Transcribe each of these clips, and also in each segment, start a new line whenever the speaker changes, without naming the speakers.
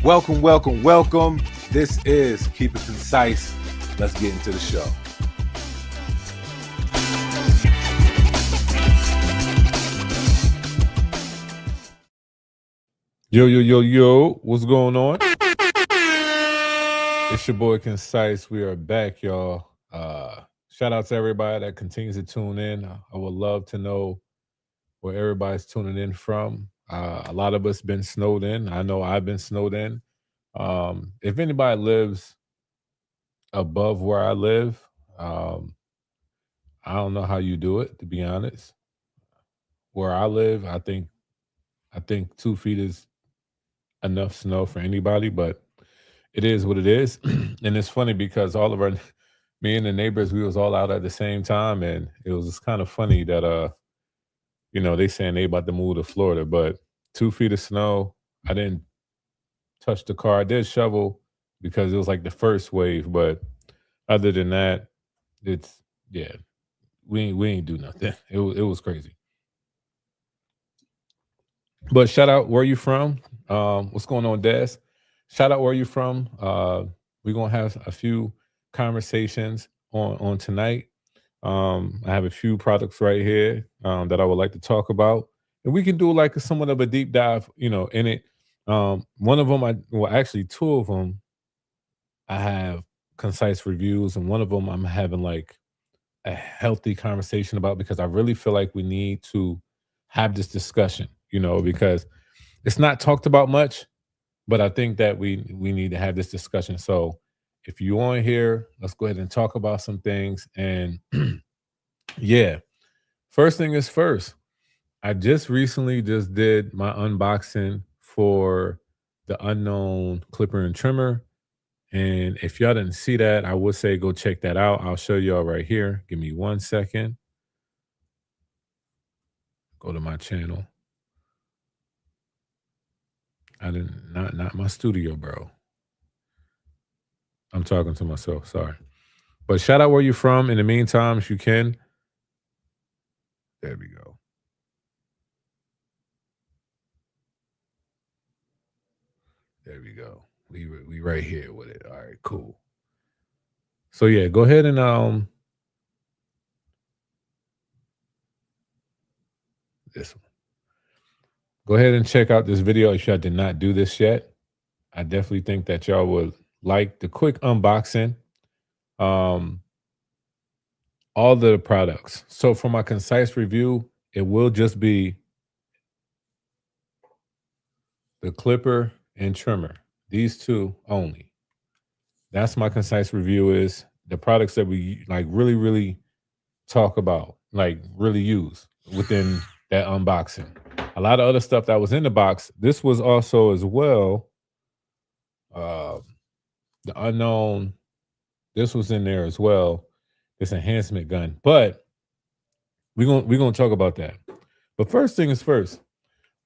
Welcome, welcome, welcome. This is Keep It Concise. Let's get into the show. Yo, what's going on? It's your boy Concise. We are back, y'all. Shout out to everybody that continues to tune in. I would love to know where everybody's tuning in from. A lot of us been snowed in. I know I've been snowed in. If anybody lives above where I live, I don't know how you do it, to be honest. Where I live, I think 2 feet is enough snow for anybody, but it is what it is. And it's funny because all of our me and the neighbors, we was all out at the same time, and it was just kind of funny that they saying they about to move to Florida, but 2 feet of snow. I didn't touch the car. I did shovel because it was like the first wave, but other than that, it's yeah, we ain't do nothing. It was crazy. But shout out where you from. What's going on, Des? Shout out where you from. We're gonna have a few conversations on tonight. I have a few products right here that I would like to talk about, and we can do like somewhat of a deep dive, in it. One of them, actually two of them, I have concise reviews, and one of them I'm having like a healthy conversation about because I really feel like we need to have this discussion, because it's not talked about much, but I think that we need to have this discussion. So if you on here, let's go ahead and talk about some things. And yeah, first thing is first. I just recently just did my unboxing for the Unknown clipper and trimmer. And if y'all didn't see that, I would say go check that out. I'll show y'all right here. Give me 1 second. Go to my channel. I didn't not my studio, bro. I'm talking to myself. Sorry. But shout out where you're from. In the meantime, if you can. There we go. There we go. We right here with it. All right, cool. So yeah, go ahead and this one. Go ahead and check out this video if y'all did not do this yet. I definitely think that y'all would like the quick unboxing. All the products. So for my concise review, it will just be the clipper and trimmer. These two only. That's my concise review is the products that we like really, really talk about, like really use within that unboxing. A lot of other stuff that was in the box. This was also as well. The Unknown, this was in there as well. This enhancement gun. But we're gonna talk about that. But first thing is first.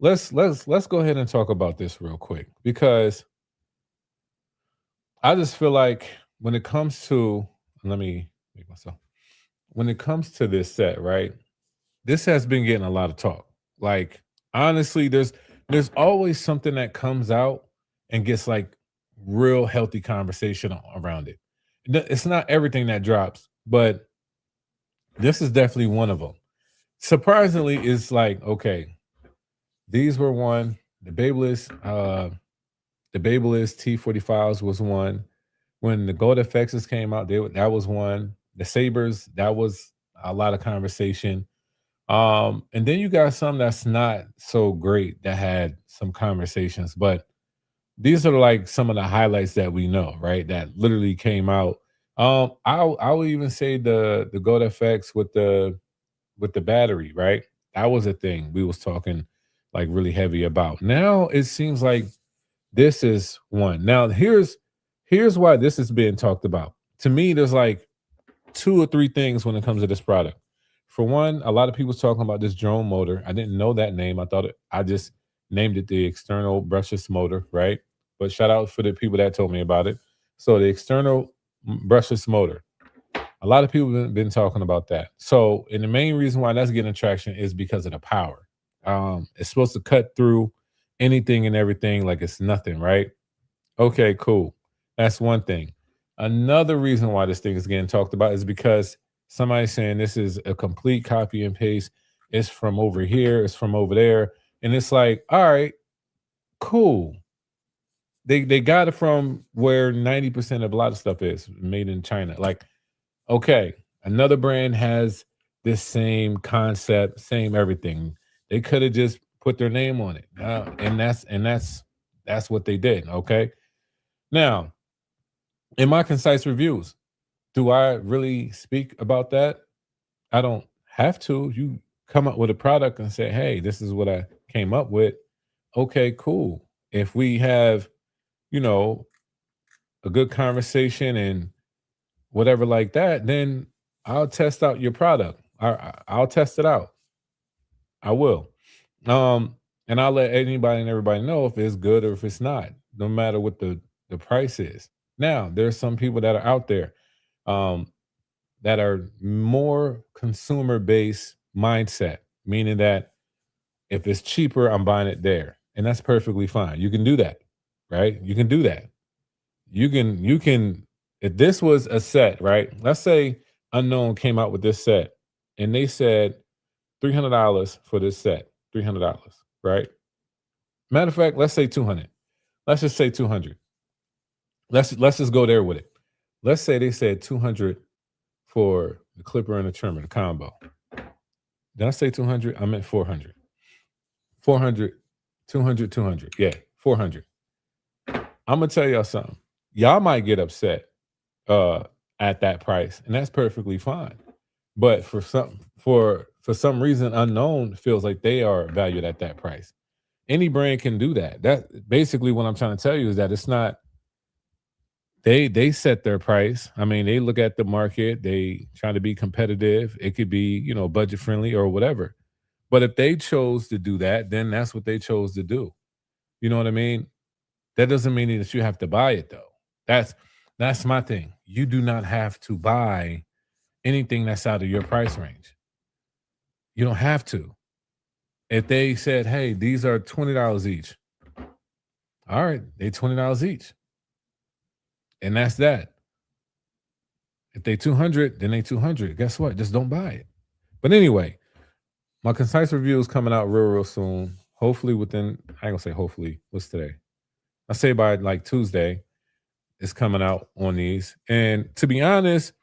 Let's go ahead and talk about this real quick because I just feel like when it comes to let me make myself when it comes to this set, right? This has been getting a lot of talk. Like honestly, there's always something that comes out and gets like real healthy conversation around it. It's not everything that drops, but this is definitely one of them. Surprisingly, it's like okay, these were one. The Babyliss T45s was one. When the Gold FXs came out, that was one. The Sabers, that was a lot of conversation. And then you got some that's not so great that had some conversations, but these are like some of the highlights that we know, right? That literally came out. I would even say the Gold FX with the battery, right? That was a thing we was talking like really heavy about. Now it seems like this is one. Now here's why this is being talked about. To me, there's like two or three things when it comes to this product. For one, a lot of people's talking about this drone motor. I didn't know that name. I just named it the external brushless motor, right? But shout out for the people that told me about it. So the external brushless motor. A lot of people have been talking about that. So, and the main reason why that's getting traction is because of the power. It's supposed to cut through anything and everything like it's nothing, right? Okay, cool. That's one thing. Another reason why this thing is getting talked about is because somebody's saying this is a complete copy and paste. It's from over here, it's from over there. And it's like, all right, cool. They got it from where 90% of a lot of stuff is made in China. Like, okay, another brand has this same concept, same everything. They could have just put their name on it. And that's what they did. Okay. Now, in my concise reviews, do I really speak about that? I don't have to. You come up with a product and say, hey, this is what I came up with. Okay, cool. If we have, you know, a good conversation and whatever like that, then I'll test out your product. I'll test it out. I will. And I'll let anybody and everybody know if it's good or if it's not, no matter what the price is. Now, there's some people that are out there um, that are more consumer based mindset, meaning that if it's cheaper, I'm buying it there, and that's perfectly fine. You can do that, right? You can do that. You can. If this was a set, right? Let's say Unknown came out with this set, and they said $300 for this set. $300, right? Matter of fact, let's say 200. Let's just say 200. Let's just go there with it. Let's say they said 200 for the clipper and the trimmer, the combo. Did I say 200? I meant 400. 400, 200, 200. Yeah, 400. I'm gonna tell y'all something. Y'all might get upset at that price, and that's perfectly fine. But for some reason, Unknown feels like they are valued at that price. Any brand can do that. That basically what I'm trying to tell you is that it's not they set their price. I mean, they look at the market, they try to be competitive. It could be, budget friendly or whatever. But if they chose to do that, then that's what they chose to do. You know what I mean? That doesn't mean that you have to buy it though. That's my thing. You do not have to buy anything that's out of your price range. You don't have to. If they said, "Hey, these are $20 each." All right, they $20 each. And that's that. If they 200, then they 200. Guess what? Just don't buy it. But anyway, my concise review is coming out real soon. Hopefully within, I ain't gonna say hopefully. What's today? I say by like Tuesday, it's coming out on these. And to be honest,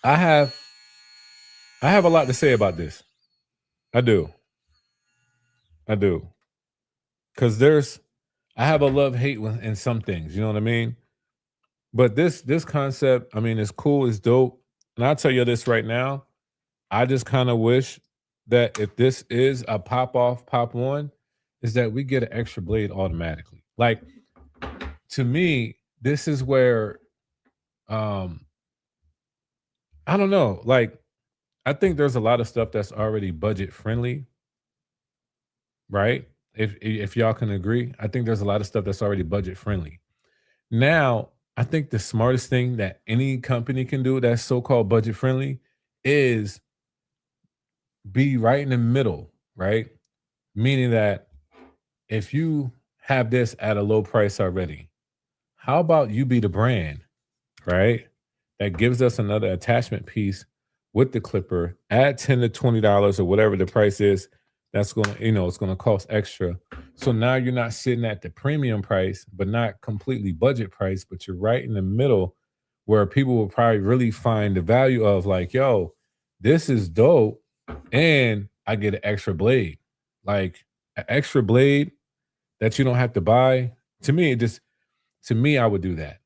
I have a lot to say about this. I do. I do. Cause I have a love hate in some things. You know what I mean? But this concept, I mean, it's cool, it's dope. And I'll tell you this right now. I just kind of wish that if this is a pop off, pop on, is that we get an extra blade automatically. Like to me, this is where um I don't know. Like I think there's a lot of stuff that's already budget friendly, right? If y'all can agree, I think there's a lot of stuff that's already budget friendly. Now, I think the smartest thing that any company can do that's so-called budget friendly is be right in the middle, right? Meaning that if you have this at a low price already, how about you be the brand, right? That gives us another attachment piece with the clipper, add 10 to $20 or whatever the price is, that's going to, it's going to cost extra. So now you're not sitting at the premium price, but not completely budget price, but you're right in the middle where people will probably really find the value of like, yo, this is dope. And I get an extra blade. Like an extra blade that you don't have to buy. To me, I would do that.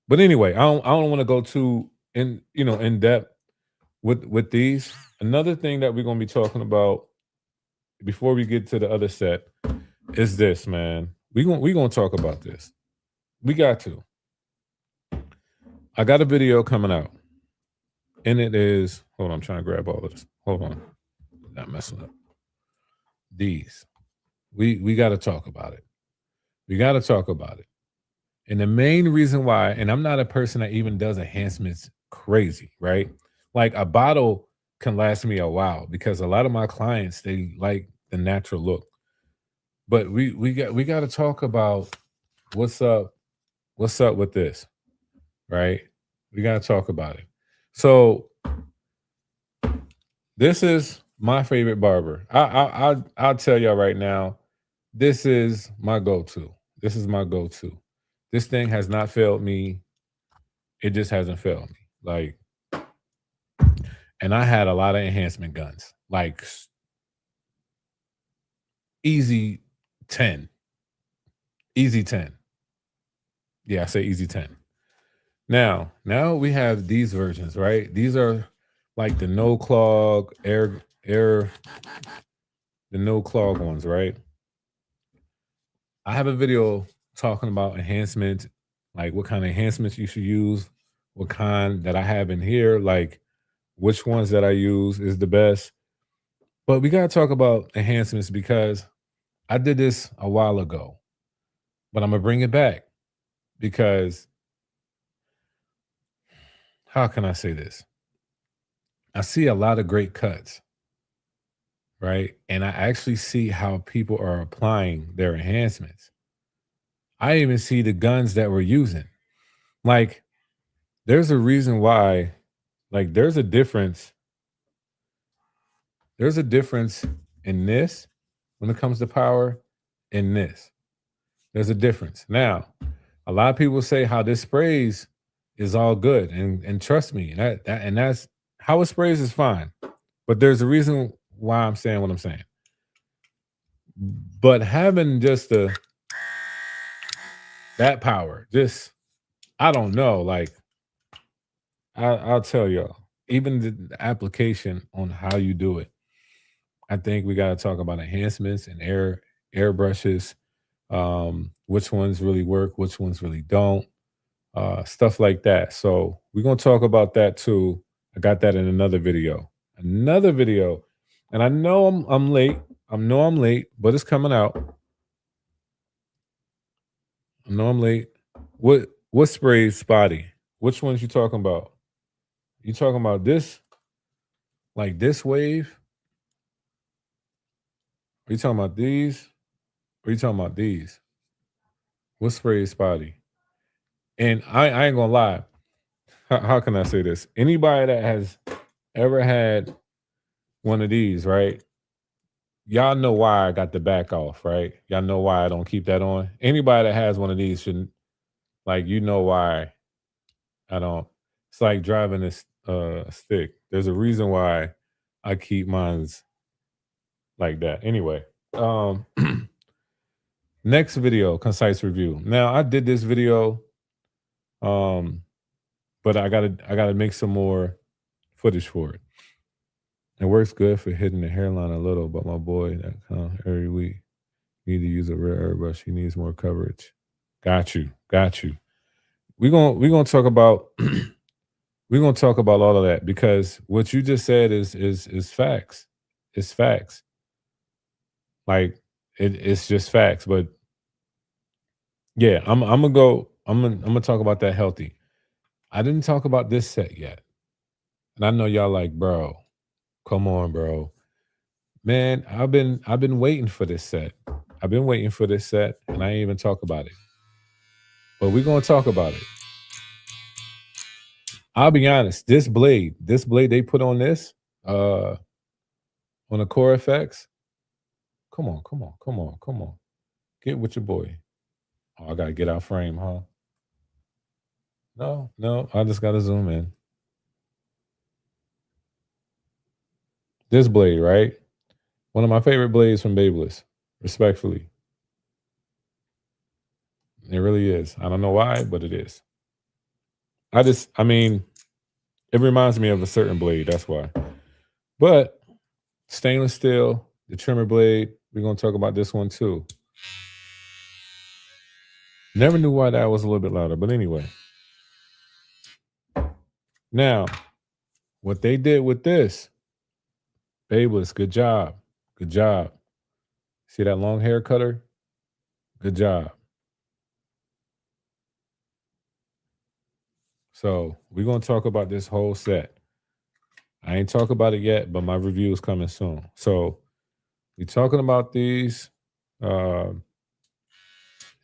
But anyway, I don't want to go too in depth with these. Another thing that we're gonna be talking about before we get to the other set is this, man. We gonna talk about this. We got to. I got a video coming out, and it is. Hold on, I'm trying to grab all of this. Hold on, not messing up. These. We got to talk about it. We got to talk about it. And the main reason why, and I'm not a person that even does enhancements crazy, right? Like a bottle can last me a while because a lot of my clients they like the natural look. But we got to talk about what's up? What's up with this? Right? We gotta talk about it. So this is my favorite barber. I'll tell y'all right now, this is my go-to. This is my go-to. This thing has not failed me. It just hasn't failed me. Like, and I had a lot of enhancement guns. Like easy 10. Easy 10. Yeah, I say easy 10. Now we have these versions, right? These are like the no clog the no clog ones, right? I have a video talking about enhancements, like what kind of enhancements you should use, what kind that I have in here, like which ones that I use is the best. But we gotta talk about enhancements because I did this a while ago, but I'm gonna bring it back because how can I say this? I see a lot of great cuts, right? And I actually see how people are applying their enhancements. I even see the guns that we're using. Like, there's a reason why, like, there's a difference in this when it comes to power in this. There's a difference. Now, a lot of people say how this sprays is all good. And trust me, that's how it sprays is fine. But there's a reason why I'm saying what I'm saying. But having just that power, just I don't know. Like I'll tell y'all, even the application on how you do it. I think we got to talk about enhancements and airbrushes. Which ones really work, which ones really don't, stuff like that. So we're gonna talk about that too. I got that in another video, and I know I'm late. I know I'm late, but it's coming out. I know I'm late. What spray is spotty? Which ones you talking about? You talking about this, like this wave? Are you talking about these? Or are you talking about these? What spray is spotty? And I ain't gonna lie. How can I say this? Anybody that has ever had one of these, right? Y'all know why I got the back off, right? Y'all know why I don't keep that on. Anybody that has one of these shouldn't, like, you know why I don't. It's like driving this stick. There's a reason why I keep mine's like that. Anyway, next video, concise review. Now I did this video, but I gotta make some more footage for it. It works good for hitting the hairline a little, but my boy that comes every week need to use a real airbrush. He needs more coverage. Got you, got you. We're gonna talk about we're gonna talk about all of that because what you just said is facts. It's facts. Like it's just facts. But yeah, I'm gonna go. I'm gonna talk about that healthy. I didn't talk about this set yet, and I know y'all like, bro. Come on, bro. Man, I've been waiting for this set. I've been waiting for this set, and I ain't even talk about it. But we're gonna talk about it. I'll be honest. This blade they put on this, on the Core FX. Come on, come on, come on, come on. Get with your boy. Oh, I gotta get out frame, huh? No, no, I just gotta zoom in. This blade, right? One of my favorite blades from Babyliss, respectfully. It really is. I don't know why, but it is. I mean, it reminds me of a certain blade. That's why. But stainless steel, the trimmer blade, we're going to talk about this one too. Never knew why that was a little bit louder. But anyway. Now, what they did with this, Babyliss, good job. Good job. See that long hair cutter? Good job. So we're going to talk about this whole set. I ain't talk about it yet, but my review is coming soon. So we're talking about these.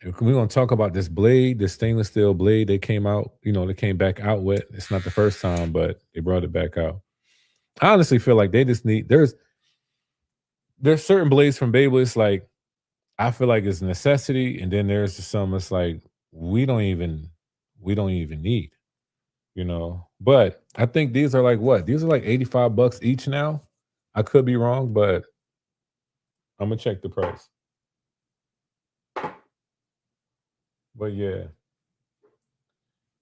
we're gonna talk about this blade, this stainless steel blade they came out, they came back out with. It's not the first time, but they brought it back out. I honestly feel like they just need there's certain blades from Beyblade, it's like I feel like it's a necessity, and then there's some it's like we don't even we don't even need, But I think these are like what? These are like $85 each now. I could be wrong, but I'm gonna check the price. But yeah,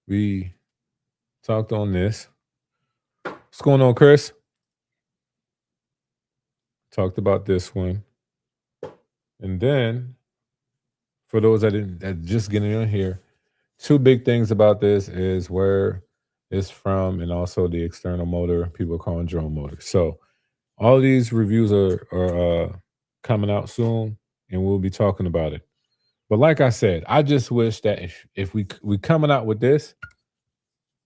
we talked on this. What's going on, Chris? Talked about this one. And then for those that just getting in here, two big things about this is where it's from and also the external motor people are calling drone motor. So all of these reviews are coming out soon and we'll be talking about it. But like I said, I just wish that if we coming out with this,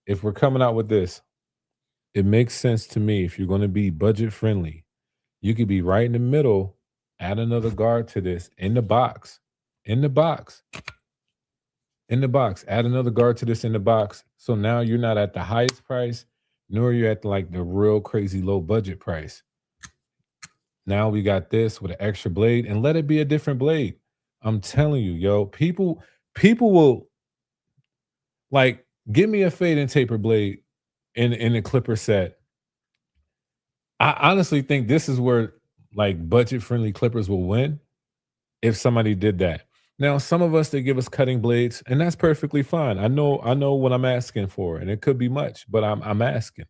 if we're coming out with this, it makes sense to me if you're going to be budget friendly. You could be right in the middle, add another guard to this in the box, in the box, in the box, add another guard to this in the box. So now you're not at the highest price, nor you're at like the real crazy low budget price. Now we got this with an extra blade and let it be a different blade. I'm telling you, yo, people will like give me a fade and taper blade in the clipper set. I honestly think this is where like budget friendly clippers will win if somebody did that. Now, some of us they give us cutting blades, and that's perfectly fine. I know what I'm asking for, and it could be much, but I'm asking.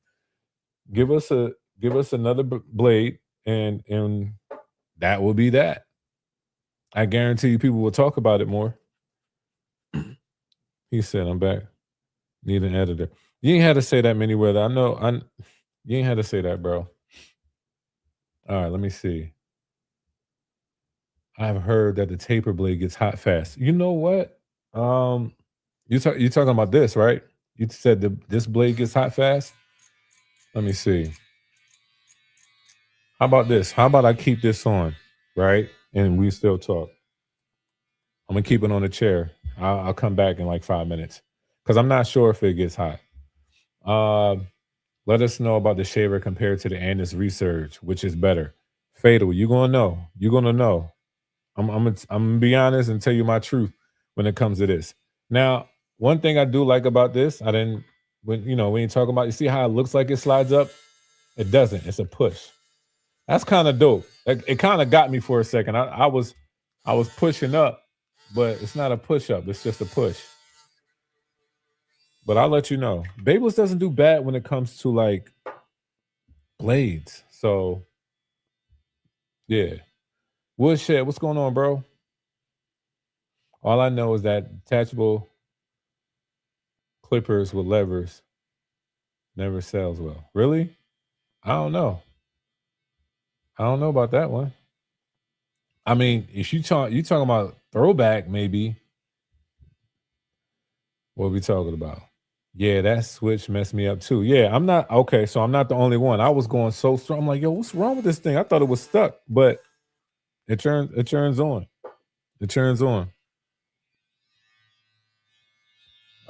Give us another blade, and that will be that. I guarantee you, people will talk about it more. He said, "I'm back. Need an editor." You ain't had to say that many words. I know. You ain't had to say that, bro. All right, let me see. I've heard that the taper blade gets hot fast. You know what? Um, you talking about this, right? You said this blade gets hot fast. Let me see. How about this? How about I keep this on, right? And we still talk. I'm gonna keep it on the chair. I'll come back in like 5 minutes because I'm not sure if it gets hot. Uh, Let us know about the shaver compared to the Andis Research, which is better. Fatal, you gonna know. You gonna know. I'm gonna be honest and tell you my truth when it comes to this. Now, one thing I do like about this, I didn't when you talk about you see how it looks like it slides up? It doesn't. It's a push. That's kind of dope. It kind of got me for a second. I was pushing up, but it's not a push up. It's just a push. But I'll let you know. Babel's doesn't do bad when it comes to like blades. So yeah. Woodshed, what's going on, bro? All I know is that detachable clippers with levers never sells well. Really? I don't know. I don't know about that one. I mean, if you talking about throwback, maybe. What are we talking about? Yeah, that switch messed me up too. Yeah, I'm not okay. So I'm not the only one. I was going so strong. I'm like, yo, what's wrong with this thing? I thought it was stuck, but it turns on. It turns on.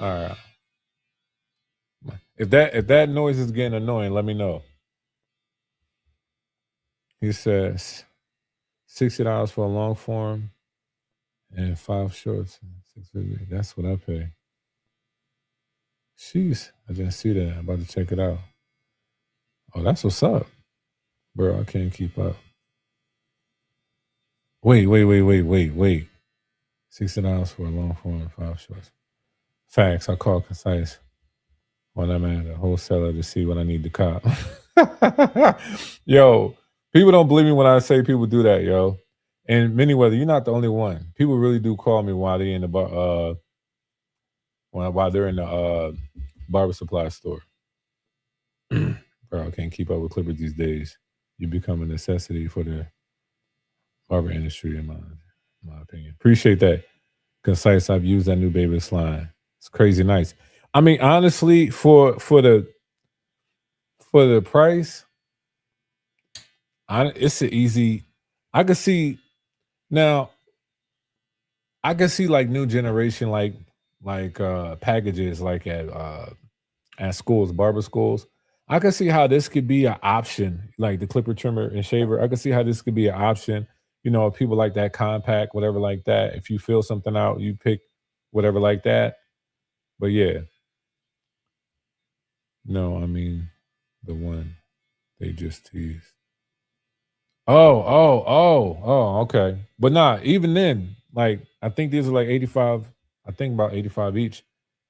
All right. If that noise is getting annoying, let me know. He says $60 for a long form and 5 shorts. That's what I pay. Jeez, I didn't see that. I'm about to check it out. Oh, that's what's up, bro. I can't keep up. Wait. $60 for a long form and 5 shorts. Facts. I call concise when I'm at a wholesaler to see what I need to cop. Yo, people don't believe me when I say people do that, yo. And many weather, you're not the only one. People really do call me while they in the while they're in the barber supply store. Bro, I can't keep up with clippers these days. You become a necessity for the barber industry, in my opinion. Appreciate that. Concise. I've used that new baby line. It's crazy nice. I mean, honestly, for the price, it's an easy. I could see now. I can see like new generation packages like at schools, barber schools. I can see how this could be an option, like the clipper trimmer and shaver. I can see how this could be an option. You know, if people like that compact, whatever like that. If you fill something out, you pick whatever like that. But yeah, no, I mean the one they just teased. Okay. But nah, even then, like I think these are like 85. I think about 85 each.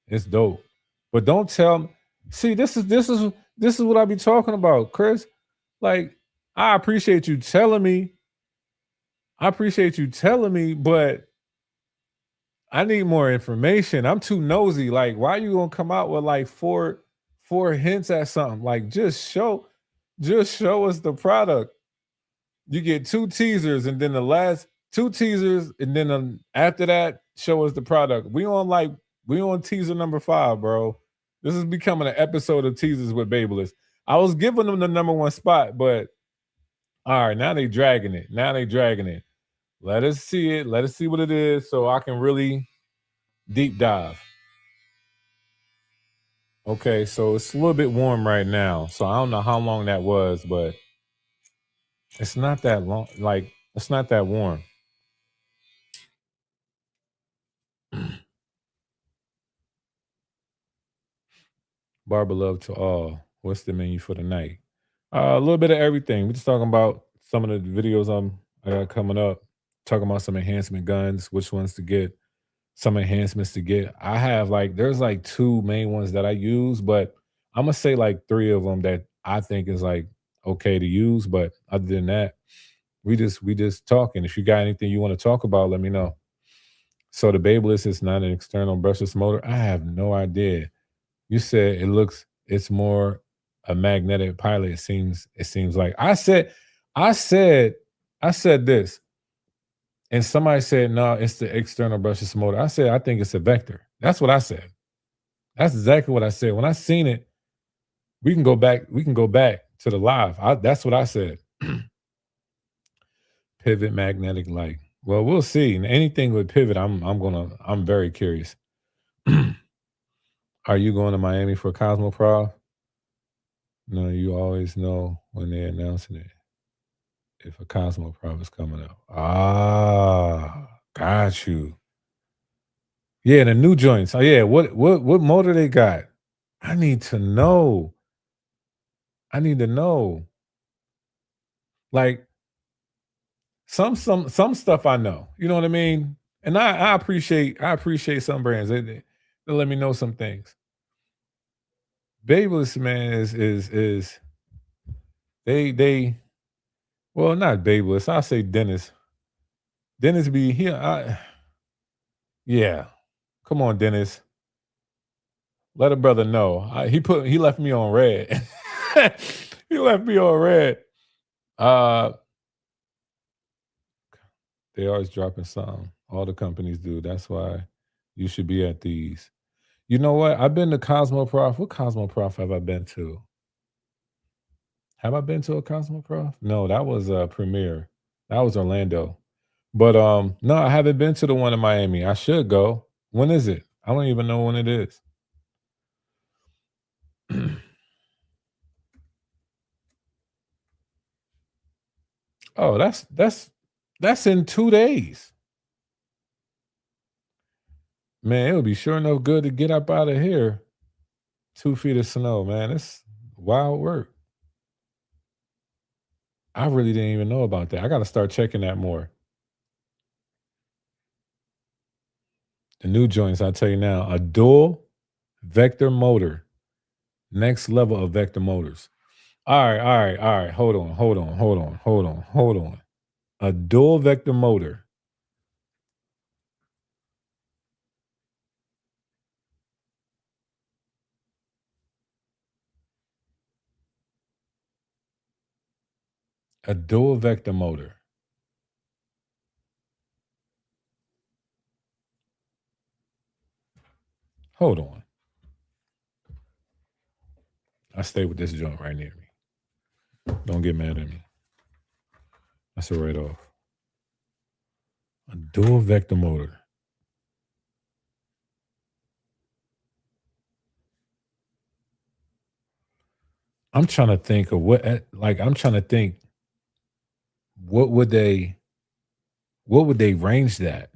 It's dope. But don't tell me. See, this is what I be talking about, Chris. Like, I appreciate you telling me. I appreciate you telling me, but I need more information. I'm too nosy. Like, why you gonna come out with like four hints at something? Like, just show us the product. You get two teasers, and then the last two teasers, and then after that, show us the product. We on teaser number 5, bro. This is becoming an episode of teasers with Babelist. I was giving them the number one spot, but all right, now they dragging it. Now they dragging it. Let us see it. Let us see what it is, so I can really deep dive. Okay, so it's a little bit warm right now, so I don't know how long that was, but it's not that long. Like it's not that warm. Barber love to all. What's the menu for the night? A little bit of everything. We're just talking about some of the videos I got coming up. Talking about some enhancement guns, which ones to get, some enhancements to get. I have like there's like two main ones that I use, but I'm gonna say like three of them that I think is like okay to use. But other than that, we just talking. If you got anything you want to talk about, let me know. So the Babeless is not an external brushless motor. I have no idea. You said it's more a magnetic pilot. It seems like I said I said this, and somebody said no, it's the external brushless motor. I said I think it's a vector. That's what I said. That's exactly what I said. When I seen it, we can go back to the live. That's what I said. Pivot magnetic light. Well, we'll see. And anything with pivot, I'm very curious. Are you going to Miami for Cosmoprof? No, you always know when they're announcing it. If a Cosmoprof is coming up. Ah, got you. Yeah, the new joints. Oh yeah, what motor they got? I need to know. I need to know. Like some stuff I know. You know what I mean? And I appreciate some brands. They let me know some things. Babeless man is they well not Babeless. I say Dennis. Dennis be here. Yeah. Come on, Dennis. Let a brother know. He left me on red. He left me on red. Uh they always dropping something. All the companies do. That's why you should be at these. You know what? I've been to Cosmoprof. What Cosmoprof have I been to? Have I been to a Cosmoprof? No, that was Premiere. That was Orlando. But no, I haven't been to the one in Miami. I should go. When is it? I don't even know when it is. Oh, that's in 2 days. Man, it would be sure enough good to get up out of here. 2 feet of snow, man. It's wild work. I really didn't even know about that. I got to start checking that more. The new joints, I'll tell you now, a dual vector motor, next level of vector motors. All right, all right, all right. Hold on. A dual vector motor. A dual vector motor. Hold on. I stay with this joint right near me. Don't get mad at me. That's a write off. A dual vector motor. I'm trying to think of I'm trying to think what would they range that?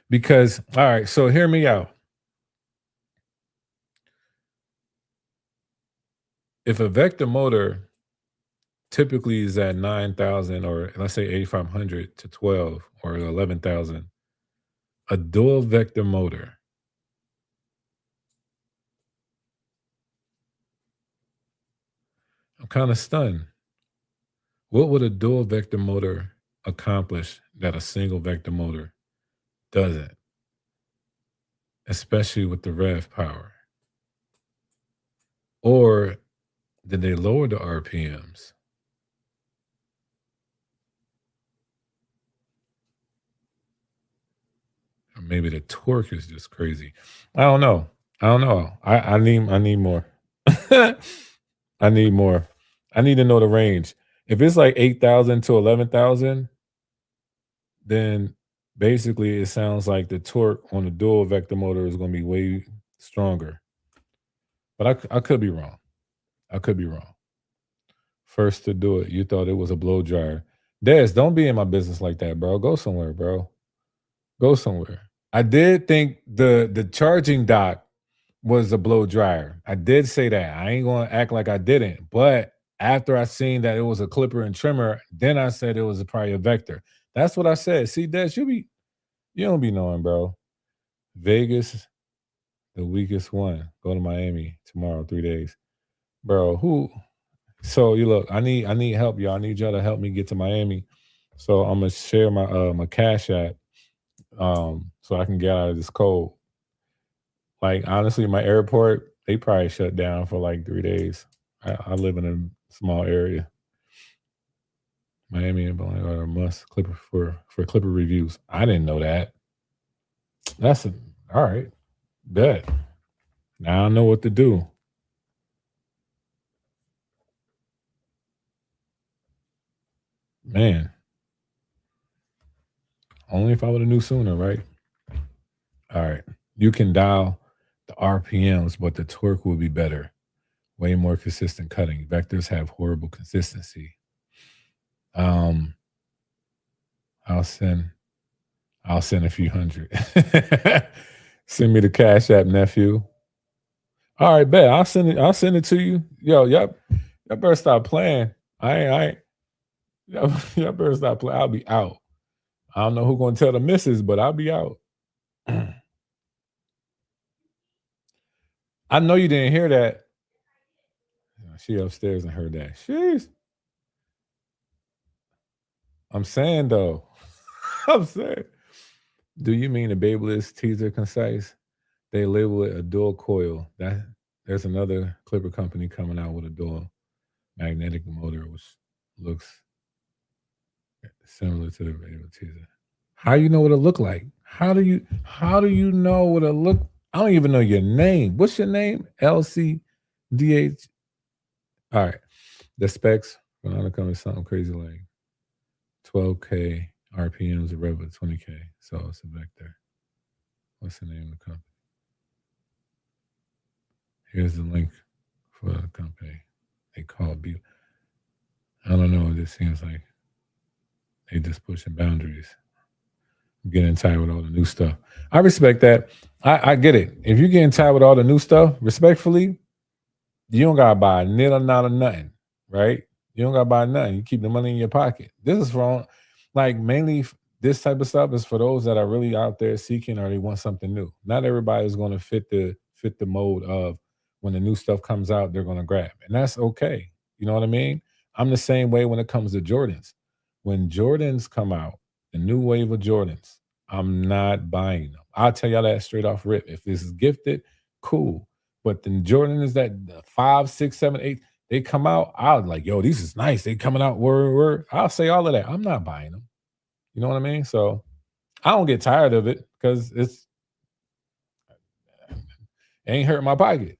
Because all right, so hear me out. If a vector motor typically is at 9,000 or let's say 8,500 to 12 or 11,000, a dual vector motor. I'm kind of stunned. What would a dual vector motor accomplish that a single vector motor doesn't, especially with the rev power? Or did they lower the RPMs? Or maybe the torque is just crazy. I don't know. I don't know. I need more. I need more. I need to know the range. If it's like 8,000 to 11,000, then basically it sounds like the torque on the dual vector motor is going to be way stronger. But I could be wrong. I could be wrong. First to do it, you thought it was a blow dryer. Des, don't be in my business like that, bro. Go somewhere, bro. Go somewhere. I did think the charging dock was a blow dryer. I did say that. I ain't gonna act like I didn't. But after I seen that it was a clipper and trimmer, then I said it was probably a vector. That's what I said. See, Des, you don't be knowing, bro. Vegas, the weakest one. Go to Miami tomorrow, 3 days. Bro, who so you look, I need help, y'all. I need y'all to help me get to Miami. So I'm gonna share my cash app so I can get out of this cold. Like honestly, my airport, they probably shut down for like 3 days. I live in a small area. Miami and Bowling are a must Clipper for Clipper reviews. I didn't know that. All right. Bet. Now I know what to do. Man, only if I would have knew sooner, right? All right. You can dial the RPMs, but the torque will be better. Way more consistent cutting. Vectors have horrible consistency. Um, I'll send a few hundred. Send me the Cash App, nephew. All right, bet. I'll send it to you. Yo, y'all better stop playing. I ain't y'all better stop playing. I'll be out. I don't know who gonna tell the missus, but I'll be out. I know you didn't hear that. She upstairs and heard that. Sheesh. I'm saying though. I'm saying. Do you mean the Babyliss teaser concise? They label it a dual coil. That there's another clipper company coming out with a dual magnetic motor, which looks similar to the Babyliss teaser. How you know what it look like? How do you know what it look? I don't even know your name. What's your name? LCDH. All right. The specs gonna come with something crazy like 12K RPMs, a rev of 20K. So it's a vector. What's the name of the company? Here's the link for the company. They call B. I don't know. It just seems like they just pushing boundaries. I'm getting tired with all the new stuff. I respect that. I get it. If you're getting tired with all the new stuff, respectfully, you don't gotta buy a nil or not or nothing, right? You don't gotta buy nothing. You keep the money in your pocket. This is wrong. Like mainly this type of stuff is for those that are really out there seeking or they want something new. Not everybody is going to fit the mold of when the new stuff comes out, they're going to grab, and that's okay. You know what I mean? I'm the same way when it comes to Jordans. When Jordans come out, the new wave of Jordans, I'm not buying them. I'll tell y'all that straight off rip. If this is gifted, cool. But the Jordan is that 5, 6, 7, 8. They come out. I was like, yo, these is nice. They coming out. Word. I'll say all of that. I'm not buying them. You know what I mean? So I don't get tired of it because it ain't hurting my pocket.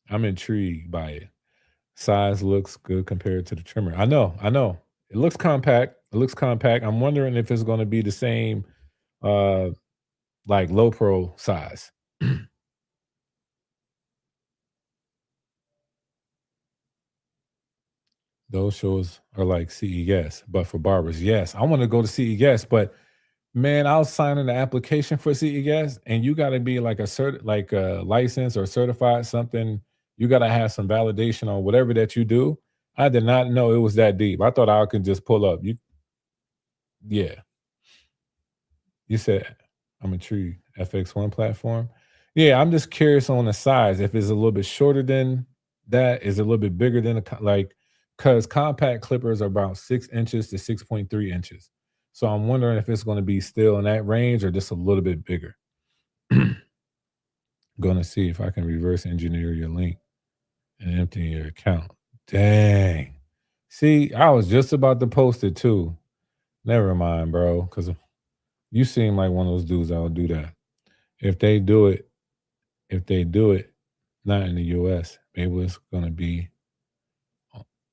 I'm intrigued by it. Size looks good compared to the trimmer. I know. It looks compact. I'm wondering if it's going to be the same, like low pro size. Those shows are like CES, but for barbers. Yes, I want to go to CES, but man, I was signing the application for CES, and you got to be like like a license or certified something. You got to have some validation on whatever that you do. I did not know it was that deep. I thought I could just pull up. Yeah. You said I'm intrigued. FX1 platform. Yeah, I'm just curious on the size. If it's a little bit shorter than that, is it a little bit bigger than like because compact clippers are about 6 inches to 6.3 inches. So I'm wondering if it's going to be still in that range or just a little bit bigger. Going to see if I can reverse engineer your link and empty your account. Dang. See, I was just about to post it too. Never mind, bro, because you seem like one of those dudes that'll do that. If they do it, not in the US, maybe it's gonna be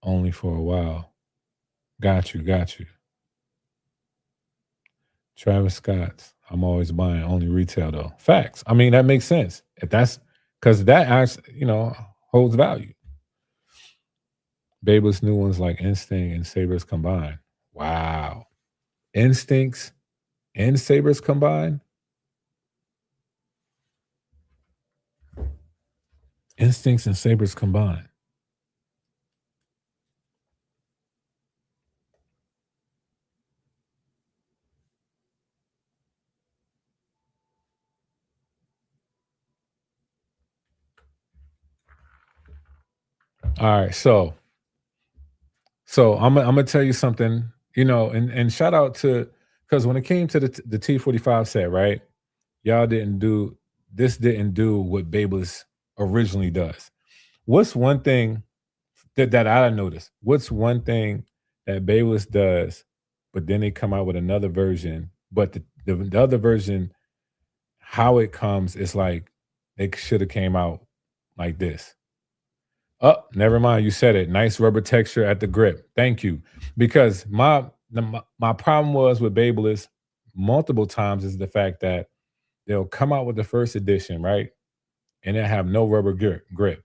only for a while. Got you, got you. Travis Scott's. I'm always buying only retail though. Facts. I mean, that makes sense. If that's because that actually, holds value. Babel's new ones like Instinct and Sabres combined. Wow. Instincts and Sabres combined? Instincts and Sabres combined. All right, so I'm gonna tell you something, and shout out to because when it came to the T45 set, right? Y'all didn't do what Babel's originally does. What's one thing that I noticed? What's one thing that Babel's does, but then they come out with another version, but the other version, how it comes is like it should have came out like this. Oh, never mind. You said it. Nice rubber texture at the grip. Thank you. Because my problem was with Babelist multiple times is the fact that they'll come out with the first edition, right? And they'll have no rubber grip.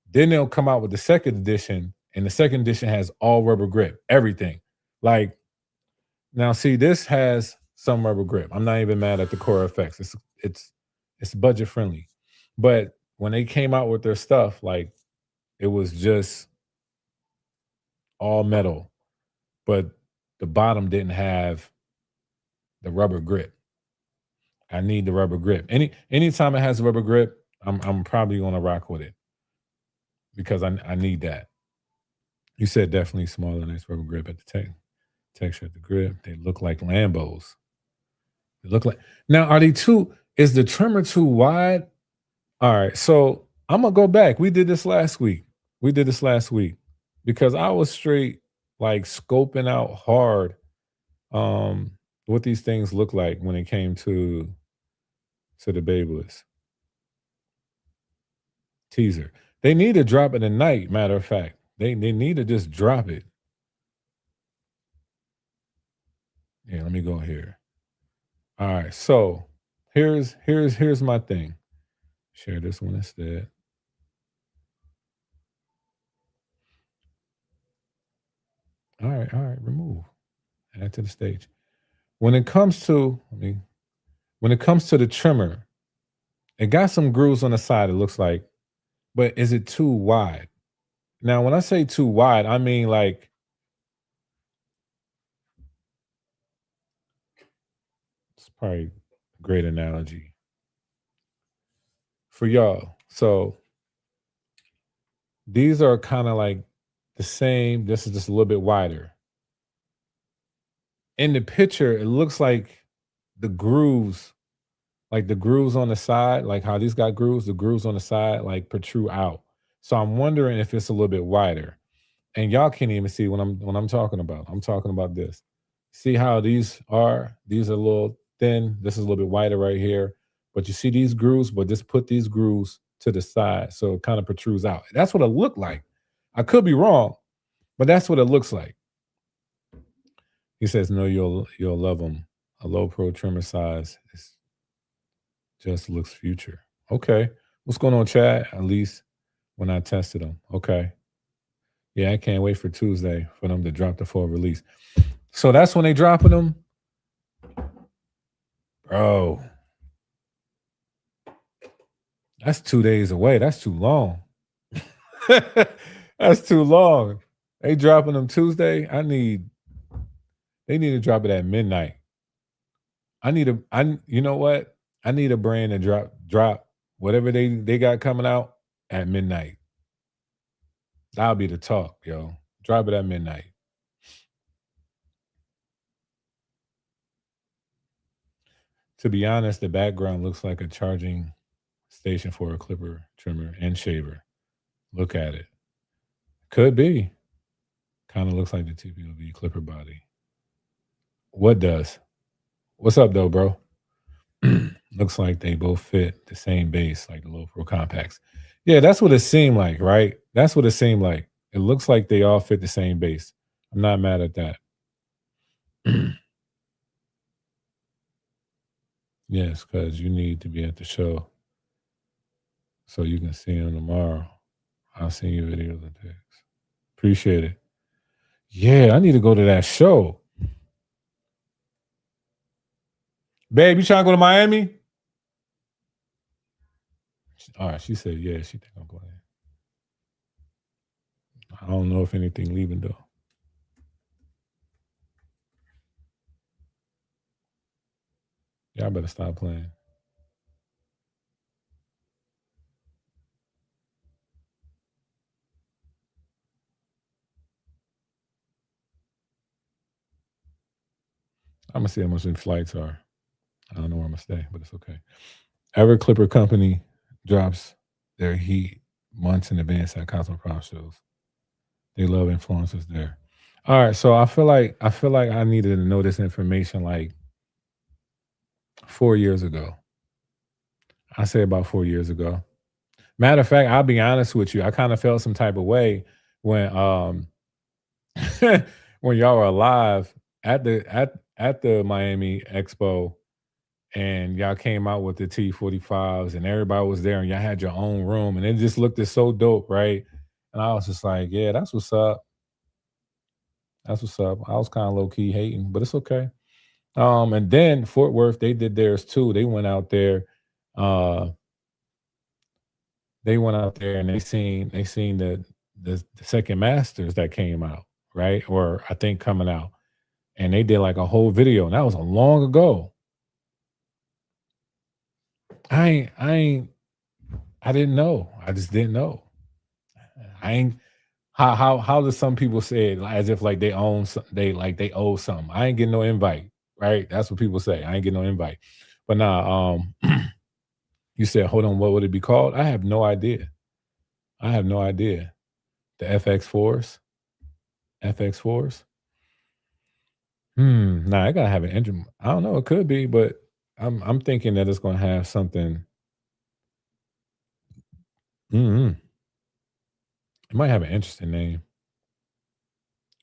Then they'll come out with the second edition, and the second edition has all rubber grip, everything. Like now, see, this has some rubber grip. I'm not even mad at the core effects. It's budget friendly. But when they came out with their stuff, like it was just all metal, but the bottom didn't have the rubber grip. I need the rubber grip. Anytime it has a rubber grip, I'm probably gonna rock with it because I need that. You said definitely smaller, nice rubber grip at the texture at the grip. They look like Lambos. They look like now. Are they too? Is the trimmer too wide? All right, so I'm gonna go back. We did this last week. Because I was straight like scoping out hard what these things look like when it came to the Babeless teaser. They need to drop it tonight, matter of fact. They need to just drop it. Yeah, let me go here. All right, so here's my thing. Share this one instead. All right, remove. Add to the stage. When it comes to, when it comes to the trimmer, it got some grooves on the side, it looks like, but is it too wide? Now, when I say too wide, I mean like it's probably a great analogy for y'all. So these are kind of like the same. This is just a little bit wider. In the picture, it looks the grooves, like the grooves on the side, like how these got grooves, the grooves on the side like protrude out. So I'm wondering if it's a little bit wider. And y'all can't even see what I'm talking about. I'm talking about this. See how these are? These are a little thin. This is a little bit wider right here. But you see these grooves, but just put these grooves to the side so it kind of protrudes out. That's what it looked like. I could be wrong, but that's what it looks like. He says, "No, you'll love them. A low pro trimmer size just looks future." Okay, what's going on, Chad? At least when I tested them. Okay, Yeah, I can't wait for Tuesday for them to drop the full release. So that's when they dropping them, bro. That's 2 days away. That's too long. That's too long. They dropping them Tuesday. They need to drop it at midnight. You know what? I need a brand to drop whatever they got coming out at midnight. That'll be the talk, yo. Drop it at midnight. To be honest, the background looks like a charging station for a clipper trimmer and shaver. Look at it. Could be. Kind of looks like the TPOV clipper body. What does? What's up, though, bro? Looks like they both fit the same base, like the low pro compacts. Yeah, that's what it seemed like, right? That's what it seemed like. It looks like they all fit the same base. I'm not mad at that. Yes, because you need to be at the show so you can see them tomorrow. I'll send you videos and texts. Appreciate it. Yeah, I need to go to that show. Babe, you trying to go to Miami? All right, she said, yeah, she think I'm going. I don't know if anything leaving, though. Y'all better stop playing. I'm going to see how much the flights are. I don't know where I'm going to stay, but it's okay. Ever Clipper Company drops their heat months in advance at Cosmo Prom shows. They love influencers there. All right, so I feel like I needed to know this information like 4 years ago. I say about 4 years ago. Matter of fact, I'll be honest with you. I kind of felt some type of way when when y'all were alive at the Miami Expo and y'all came out with the T45s and everybody was there and y'all had your own room and it just looked so dope, right? And I was just like, yeah, that's what's up. That's what's up. I was kind of low key hating, but it's okay. And then Fort Worth, they did theirs too. They went out there, uh, and they seen the second masters that came out, right? Or I think coming out. And they did like a whole video, and that was a long ago. I didn't know. I just didn't know. I ain't how do some people say it as if like they own they owe something. I ain't getting no invite, right? That's what people say. I ain't getting no invite. But nah, you said, hold on, what would it be called? I have no idea. I have no idea. The FX4s? FX4s? Nah, I gotta have an engine. I don't know, it could be, but I'm thinking that it's gonna have something. It might have an interesting name.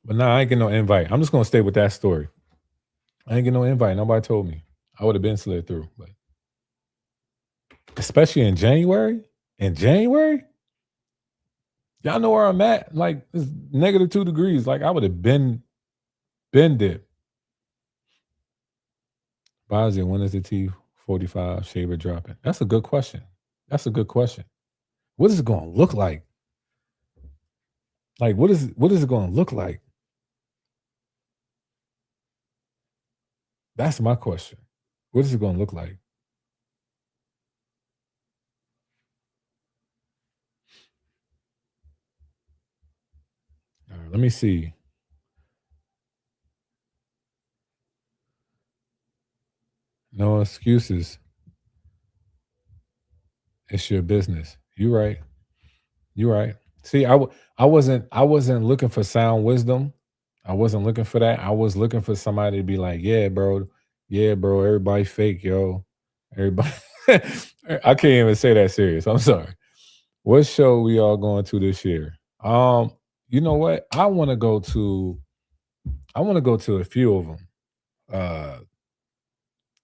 But nah, I ain't getting no invite. I'm just gonna stay with that story. I ain't getting no invite. Nobody told me. I would have been slid through, but especially in January. In January, y'all know where I'm at. Like it's -2 degrees. Like I would have been dipped. Bazia, when is the T45 shaver dropping? That's a good question. That's a good question. What is it gonna look like? Like what is it gonna look like? That's my question. What is it gonna look like? Let me see. No excuses. It's your business. You right. You right. See, I wasn't looking for sound wisdom. I wasn't looking for that. I was looking for somebody to be like, yeah, bro. Yeah, bro. Everybody fake, yo. Everybody. I can't even say that serious. I'm sorry. What show we all going to this year? You know what? I want to go to a few of them.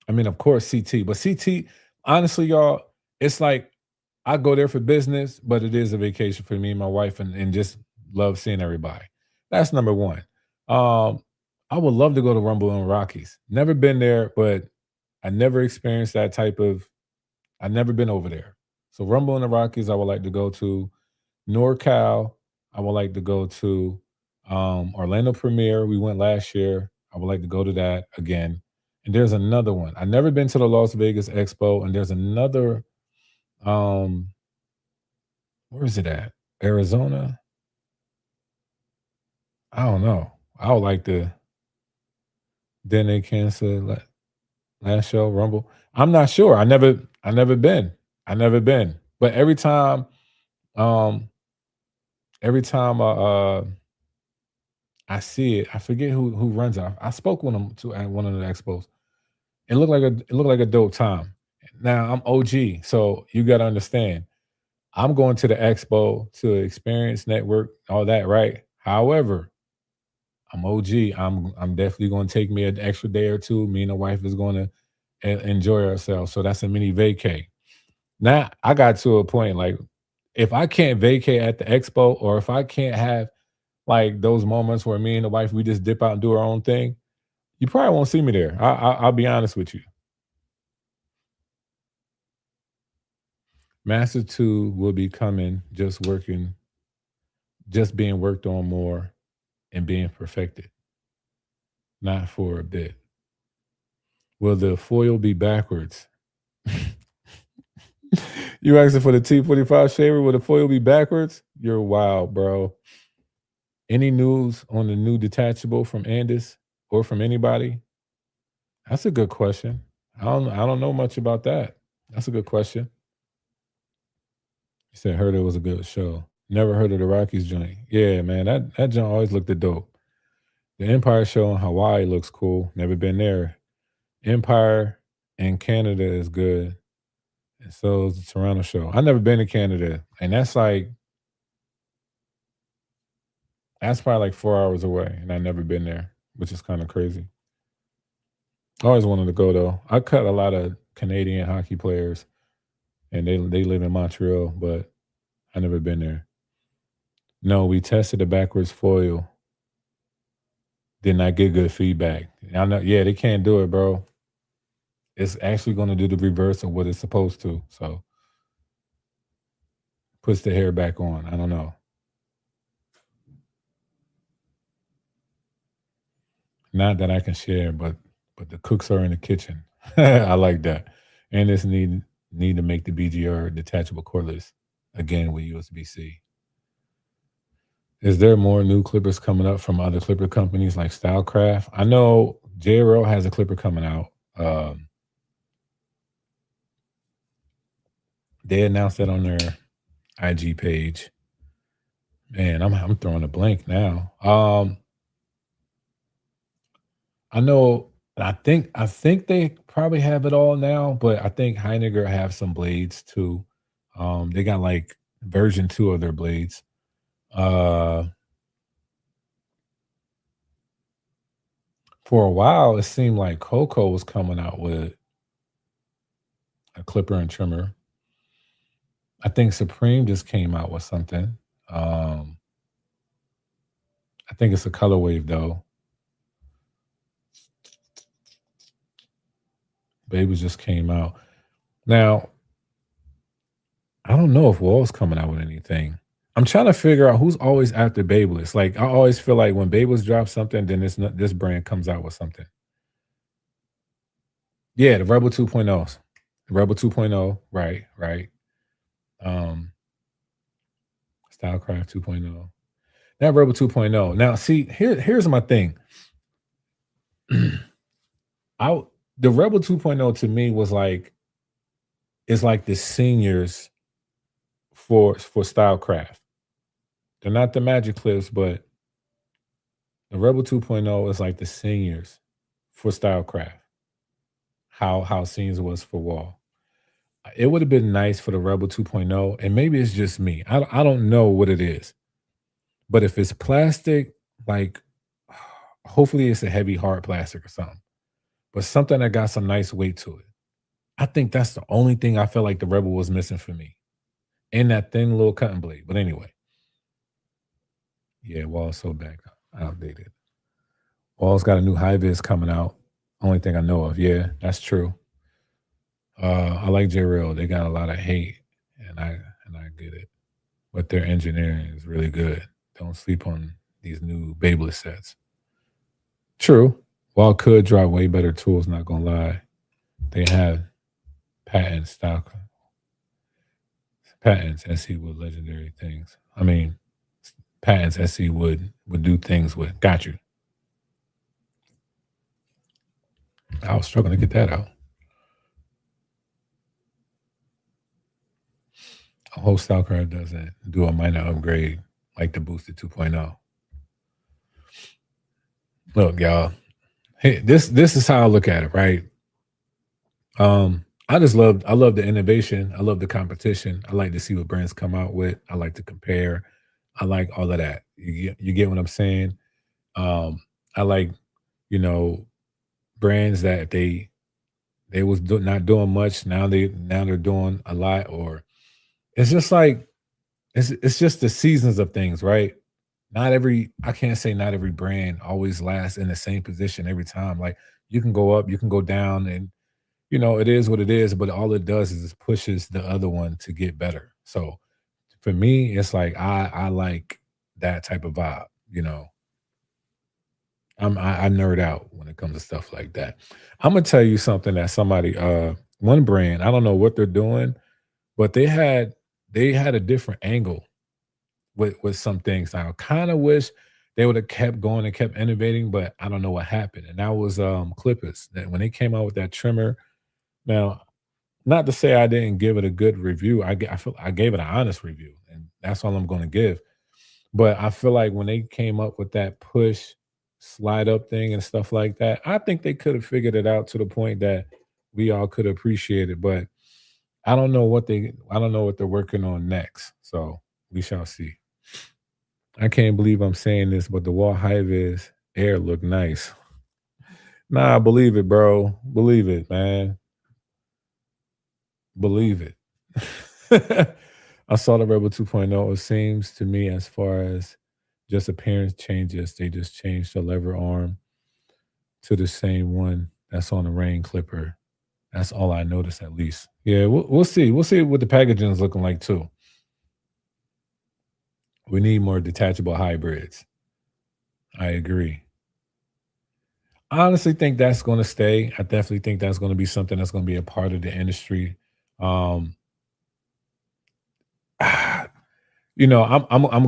I mean, of course, CT, but CT, honestly, y'all, it's like I go there for business, but it is a vacation for me and my wife, and just love seeing everybody. That's number one. Um, I would love to go to Rumble in Rockies. Never been there, but I never experienced that type of. I've never been over there. So Rumble in the Rockies, I would like to go to. NorCal, I would like to go to. Orlando Premiere, we went last year. I would like to go to that again. And there's another one. I've never been to the Las Vegas Expo, and there's another. Um, where is it at? Arizona? I don't know. I would like to. Then they cancel last show Rumble. I'm not sure. I never been. I never been. But um, every time I see it, I forget who runs it. I spoke with him to at one of the expos. It looked like a dope time. Now I'm OG, so you got to understand. I'm going to the expo to experience, network, all that, right? However, I'm OG. I'm definitely going to take me an extra day or two. Me and the wife is going to enjoy ourselves. So that's a mini vacay. Now I got to a point like if I can't vacate at the expo, or if I can't have like those moments where me and the wife we just dip out and do our own thing, you probably won't see me there. I'll be honest with you. Master Two will be coming, just being worked on more and being perfected, not for a bit. Will the foil be backwards? You asking for the T45 shaver? Will the foil be backwards? You're wild, bro. Any news on the new detachable from Andis or from anybody? That's a good question. I don't know much about that. That's a good question. You said heard it was a good show. Never heard of the Rockies joint. Yeah, man, that joint always looked dope. The Empire show in Hawaii looks cool. Never been there. Empire in Canada is good. And so is the Toronto show. I never been to Canada. And that's probably like 4 hours away. And I've never been there, which is kind of crazy. I always wanted to go though. I cut a lot of Canadian hockey players and they live in Montreal, but I never been there. No, we tested the backwards foil. Did not get good feedback. I know, yeah, they can't do it, bro. It's actually going to do the reverse of what it's supposed to. So puts the hair back on. I don't know. Not that I can share, but the cooks are in the kitchen. I like that. And this need to make the BGR detachable cordless again with USB-C. Is there more new clippers coming up from other clipper companies like Stylecraft? I know JRO has a clipper coming out. They announced that on their IG page. Man, I'm throwing a blank now. I know. I think they probably have it all now, but I think Heiniger have some blades too. They got like version 2 of their blades. Uh, for a while, it seemed like Coco was coming out with a clipper and trimmer. I think Supreme just came out with something. I think it's a color wave though. Babies just came out. Now, I don't know if Wall's coming out with anything. I'm trying to figure out who's always after Babeless. Like I always feel like when Babeless drops something, then this brand comes out with something. Yeah, the Rebel 2.0s. The Rebel 2.0, right, right. Um, Stylecraft 2.0. That Rebel 2.0. Now, see, here's my thing. I the Rebel 2.0 to me was like it's like the seniors for Stylecraft. They're not the Magic Clips, but the Rebel 2.0 is like the seniors for Stylecraft. How seniors was for Wall. It would have been nice for the Rebel 2.0, and maybe it's just me. I don't know what it is, but if it's plastic, like hopefully it's a heavy hard plastic or something, but something that got some nice weight to it. I think that's the only thing I feel like the Rebel was missing for me, and that thin little cutting blade. But anyway, Yeah, Wall's so back outdated. Wall's got a new high vis coming out. Only thing I know of. Yeah, that's true. I like J-Rail. They got a lot of hate, and I get it. But their engineering is really good. Don't sleep on these new Beyblade sets. True. Wall could drop way better tools, not gonna lie. They have patent stock patents SE with legendary things. I mean patents SE would do things with. Got you. I was struggling to get that out. A whole StarCraft doesn't do a minor upgrade like the boosted 2.0. Look, y'all. Hey, this is how I look at it, right? I love the innovation. I love the competition. I like to see what brands come out with. I like to compare. I like all of that. You get what I'm saying? I like, you know, brands that they was not doing much. Now they're doing a lot. Or it's just like it's just the seasons of things, right? Not every I can't say not every brand always lasts in the same position every time. Like you can go up, you can go down, and it is what it is, but all it does is it pushes the other one to get better. So for me, it's like I like that type of vibe. I nerd out when it comes to stuff like that. I'm gonna tell you something that somebody one brand, I don't know what they're doing, but they had a different angle with some things. I kind of wish they would have kept going and kept innovating, but I don't know what happened. And that was Clippers. That when they came out with that trimmer. Now, not to say I didn't give it a good review. I feel I gave it an honest review, and that's all I'm going to give. But I feel like when they came up with that push slide up thing and stuff like that, I think they could have figured it out to the point that we all could appreciate it. But I don't know what they're working on next. So we shall see. I can't believe I'm saying this, but the wall hive is air look nice. Nah, believe it, bro. Believe it, man. Believe it. I saw the Rebel 2.0. It seems to me, as far as just appearance changes, they just changed the lever arm to the same one that's on the Rain Clipper. That's all I noticed, at least. Yeah, we'll see. We'll see what the packaging is looking like too. We need more detachable hybrids. I agree. I honestly think that's going to stay. I definitely think that's going to be something that's going to be a part of the industry. Um, I'm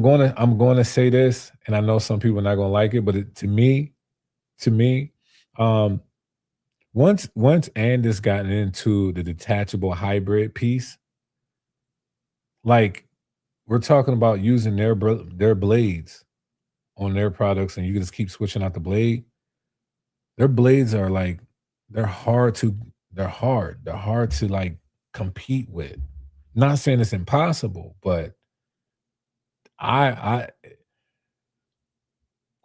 going to say this, and I know some people are not going to like it, but to me, um, once Andis gotten into the detachable hybrid piece, like we're talking about using their blades on their products, and you can just keep switching out the blade. Their blades are like they're hard to they're hard to like compete with. Not saying it's impossible, but I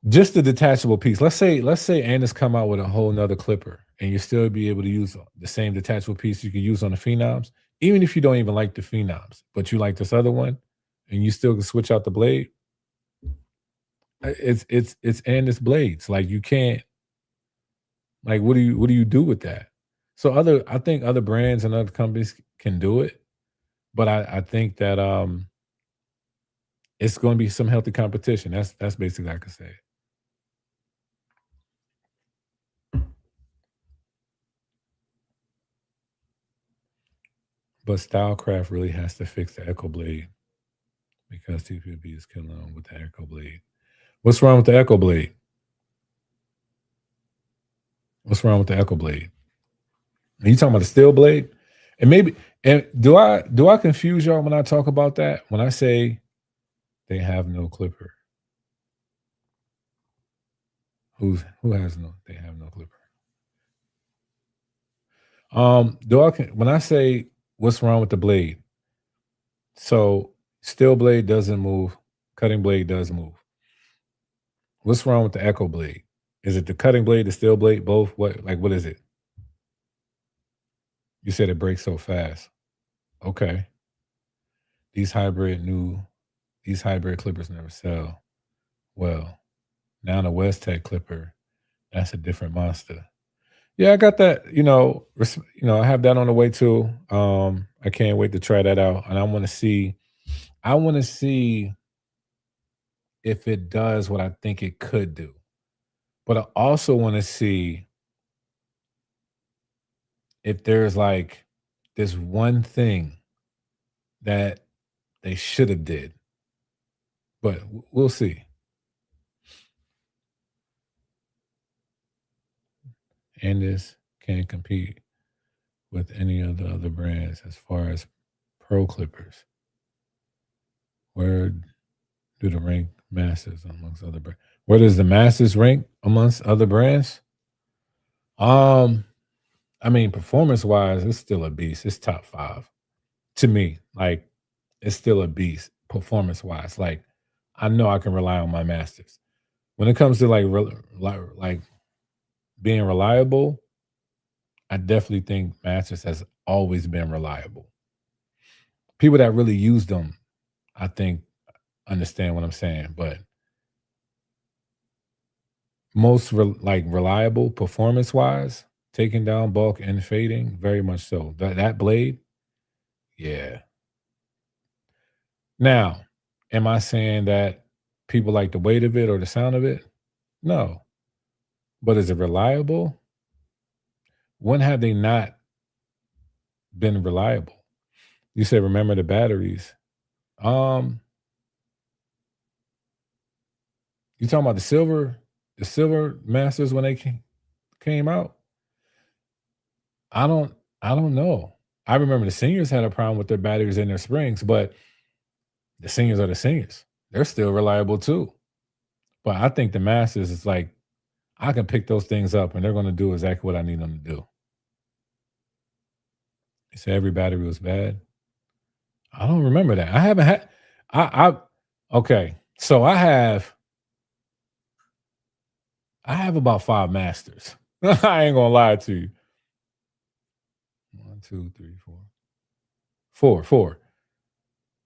just the detachable piece. Let's say Andis come out with a whole nother clipper and you still be able to use the same detachable piece you can use on the phenoms, even if you don't even like the phenoms, but you like this other one and you still can switch out the blade. It's Andis blades. Like you can't like what do you do with that? So I think other brands and other companies can do it, but I think that it's gonna be some healthy competition. That's basically I can say. But Stylecraft really has to fix the Echo Blade because TPB is killing them with the Echo Blade. What's wrong with the Echo Blade? What's wrong with the Echo Blade? Are you talking about the Steel Blade? And maybe and do I confuse y'all when I talk about that? When I say they have no clipper, who has no? They have no clipper. When I say what's wrong with the blade? So Steel Blade doesn't move, cutting blade does move. What's wrong with the Echo Blade? Is it the cutting blade, the steel blade, both? What is it? You said it breaks so fast. Okay. These hybrid new these hybrid clippers never sell. Well, now the Westech Clipper, that's a different monster. Yeah, I got that. I have that on the way too. I can't wait to try that out, and I want to see. I want to see if it does what I think it could do. But I also want to see if there's like this one thing that they should have did. But we'll see. And this can't compete with any of the other brands as far as pro clippers. Where do the rank Masters amongst other brands? Where does the Masters rank amongst other brands? Um, I mean, performance wise, it's still a beast. It's top 5 to me. Like, it's still a beast performance wise. Like, I know I can rely on my Masters. When it comes to like being reliable, I definitely think Masters has always been reliable. People that really use them, I think, understand what I'm saying. But most reliable performance wise, taking down bulk and fading, very much so. That blade, yeah. Now, am I saying that people like the weight of it or the sound of it? No. But is it reliable? When have they not been reliable? You said remember the batteries. Um, you talking about the silver masters when they came out? I don't I don't know. I remember the seniors had a problem with their batteries in their springs, but the seniors are the seniors. They're still reliable too. But I think the masters is like I can pick those things up and they're going to do exactly what I need them to do. You say every battery was bad. I don't remember that. I haven't had. I okay. So I have about 5 masters. I ain't gonna lie to you. One, two, three, four, four.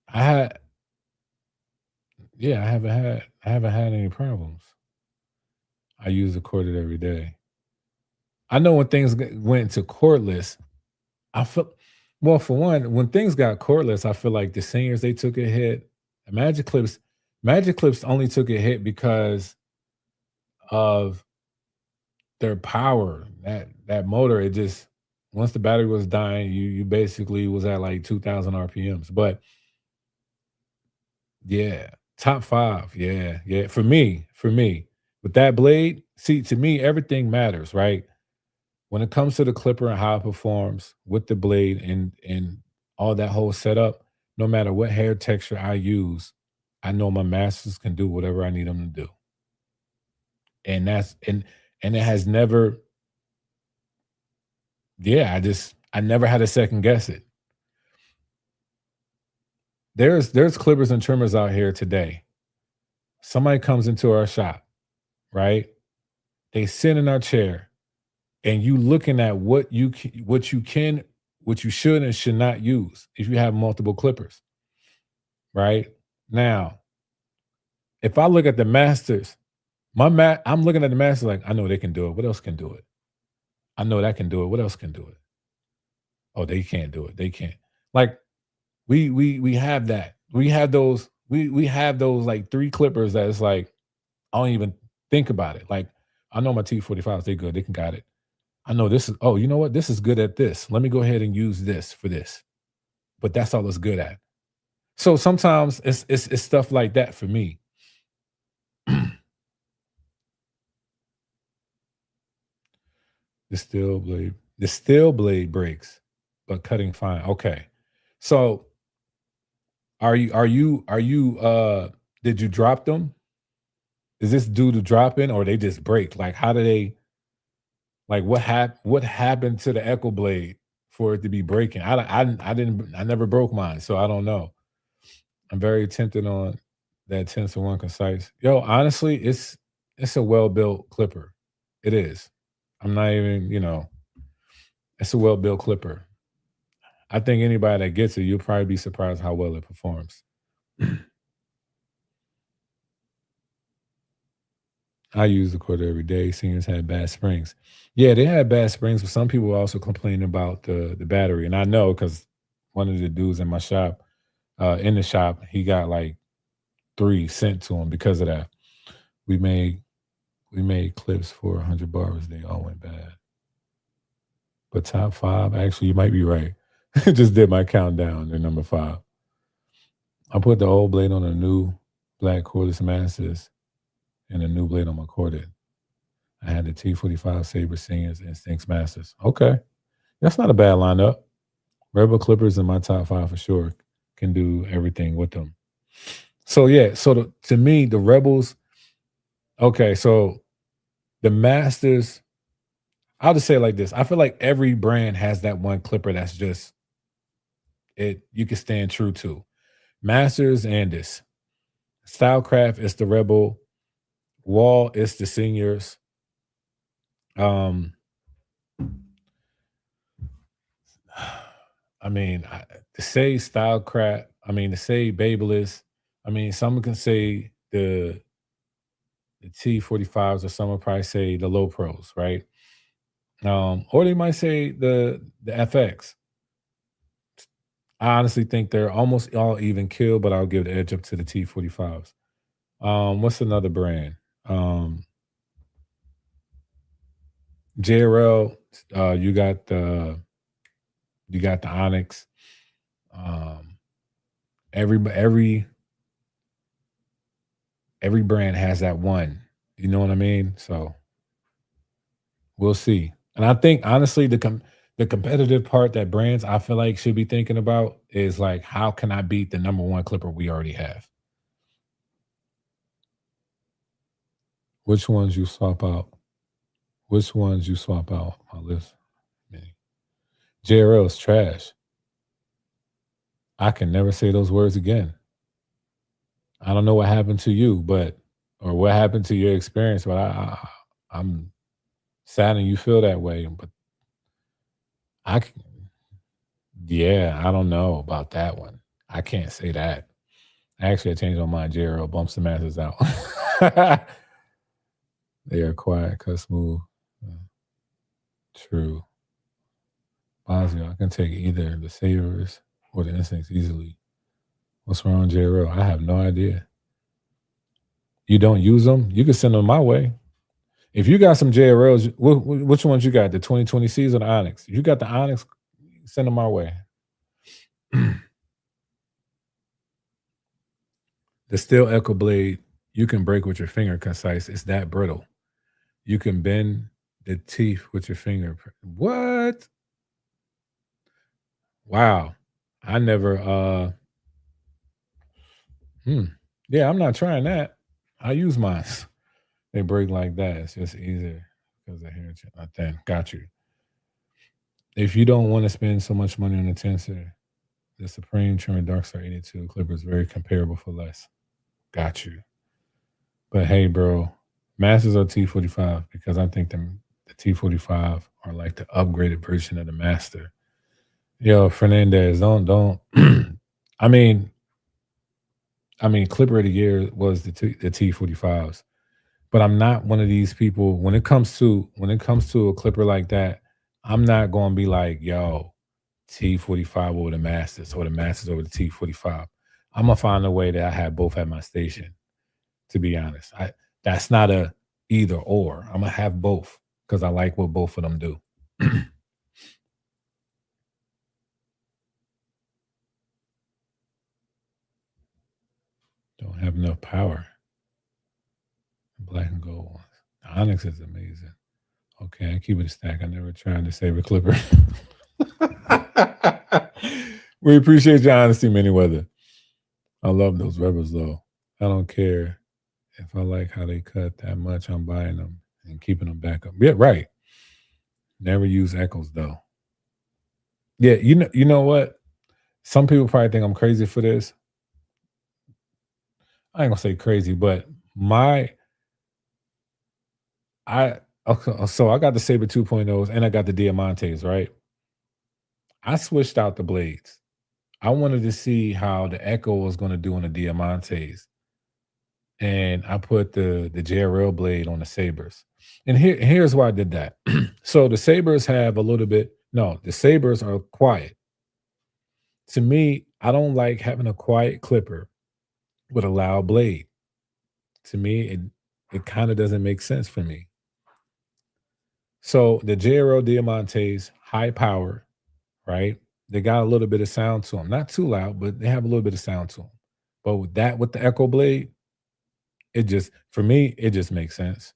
I had yeah. I haven't had any problems. I use the corded every day. I know when things went to cordless, I feel well, for one, when things got cordless, I feel like the seniors they took a hit. Magic Clips only took a hit because of their power. That motor, it just once the battery was dying, you basically was at like 2,000 RPMs. But yeah, top 5. Yeah, yeah. For me, with that blade, see, to me, everything matters, right? When it comes to the clipper and how it performs with the blade and all that whole setup, no matter what hair texture I use, I know my masters can do whatever I need them to do. And and it has never yeah, I never had to second guess it. There's clippers and trimmers out here today. Somebody comes into our shop, right? They sit in our chair and you looking at what you should and should not use if you have multiple clippers, right? Now, if I look at the masters, I'm looking at the masters like I know they can do it. What else can do it? I know that can do it. What else can do it? Oh, they can't do it. They can't. Like we have that. We have those like 3 clippers that it's like I don't even think about it. Like I know my T45s, they good. They can got it. I know this is oh, you know what? This is good at this. Let me go ahead and use this for this. But that's all it's good at. So sometimes it's stuff like that for me. The steel blade breaks, but cutting fine. Okay. So are you did you drop them? Is this due to dropping or they just break? Like how do they like what happened to the Echo Blade for it to be breaking? I never broke mine, so I don't know. I'm very tempted on that 10 to 1 concise. Yo, honestly, it's a well-built clipper. It is. I'm not even, it's a well-built clipper. I think anybody that gets it, you'll probably be surprised how well it performs. I use the quarter every day. Seniors had bad springs. Yeah, they had bad springs, but some people were also complaining about the battery. And I know because one of the dudes in the shop, he got like three sent to him because of that. We made we made clips for 100 bars. They all went bad. But top five, actually, you might be right. Just did my countdown. They're number five. I put the old blade on a new black cordless Masters and a new blade on my corded. I had the T45 Sabre Seniors and Stinks Masters. Okay. That's not a bad lineup. Rebel Clippers in my top five for sure. Can do everything with them. So yeah, to me, the Rebels, okay, so the Masters, I'll just say it like this. I feel like every brand has that one clipper that's just it you can stand true to. Masters and this. Stylecraft is the Rebel. Wall is the Seniors. Um I mean, to say Stylecraft, to say Babyliss, someone can say the T45s, or some would probably say the low pros, right? Or they might say the FX. I honestly think they're almost all even kill, but I'll give the edge up to the T45s. What's another brand? JRL, you got the Onyx. Um, every brand has that one. You know what I mean? So we'll see. And I think honestly, the competitive part that brands I feel like should be thinking about is like, how can I beat the number one clipper we already have? Which ones you swap out? Which ones you swap out? My list. JRL is trash. I can never say those words again. I don't know what happened to you, or what happened to your experience, but I'm sad and you feel that way. But I can, yeah, I don't know about that one. I can't say that. Actually, I changed my mind. JRL bumps the masses out. They are quiet, cut smooth. True. Bosnia, I can take either the Savers or the Instincts easily. What's wrong, JRL? I have no idea. You don't use them? You can send them my way. If you got some JRLs, which ones you got? The 2020Cs or the Onyx? If you got the Onyx, send them our way. The steel Echo Blade, you can break with your finger concise. It's that brittle. You can bend the teeth with your finger. What? Wow. I never yeah, I'm not trying that. I use mine. They break like that. It's just easier because of hair. Then got you. If you don't want to spend so much money on a tensor, the Supreme Trim Dark Star 82 Clipper is very comparable for less. Got you. But hey, bro, Masters are T45 because I think the T45 are like the upgraded version of the Master. Yo, Fernandez, don't. I mean, Clipper of the year was the T45s, but I'm not one of these people. When it comes to a Clipper like that, I'm not going to be like, yo, T45 over the Masters or the Masters over the T45. I'm gonna find a way that I have both at my station. To be honest, that's not a either or. I'm gonna have both because I like what both of them do. Don't have enough power. Black and gold ones. The Onyx is amazing. Okay, I keep it a stack. I never tried to save a Clipper. We appreciate your honesty, Manyweather. I love those Rebels though. I don't care if I like how they cut that much. I'm buying them and keeping them back up. Yeah, right. Never use Echoes though. Yeah, you know what? Some people probably think I'm crazy for this. I ain't gonna say crazy, but so I got the Saber 2.0s and I got the Diamantes, right? I switched out the blades. I wanted to see how the Echo was gonna do on the Diamantes. and I put the JRL blade on the Sabres. And here's why I did that. So the Sabres have a little bit. No, the Sabres are quiet. To me, I don't like having a quiet clipper with a loud blade. To me, it kind of doesn't make sense for me. So the JRL Diamantes, high power, right? They got a little bit of sound to them, not too loud, but they have a little bit of sound to them. But with the Echo blade, it just for me, it just makes sense.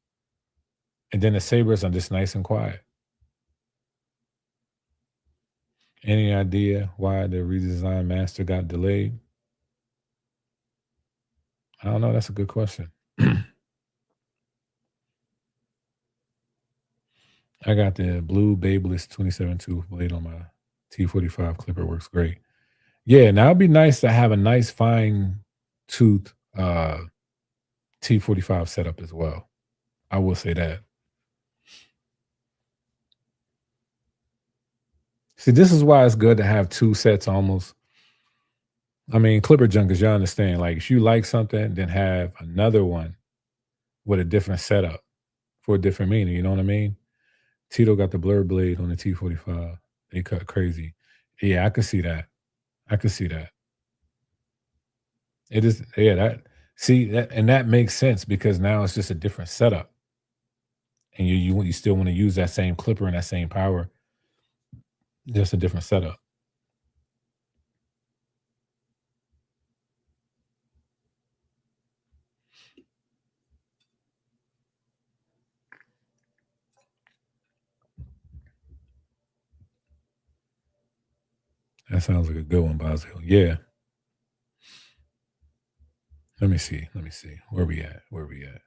And then the Sabres are just nice and quiet. Any idea why the redesign master got delayed? I don't know. That's a good question. I got the blue Babyliss 27 tooth blade on my T45 clipper. Works great. Yeah, now it'd be nice to have a nice fine tooth T45 setup as well. I will say that. See, this is why it's good to have two sets almost. I mean, clipper junkers, you understand. Like, if you like something, then have another one with a different setup for a different meaning. You know what I mean? Tito got the blur blade on the T45. They cut crazy. Yeah, I could see that. I could see that. It is, yeah, that, see, that, and that makes sense because now it's just a different setup. And you still want to use that same clipper and that same power, just a different setup. That sounds like a good one, Basil. Yeah. Let me see. Let me see. Where we at? Where we at?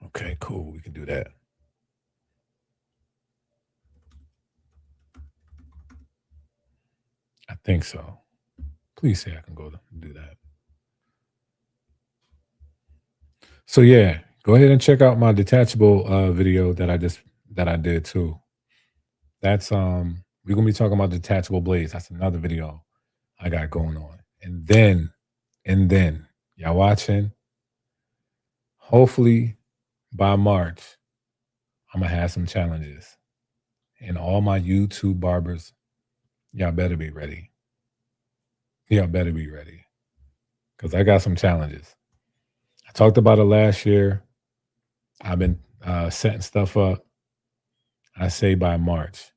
Okay, cool. We can do that. I think so. Please say I can go to do that. So yeah, go ahead and check out my detachable video that I did too. That's we're gonna be talking about detachable blades. That's another video I got going on. And then y'all watching. Hopefully by March, I'm gonna have some challenges. And all my YouTube barbers, y'all better be ready. Y'all better be ready. Because I got some challenges. I talked about it last year. I've been setting stuff up. I say by March.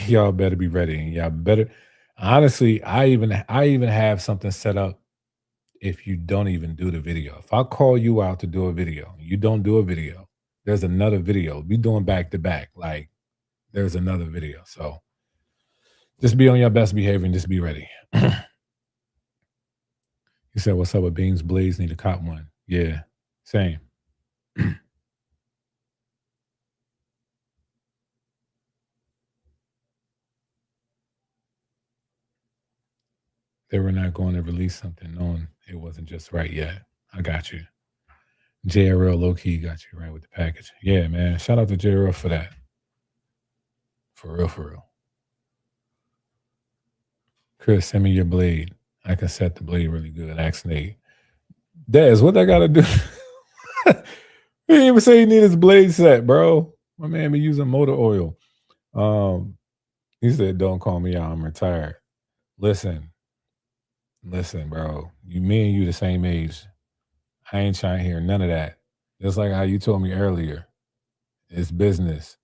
Y'all better be ready. And y'all better honestly, I even have something set up if you don't even do the video. If I call you out to do a video, you don't do a video, there's another video. We doing back to back. Like there's another video. So just be on your best behavior and just be ready. He said, "What's up with Beans Blaze? Need a cop one." Yeah, same. They were not going to release something knowing it wasn't just right yet. I got you. JRL low key got you right with the package. Yeah, man. Shout out to JRL for that. For real, for real. Chris, send me your blade. I can set the blade really good. Ask Nate. Dez, what I gotta do? He didn't even say he need his blade set, bro. My man be using motor oil. Um, he said, "Don't call me out. I'm retired." Listen, listen, bro. Me and you the same age. I ain't trying to hear none of that. Just like how you told me earlier, it's business.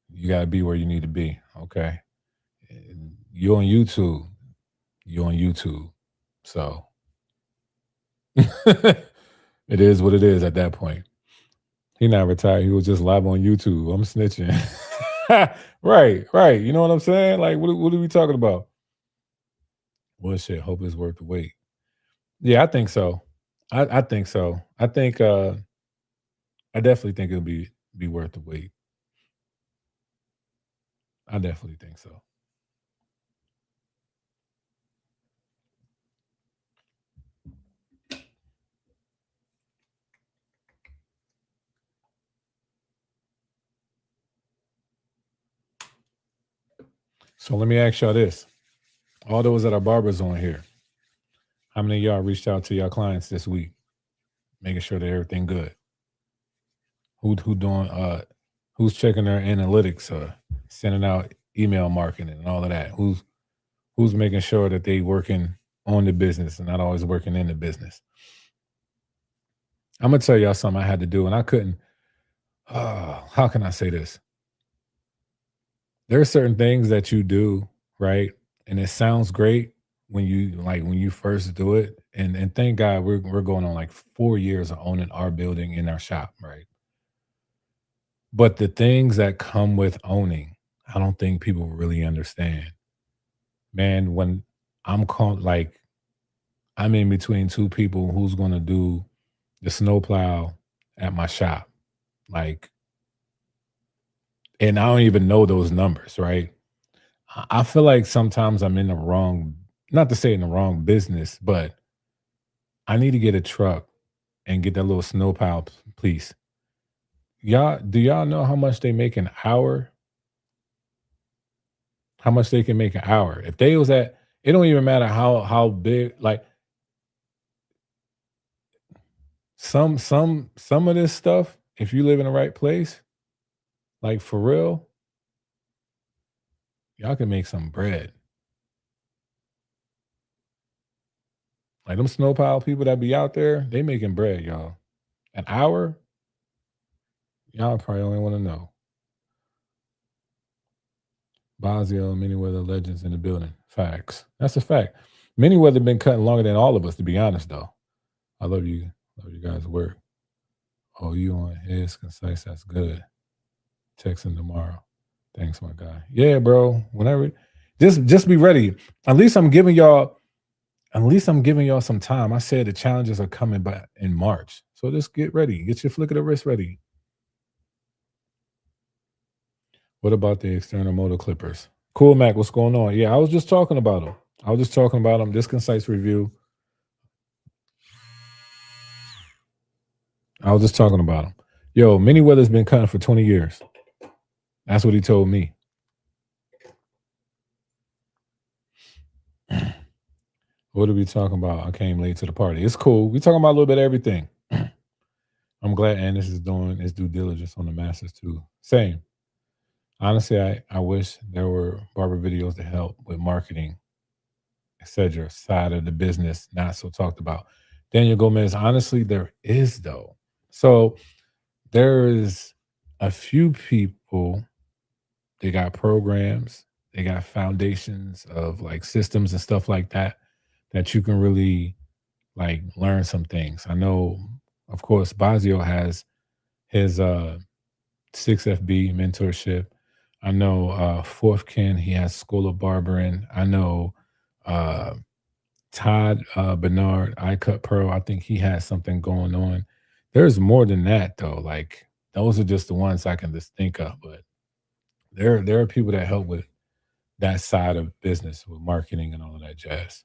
You got to be where you need to be. Okay. And you on YouTube. You on YouTube. So it is what it is at that point. He not retired. He was just live on YouTube. I'm snitching. Right, right. You know what I'm saying? Like, what are we talking about? Well, shit. Hope it's worth the wait. Yeah, I think so. I think so. I definitely think it'll be worth the wait. I definitely think so. So let me ask y'all this. All those that are barbers on here, How many of y'all reached out to your clients this week, making sure that everything good? Who doing who's checking their analytics, sending out email marketing and all of that? Who's making sure that they working on the business and not always working in the business? I'm gonna tell y'all something I had to do, and I couldn't. How can I say this? There are certain things that you do, right? And it sounds great when you first do it. And thank God we're going on like 4 years of owning our building in our shop, right? But the things that come with owning, I don't think people really understand. Man, when I'm called like I'm in between two people who's gonna do the snowplow at my shop. Like, and I don't even know those numbers, right? I feel like sometimes I'm in the wrong, not to say in the wrong business, but I need to get a truck and get that little snowplow, please. Do y'all know how much they make an hour? How much they can make an hour? If they was at, it don't even matter how big. Like some of this stuff, if you live in the right place, like for real, y'all can make some bread. Like them snowplow people that be out there, they making bread, y'all. An hour, y'all probably only want to know. Bazio and Manyweather legends in the building. Facts. That's a fact. Manyweather been cutting longer than all of us, to be honest, though. I love you. Love you guys' work. Oh, you on his concise. That's good. Text him tomorrow. Thanks, my guy. Yeah, bro. Whenever, just be ready. At least I'm giving y'all. At least I'm giving y'all some time. I said the challenges are coming by in March, so just get ready. Get your flick of the wrist ready. What about the external motor clippers? Cool, Mac. What's going on? Yeah, I was just talking about them. I was just talking about them. This concise review. I was just talking about them. Yo, Manyweather's been cutting for 20 years. That's what he told me. What are we talking about? I came late to the party. It's cool. We talking about a little bit of everything. I'm glad Andis is doing his due diligence on the masters too. Same. Honestly, I wish there were barber videos to help with marketing, etc. side of the business, not so talked about. Daniel Gomez, honestly, there is though. So there is a few people, they got programs, they got foundations of like systems and stuff like that that you can really like learn some things. I know, of course, Bazio has his 6FB mentorship. I know Fourth Kin, he has School of Barbering. I know uh, Todd Bernard, I Cut Pro. I think he has something going on. There's more than that though. Like those are just the ones I can just think of. But there are people that help with that side of business with marketing and all of that jazz.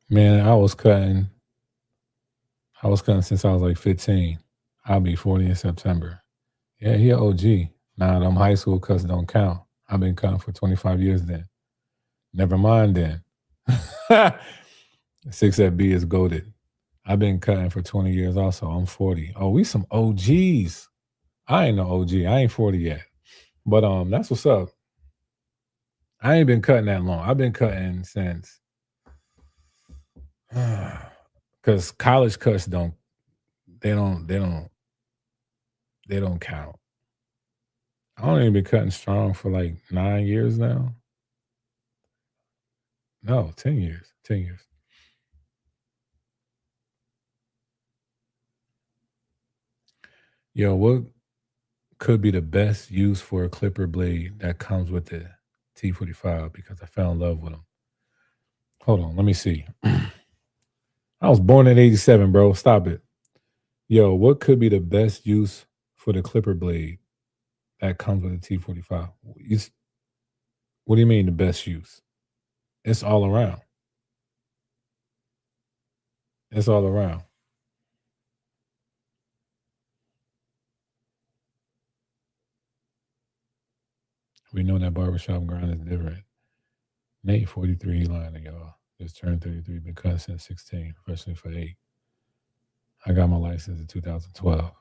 Man, I was cutting since I was like 15. I'll be 40 in September. Yeah, he an OG. Nah, them high school cuts don't count. I've been cutting for 25 years then. Never mind then. 6FB is goaded. I've been cutting for 20 years also. I'm 40. Oh, we some OGs. I ain't no OG. I ain't 40 yet. But that's what's up. I ain't been cutting that long. I've been cutting since because college cuts they don't they don't they don't count. I only been cutting strong for like 9 years now. No, 10 years. 10 years. Yo, what could be the best use for a clipper blade that comes with the T45 because I fell in love with them. Hold on, let me see. I was born in 87, bro. Stop it. Yo, what could be the best use for the clipper blade that comes with the T45? What do you mean the best use? It's all around. It's all around. We know that barbershop grind is different. Nate, 43, he lying to y'all. Just turned 33, been cutting since 16, professionally for 8. I got my license in 2012.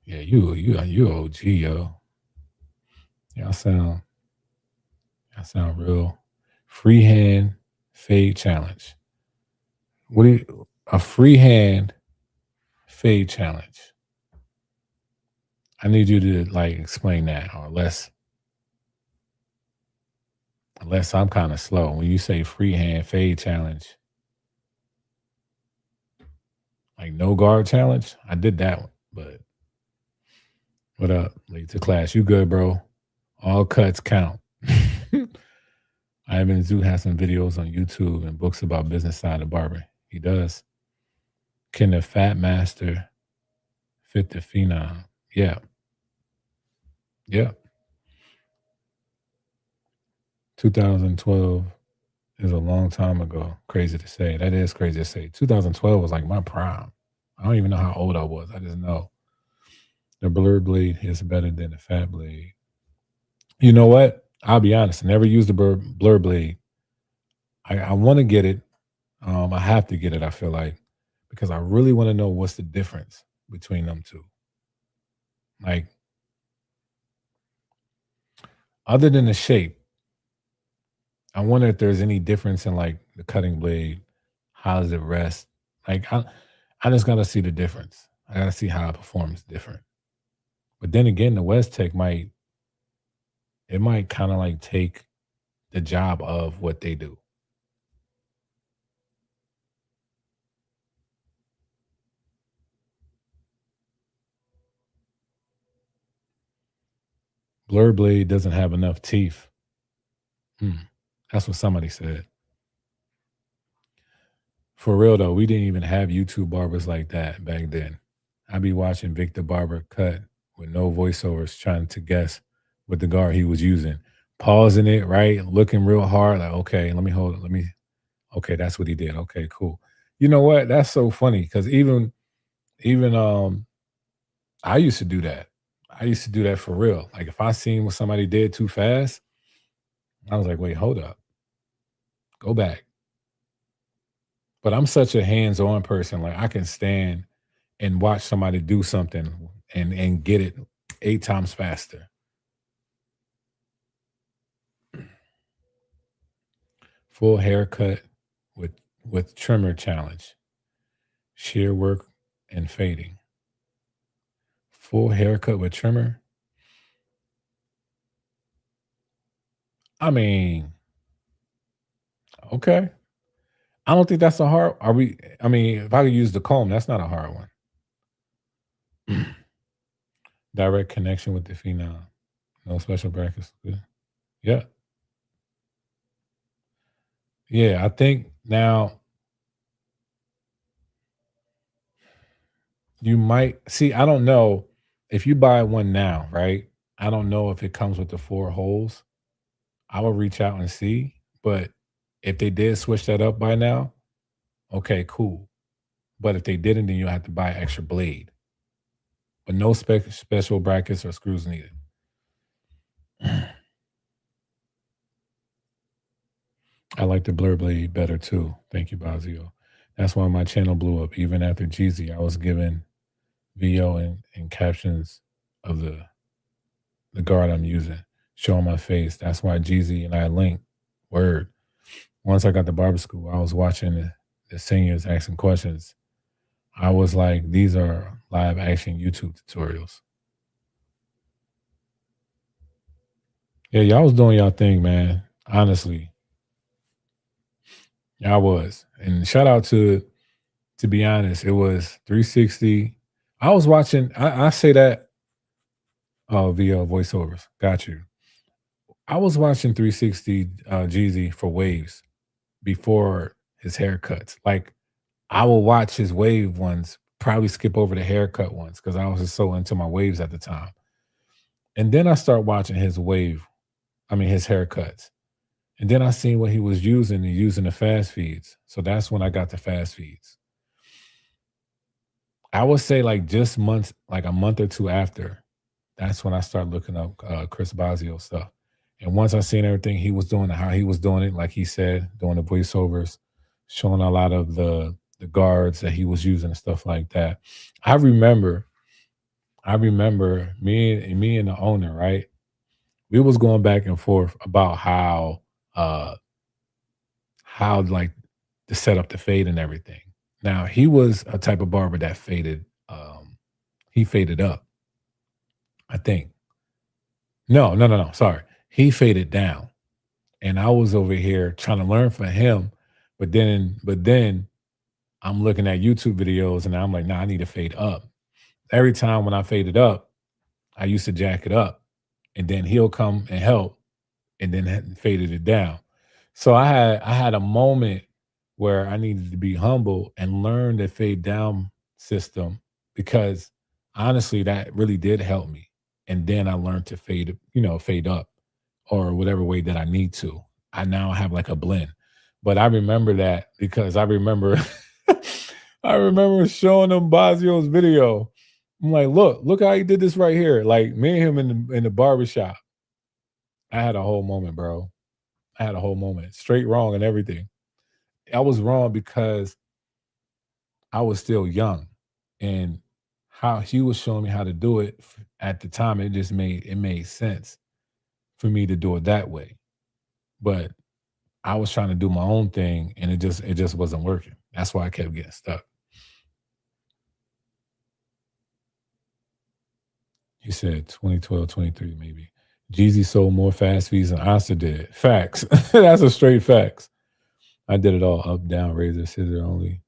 Yeah, you OG, yo. Y'all sound real. Freehand fade challenge. What do you, a freehand fade challenge? I need you to like explain that, or unless I'm kind of slow. When you say freehand fade challenge, like no guard challenge, I did that one. But what up? Late to class. You good, bro? All cuts count. Ivan Zoo has some videos on YouTube and books about business side of barber. He does. Can the Fat Master fit the Phenom? Yeah. Yeah. 2012 is a long time ago. Crazy to say. That is crazy to say. 2012 was like my prime. I don't even know how old I was. I just know the blur blade is better than the fat blade. You know what? I'll be honest. I never used the blur blade. I want to get it. I have to get it, I feel like, because I really want to know what's the difference between them two. Like, other than the shape, I wonder if there's any difference in like the cutting blade. How does it rest? Like, I just gotta see the difference. I gotta see how it performs different. But then again, the West Tech might kind of like take the job of what they do. Blur blade doesn't have enough teeth. That's what somebody said. For real though, we didn't even have YouTube barbers like that back then. I'd be watching Victor Barber cut with no voiceovers, trying to guess what the guard he was using, pausing it, right, looking real hard, like, okay, let me hold it, let me. Okay, that's what he did. Okay, cool. You know what? That's so funny because even I used to do that. I used to do that for real. Like if I seen what somebody did too fast, I was like, wait, hold up, go back. But I'm such a hands-on person. Like I can stand and watch somebody do something and get it 8 times faster. Full haircut with trimmer challenge, shear work and fading. Full haircut with trimmer. I mean, okay. I don't think that's a hard. Are we? I mean, if I could use the comb, that's not a hard one. Direct connection with the phenom. No special brackets. Good. Yeah, yeah. I think now you might see. I don't know if you buy one now, right? I don't know if it comes with the 4 holes. I will reach out and see. But if they did switch that up by now, okay, cool. But if they didn't, then you have to buy an extra blade. But no special brackets or screws needed. I like the blur blade better too. Thank you, Bazio. That's why my channel blew up. Even after Jeezy, I was given VO and captions of the guard I'm using, showing my face. That's why Jeezy and I linked. Word. Once I got to barber school, I was watching the seniors asking questions. I was like, these are live action YouTube tutorials. Yeah, y'all was doing y'all thing, man. Honestly, y'all was. And shout out to be honest, it was 360. I was watching, I say that via voiceovers. Got you. I was watching 360 Jeezy for waves before his haircuts. Like I will watch his wave ones, probably skip over the haircut ones because I was just so into my waves at the time. And then I start watching his haircuts. And then I seen what he was using and using the fast feeds. So that's when I got the fast feeds. I would say like just months, like a month or two after, That's when I started looking up Chris Bosio stuff. And once I seen everything he was doing, how he was doing it, like he said, doing the voiceovers, showing a lot of the guards that he was using and stuff like that. I remember, I remember me and the owner, right? We was going back and forth about uh how like to set up the fade and everything. Now he was a type of barber that faded, he faded up, I think. No. Sorry. He faded down. And I was over here trying to learn from him. But then I'm looking at YouTube videos and I'm like, nah, I need to fade up. Every time when I faded up, I used to jack it up. And then he'll come and help and then faded it down. So I had a moment where I needed to be humble and learn the fade down system because honestly, that really did help me. And then I learned to fade up or whatever way that I need to. I now have like a blend. But I remember that because I remember I remember showing them Basio's video. I'm like, look how he did this right here. Like me and him in the barbershop. I had a whole moment, bro. I had a whole moment. Straight wrong and everything. I was wrong because I was still young. And how he was showing me how to do it at the time, it made sense for me to do it that way. But I was trying to do my own thing and it just wasn't working. That's why I kept getting stuck. He said 2012, 23, maybe. Jeezy sold more fast fees than Asta did. Facts. That's a straight facts. I did it all up, down, razor, scissor only.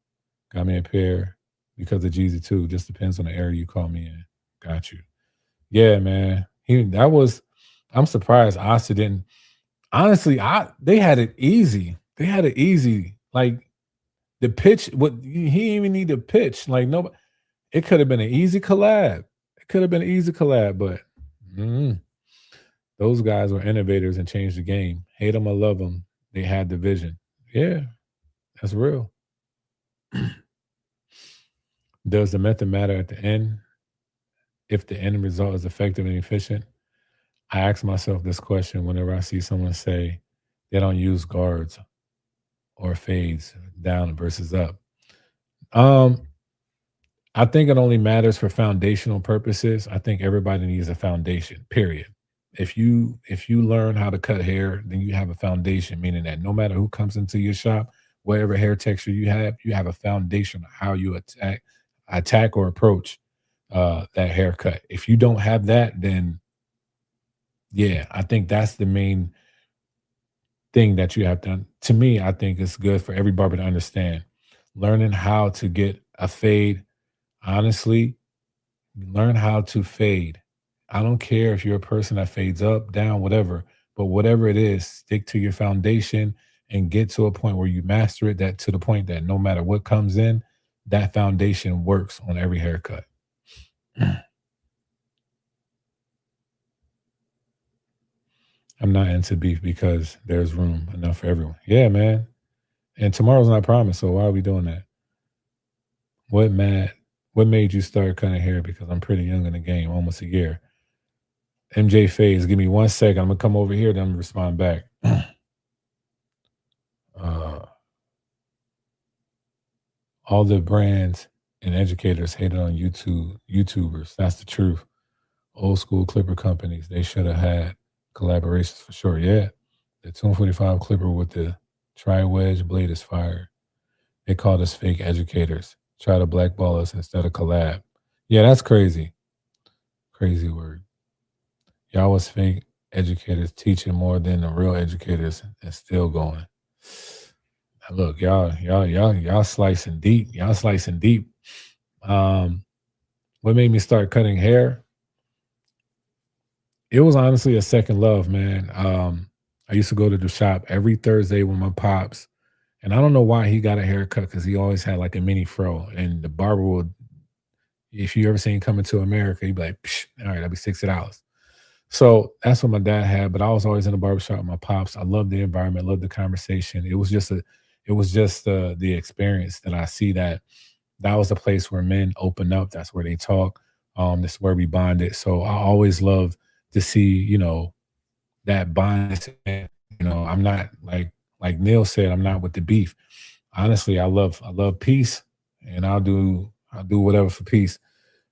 Got me a pair because of Jeezy too. Just depends on the area you call me in. Got you. Yeah, man. I'm surprised Asta didn't. Honestly, they had it easy. They had it easy. Like the pitch, what he didn't even need to pitch. Like nobody, it could have been an easy collab. It could have been an easy collab, but mm, those guys were innovators and changed the game. Hate them or love them, they had the vision. Yeah, that's real. Does the method matter at the end? If the end result is effective and efficient? I ask myself this question whenever I see someone say they don't use guards or fades down versus up. Um, I think it only matters for foundational purposes. I think everybody needs a foundation, period. If you learn how to cut hair, then you have a foundation, meaning that no matter who comes into your shop, whatever hair texture you have a foundation of how you attack or approach that haircut. If you don't have that, then yeah, I think that's the main thing that you have done. To me, I think it's good for every barber to understand. Learning how to get a fade, honestly, learn how to fade. I don't care if you're a person that fades up, down, whatever, but whatever it is, stick to your foundation and get to a point where you master it, that to the point that no matter what comes in, that foundation works on every haircut. I'm not into beef because there's room enough for everyone. Yeah, man. And tomorrow's not promised, so why are we doing that? What mad? What made you start cutting hair? Because I'm pretty young in the game, almost a year. MJ Phase, give me 1 second. I'm gonna come over here, then I'm gonna respond back. uh, all the brands and educators hated on YouTubers. That's the truth. Old school clipper companies, they should have had collaborations for sure. Yeah. The 245 clipper with the tri wedge blade is fire. They called us fake educators. Try to blackball us instead of collab. Yeah, that's crazy. Crazy word. Y'all was fake educators teaching more than the real educators and still going. Now look, y'all slicing deep. Y'all slicing deep. Um, what made me start cutting hair? It was honestly a second love, man. I used to go to the shop every Thursday with my pops, and I don't know why he got a haircut because he always had like a mini fro, and the barber would, if you ever seen Coming to America, he'd be like, "Psh, all right, that'll be $60. So that's what my dad had, but I was always in the barbershop with my pops. I loved the environment, loved the conversation. It was just the experience that I see that was the place where men open up. That's where they talk. That's where we bonded. So I always love to see, that bond. I'm not like Neil said, I'm not with the beef. Honestly, I love peace, and I'll do whatever for peace.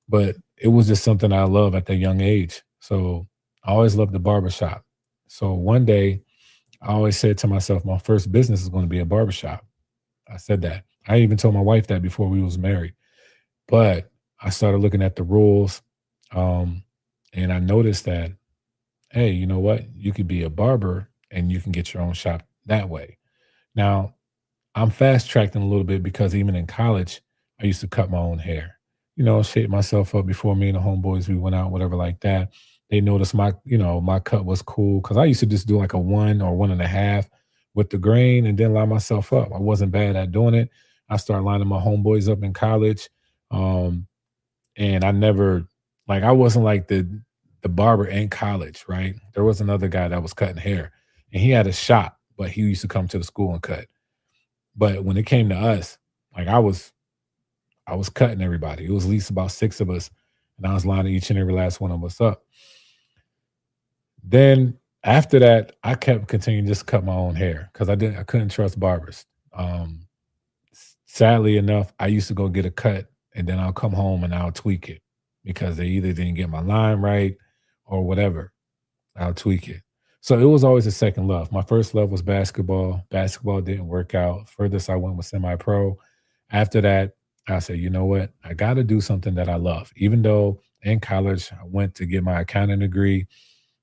But it was just something I love at that young age. So I always loved the barbershop. So one day I always said to myself, my first business is going to be a barbershop. I said that. I even told my wife that before we was married. But I started looking at the rules, um, and I noticed that, hey, you know what? You could be a barber and you can get your own shop that way. Now, I'm fast tracking a little bit because even in college, I used to cut my own hair. Shape myself up before me and the homeboys, we went out, whatever like that. They noticed my cut was cool because I used to just do like a 1 or 1.5 with the grain and then line myself up. I wasn't bad at doing it. I started lining my homeboys up in college. Um, and I never like I wasn't like the barber in college, right? There was another guy that was cutting hair and he had a shop, but he used to come to the school and cut. But when it came to us, like I was cutting everybody. It was at least about 6 of us, and I was lining each and every last one of us up. Then after that, I kept continuing just to cut my own hair because I couldn't trust barbers. Um, Sadly enough, I used to go get a cut and then I'll come home and I'll tweak it because they either didn't get my line right or whatever. I'll tweak it. So it was always a second love. My first love was basketball. Basketball didn't work out. Furthest I went was semi-pro. After that, I said, you know what? I got to do something that I love. Even though in college I went to get my accounting degree,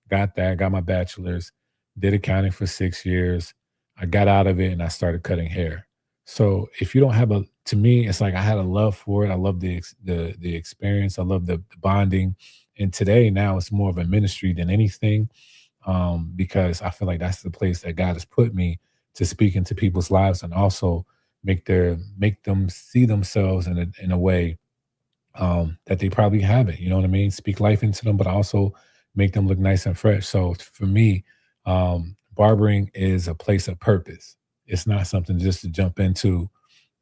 got that, got my bachelor's, did accounting for 6 years. I got out of it and I started cutting hair. So if you don't have to me, it's like I had a love for it. I love the experience. I love the bonding. And today, now it's more of a ministry than anything, because I feel like that's the place that God has put me to speak into people's lives and also make them see themselves in a way, that they probably haven't. You know what I mean? Speak life into them, but also make them look nice and fresh. So for me, barbering is a place of purpose. It's not something just to jump into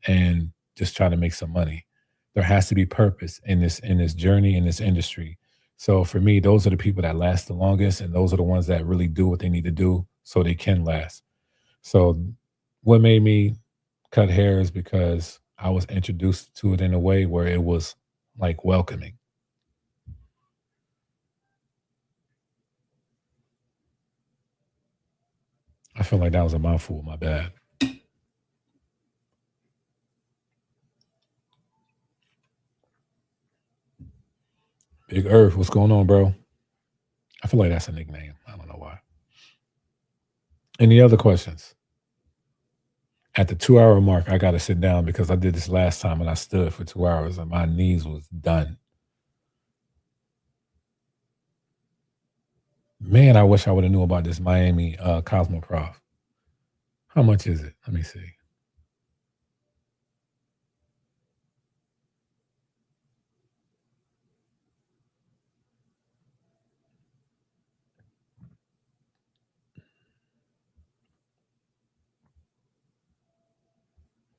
and just try to make some money. There has to be purpose in this journey in this industry. So for me, those are the people that last the longest, and those are the ones that really do what they need to do so they can last. So what made me cut hair is because I was introduced to it in a way where it was like welcoming. I feel like that was a mouthful. My bad. Big Earth, what's going on, bro? I feel like that's a nickname. I don't know why. Any other questions? At the 2 hour mark, I got to sit down because I did this last time and I stood for 2 hours and my knees was done. Man, I wish I would have knew about this Miami Cosmoprof. How much is it? Let me see.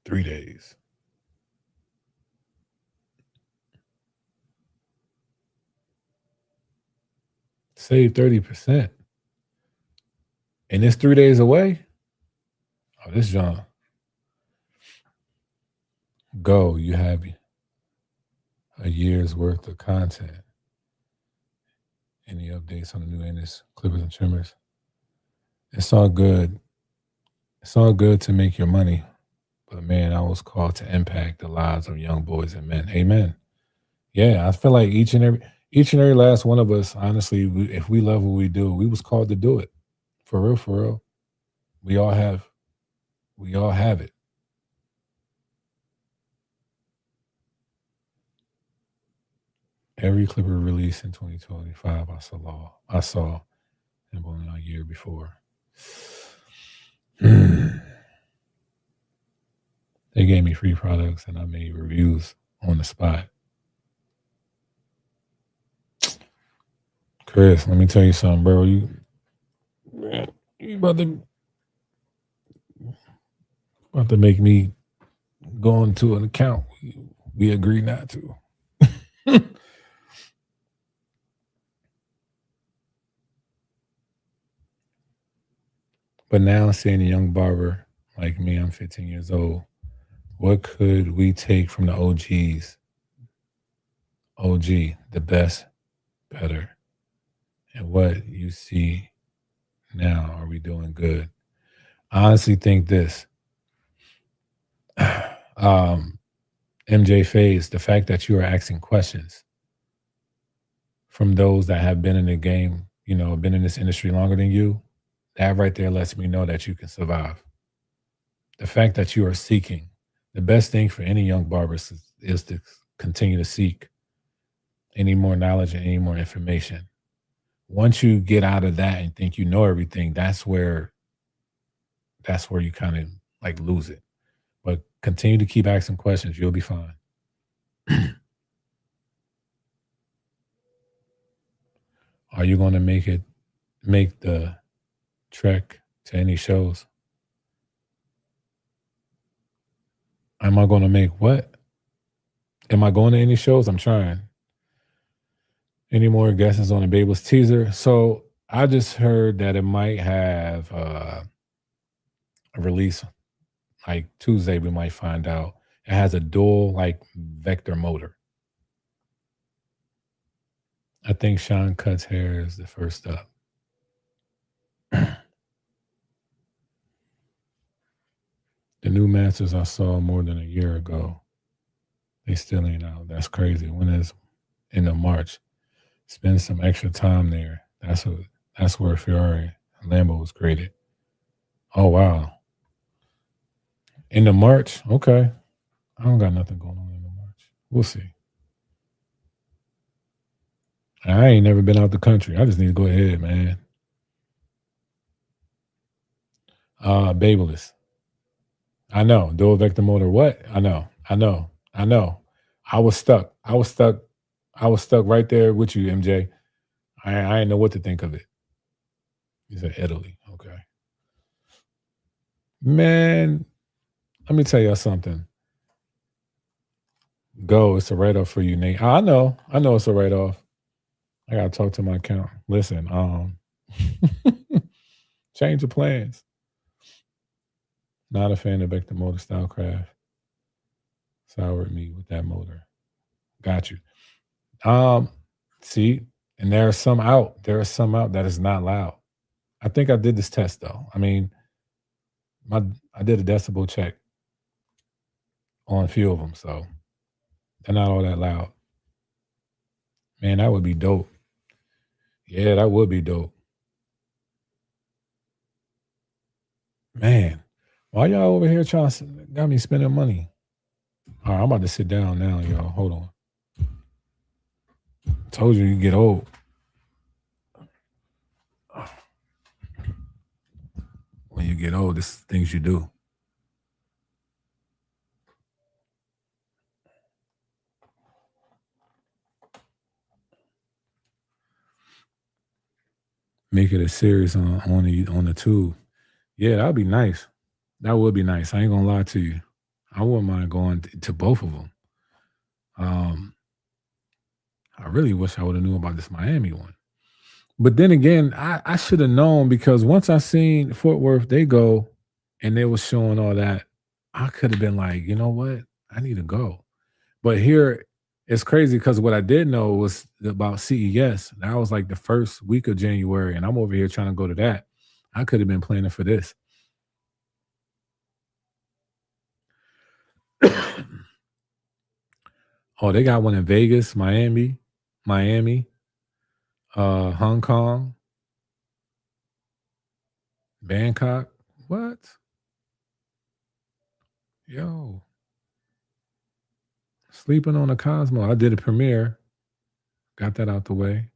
3 days. Save 30%. And it's 3 days away? Oh, this John. Go. You have a year's worth of content. Any updates on the new Ennis Clippers and Trimmers? It's all good. It's all good to make your money. But man, I was called to impact the lives of young boys and men. Amen. Yeah, I feel like each and every last one of us, honestly, if we love what we do, we was called to do it. For real, for real. We all have we all have it. Every Clipper release in 2025 I saw and only a year before. They gave me free products and I made reviews on the spot. Chris, let me tell you something, bro. Man, you about to make me go into an account we agreed not to. But now seeing a young barber like me, I'm 15 years old. What could we take from the OGs? OG, the best, better. And what you see now, are we doing good? I honestly think this. um, MJ Phase, the fact that you are asking questions from those that have been in the game, been in this industry longer than you, that right there lets me know that you can survive. The fact that you are seeking, the best thing for any young barber is to continue to seek any more knowledge and any more information. Once you get out of that and think you know everything, that's where you kind of like lose it. But continue to keep asking questions, you'll be fine. Are you going to make the trek to any shows? Am I going to make what? Am I going to any shows? I'm trying. Any more guesses on the Babel's teaser? So I just heard that it might have a release like Tuesday. We might find out. It has a dual like vector motor. I think Sean Cuts hair is the first up. The new Masters I saw more than a year ago. They still ain't out. That's crazy. When is end of March? Spend some extra time there. That's where Ferrari and Lambo was created. Oh wow. End of March? Okay. I don't got nothing going on in the March. We'll see. I ain't never been out the country. I just need to go ahead, man. Babelist. I know. Dual vector motor. What? I know. I know. I know. I was stuck. I was stuck. I was stuck right there with you, MJ. I didn't know what to think of it. You said Italy. Okay. Man, let me tell y'all something. Go. It's a write off for you, Nate. I know. I know it's a write off. I gotta talk to my account. Listen, change the plans. Not a fan of Vector Motor Style Craft. Soured me with that motor. Got you. Um, see, and there are some out. There are some out that is not loud. I think I did this test though. I mean, I did a decibel check on a few of them, so they're not all that loud. Man, that would be dope. Yeah, that would be dope. Man, why y'all over here trying to got me spending money? All right, I'm about to sit down now, y'all. Hold on. Told you get old. When you get old, this is things you do. Make it a series on the tube. Yeah, that'd be nice. That would be nice. I ain't gonna lie to you. I wouldn't mind going to both of them. Um, I really wish I would have knew about this Miami one. But then again, I should have known because once I seen Fort Worth, they go and they was showing all that, I could have been like, you know what? I need to go. But here it's crazy because what I did know was about CES. That was like the first week of January, and I'm over here trying to go to that. I could have been planning for this. Oh, they got one in Vegas, Miami, Hong Kong, Bangkok. What? Yo, sleeping on a Cosmo. I did a premiere. Got that out the way.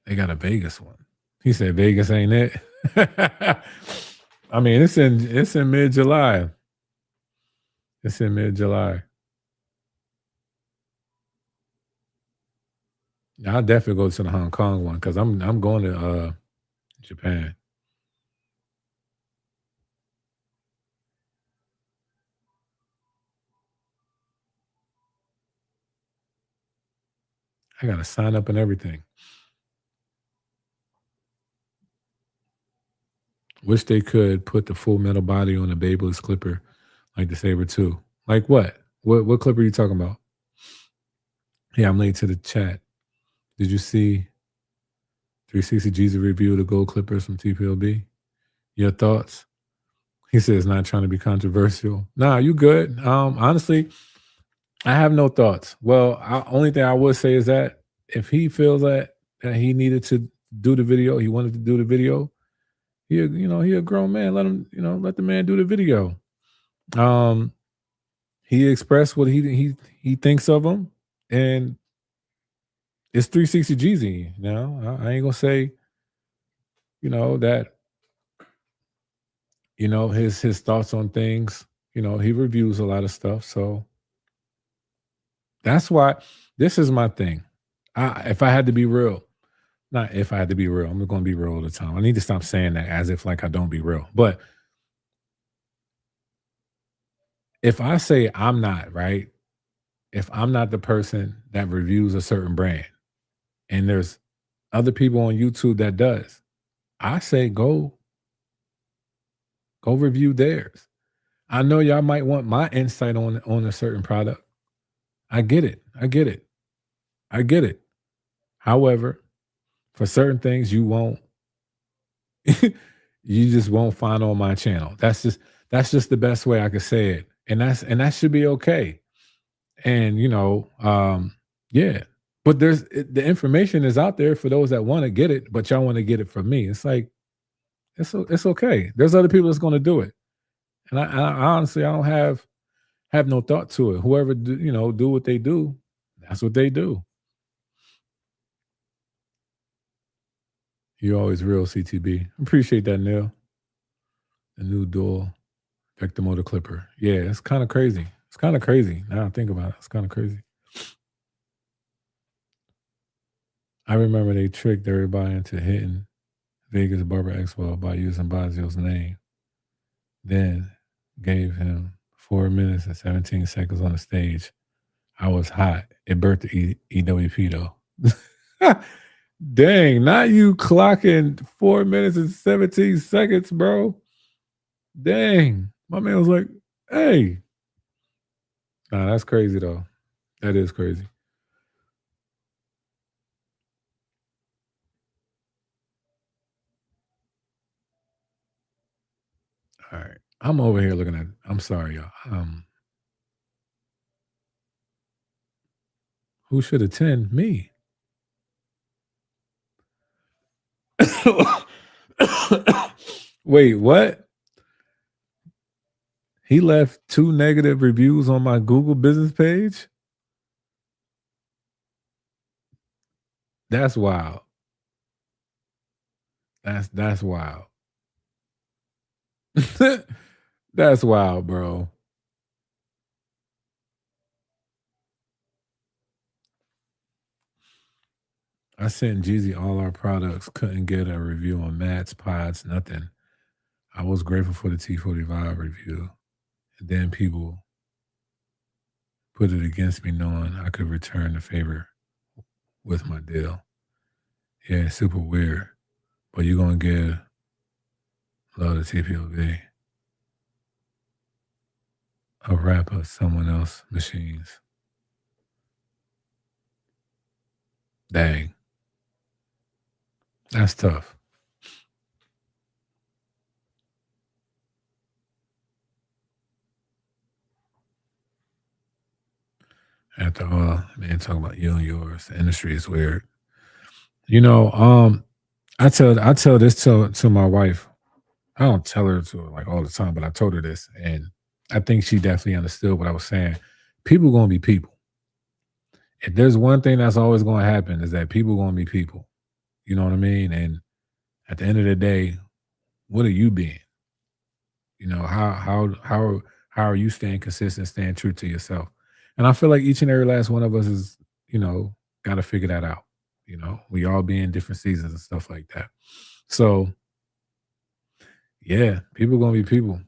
They got a Vegas one. He said Vegas ain't it. I mean, it's in mid July. It's in mid July. I'll definitely go to the Hong Kong one because I'm going to Japan. I gotta sign up and everything. Wish they could put the full metal body on a Babyliss clipper like the Saber 2. Like what? What clipper are you talking about? Yeah, I'm late to the chat. Did you see 360 G's review of the gold clippers from TPLB? Your thoughts? He says not trying to be controversial. Nah, you good. Honestly, I have no thoughts. Well, only thing I would say is that if he feels that he needed to do the video, he wanted to do the video, he a grown man. Let him, let the man do the video. He expressed what he thinks of him, and it's 360 Jeezy. I ain't gonna say, that his thoughts on things. He reviews a lot of stuff, so that's why this is my thing. If I had to be real, not if I had to be real, I'm going to be real all the time. I need to stop saying that as if like I don't be real. But if I say I'm not right, if I'm not the person that reviews a certain brand, and there's other people on YouTube that does, I say go review theirs. I know y'all might want my insight on a certain product. I get it. I get it. I get it. However, for certain things you won't you just won't find on my channel. That's just the best way I could say it. And that should be okay. And yeah. But the information is out there for those that want to get it, but y'all want to get it from me. It's like it's okay. There's other people that's going to do it. And I honestly I don't have no thought to it. Whoever do what they do, that's what they do. You're always real, CTB. Appreciate that, Neil. The new dual Vector Motor Clipper. Yeah, it's kind of crazy. It's kind of crazy. Now I think about it. It's kind of crazy. I remember they tricked everybody into hitting Vegas Barber Expo by using Bazio's name. Then gave him 4 minutes and 17 seconds on the stage. I was hot. It birthed the EWP though. Dang, not you clocking 4 minutes and 17 seconds, bro. Dang. My man was like, hey. Nah, that's crazy though. That is crazy. All right. I'm over here looking at I'm sorry, y'all. Who should attend? Me. Wait, what? He left 2 negative reviews on my Google business page? That's wild. That's wild. That's wild, bro. I sent Jeezy all our products, couldn't get a review on mats, pods, nothing. I was grateful for the T45 review. And then people put it against me knowing I could return the favor with my deal. Yeah, super weird. But you're going to give love to TPLV a rap of someone else machines. Dang. That's tough. After all, man, talking about you and yours, the industry is weird. I tell this to my wife. I don't tell her to like all the time, but I told her this, and I think she definitely understood what I was saying. People gonna be people. If there's one thing that's always gonna happen is that people gonna be people. You know what I mean? And at the end of the day, what are you being? How are you staying consistent, staying true to yourself? And I feel like each and every last one of us is, got to figure that out. We all be in different seasons and stuff like that. So yeah, people gonna be people.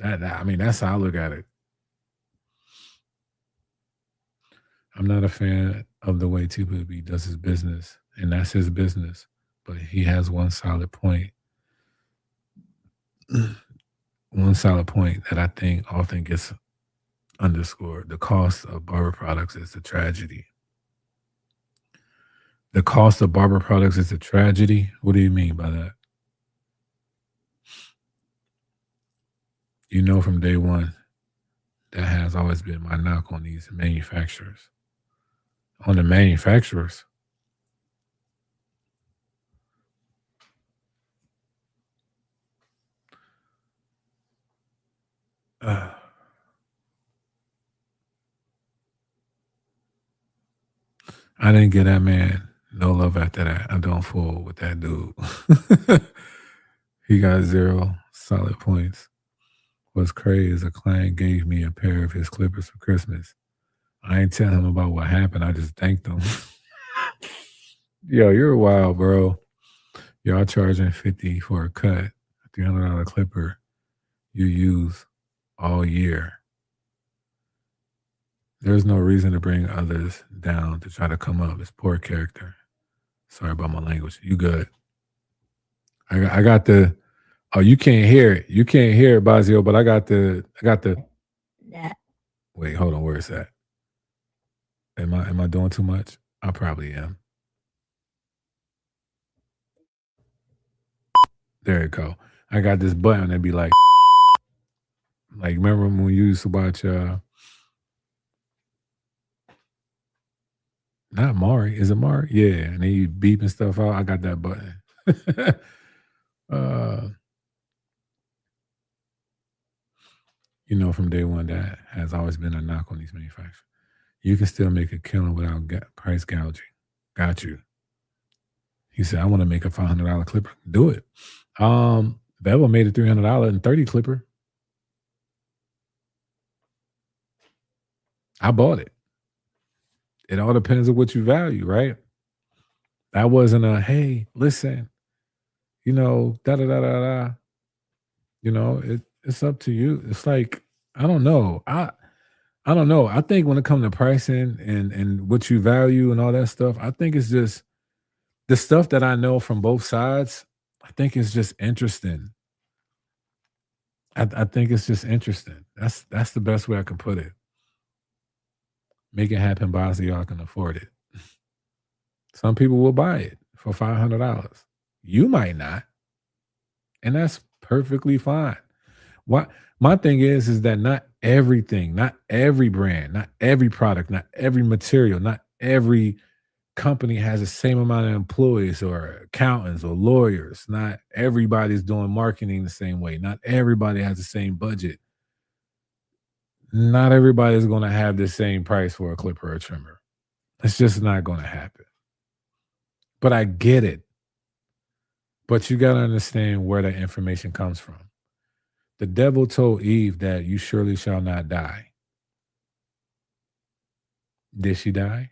I mean, that's how I look at it. I'm not a fan of the way T-Boogie does his business, and that's his business. But he has one solid point, one solid point that I think often gets underscored. The cost of barber products is a tragedy. The cost of barber products is a tragedy. What do you mean by that? You know, from day one, that has always been my knock on these manufacturers. On the manufacturers, uh, I didn't get that man no love after that. I don't fool with that dude. He got zero solid points. What's crazy is a client gave me a pair of his clippers for Christmas. I ain't tell him about what happened. I just thanked him. Yo, you're wild, bro. Y'all charging 50 for a cut, a $300 clipper you use all year. There's no reason to bring others down to try to come up. It's poor character. Sorry about my language. You good? I got the. Oh, you can't hear it. You can't hear it, Bazio. But I got the.
That
Wait, hold on. Where is that? Am I doing too much? I probably am. There you go. I got this button that be like remember when we used to watch not Mari, is it Mari? Yeah, and then you beeping stuff out. I got that button. uh you know, from day one, that has always been a knock on these manufacturers. You can still make a killing without price gouging. Got you. He said, I want to make a $500 clipper. Do it. Bevel made a $300 and 30 clipper. I bought it. It all depends on what you value, right? That wasn't a, hey, listen, you know, da da da da da. You know, it's up to you. It's like, I don't know. I don't know. I think when it comes to pricing and what you value and all that stuff, I think it's just the stuff that I know from both sides. I think it's just interesting. I think it's just interesting. That's the best way I can put it. Make it happen, buy so y'all can afford it. Some people will buy it for $500. You might not, and that's perfectly fine. What my thing is that not everything, not every brand, not every product, not every material, not every company has the same amount of employees or accountants or lawyers. Not everybody's doing marketing the same way. Not everybody has the same budget. Not everybody's going to have the same price for a clipper or trimmer. It's just not going to happen. But I get it. But you got to understand where that information comes from. The devil told Eve that you surely shall not die. Did she die?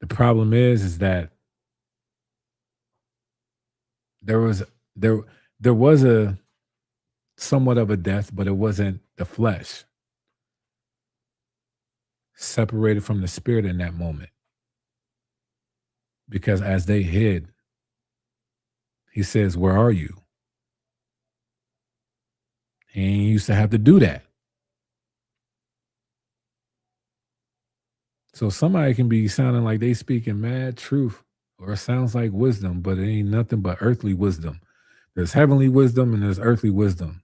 The problem is that there was there there was a somewhat of a death, but it wasn't the flesh separated from the spirit in that moment. Because as they hid, he says, "Where are you?" He ain't used to have to do that. So somebody can be sounding like they speaking mad truth or it sounds like wisdom, but it ain't nothing but earthly wisdom. There's heavenly wisdom and there's earthly wisdom.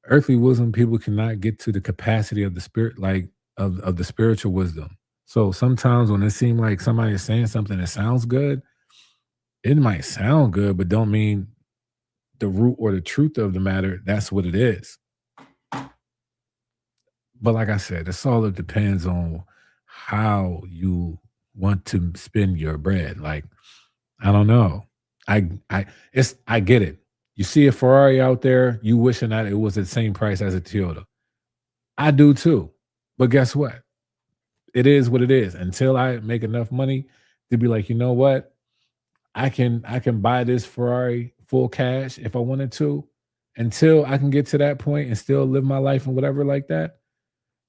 Earthly wisdom, people cannot get to the capacity of the spirit, like of the spiritual wisdom. So sometimes when it seems like somebody is saying something that sounds good, it might sound good, but don't mean the root or the truth of the matter, that's what it is. But like I said, it's all it depends on how you want to spend your bread. Like, I don't know. I get it. You see a Ferrari out there, you wishing that it was the same price as a Toyota. I do too. But guess what? It is what it is. Until I make enough money to be like, you know what? I can buy this Ferrari full cash if I wanted to, until I can get to that point and still live my life and whatever like that,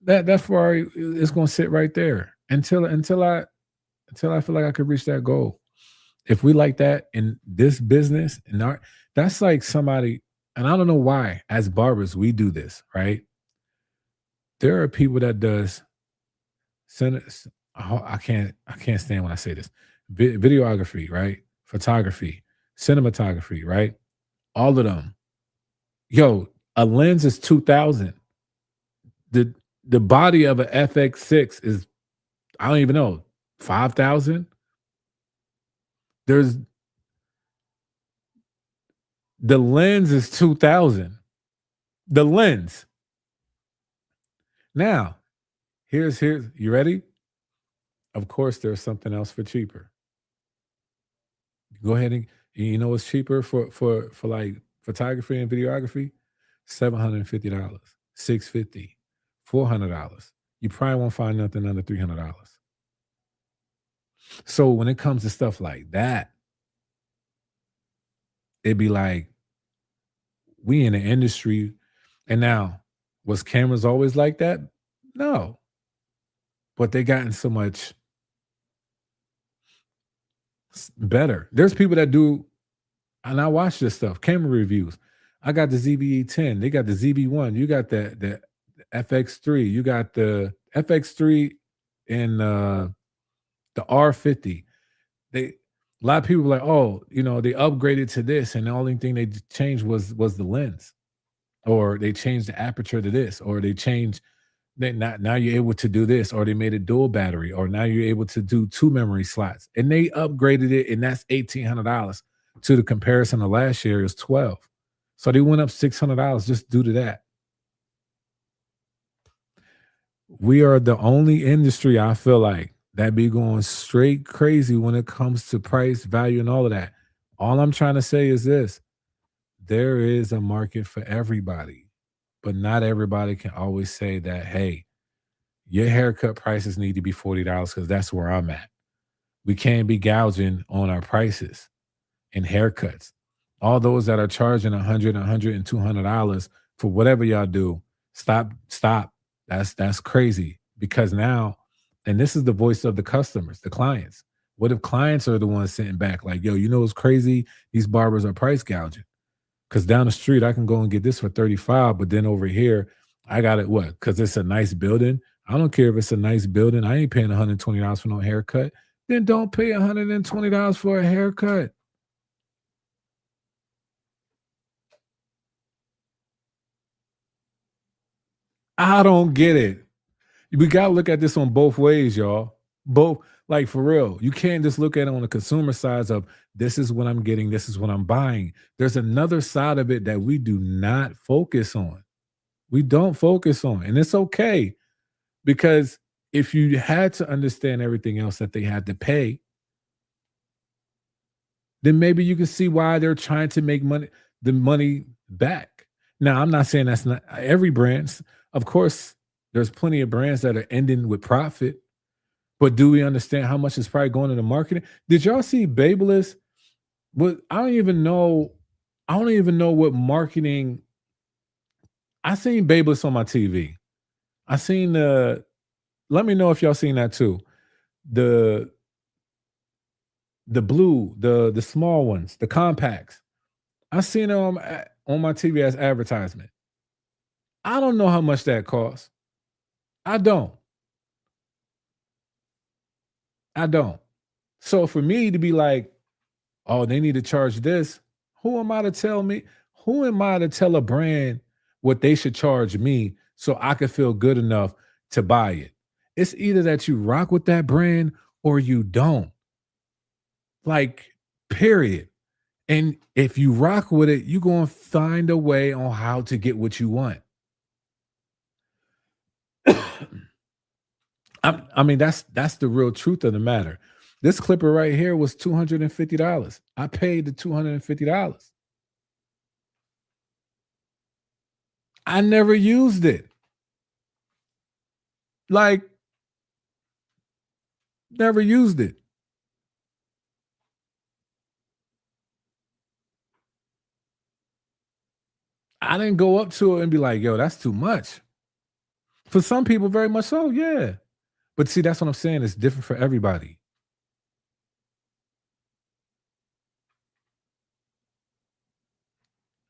that Ferrari is going to sit right there until I feel like I could reach that goal. If we like that in this business and our, that's like somebody, and I don't know why as barbers we do this, right? There are people that does I can't stand when I say this. Videography, right? Photography, cinematography, right? All of them. Yo, a lens is 2000. The the body of a FX6 is, I don't even know, 5,000. There's the lens is 2000. The lens. Now, here's you ready? Of course there's something else for cheaper. Go ahead and you know what's cheaper for like photography and videography? $750, 650, $400. You probably won't find nothing under $300. So when it comes to stuff like that, it'd be like we in the industry, and now was cameras always like that? No, but they gotten so much better. There's people that do, and I watch this stuff, camera reviews. I got the ZVE10, they got the ZV1, you got the FX3, you got the FX3 and the R50. They a lot of people were like, oh, they upgraded to this, and the only thing they changed was the lens, or they changed the aperture to this, or they changed. Then now you're able to do this, or they made a dual battery, or now you're able to do two memory slots, and they upgraded it, and that's $1,800 to the comparison of last year is 12. So they went up $600 just due to that. We are the only industry I feel like that be going straight crazy when it comes to price, value, and all of that. All I'm trying to say is this: there is a market for everybody, but not everybody can always say that, hey, your haircut prices need to be $40 because that's where I'm at. We can't be gouging on our prices and haircuts. All those that are charging 100, 100, and $200 for whatever y'all do, stop. That's crazy because now, and this is the voice of the customers, the clients. What if clients are the ones sitting back like, yo, what's crazy? These barbers are price gouging. Because down the street, I can go and get this for 35, but then over here, I got it what? Because it's a nice building. I don't care if it's a nice building. I ain't paying $120 for no haircut. Then don't pay $120 for a haircut. I don't get it. We gotta look at this on both ways, y'all. Both, like for real. You can't just look at it on the consumer sides of this is what I'm getting, this is what I'm buying. There's another side of it that we do not focus on. We don't focus on, and it's okay because if you had to understand everything else that they had to pay, then maybe you can see why they're trying to make the money back. Now, I'm not saying that's not every brand. Of course, there's plenty of brands that are ending with profit, but do we understand how much is probably going into marketing? Did y'all see Babyliss? What I don't even know. I don't even know what marketing. I seen Babyliss on my TV. I seen the. Let me know if y'all seen that too. The the blue, the small ones, the compacts. I seen them on my TV as advertisement. I don't know how much that costs. I don't. I don't. So for me to be like, oh, they need to charge this. Who am I to tell me? Who am I to tell a brand what they should charge me so I could feel good enough to buy it? It's either that you rock with that brand or you don't. Like, period. And if you rock with it, you're going to find a way on how to get what you want. I mean, that's the real truth of the matter. This clipper right here was $250. I paid the $250. I never used it. Like, never used it. I didn't go up to it and be like, yo, that's too much. For some people, very much so, yeah. But see, that's what I'm saying. It's different for everybody.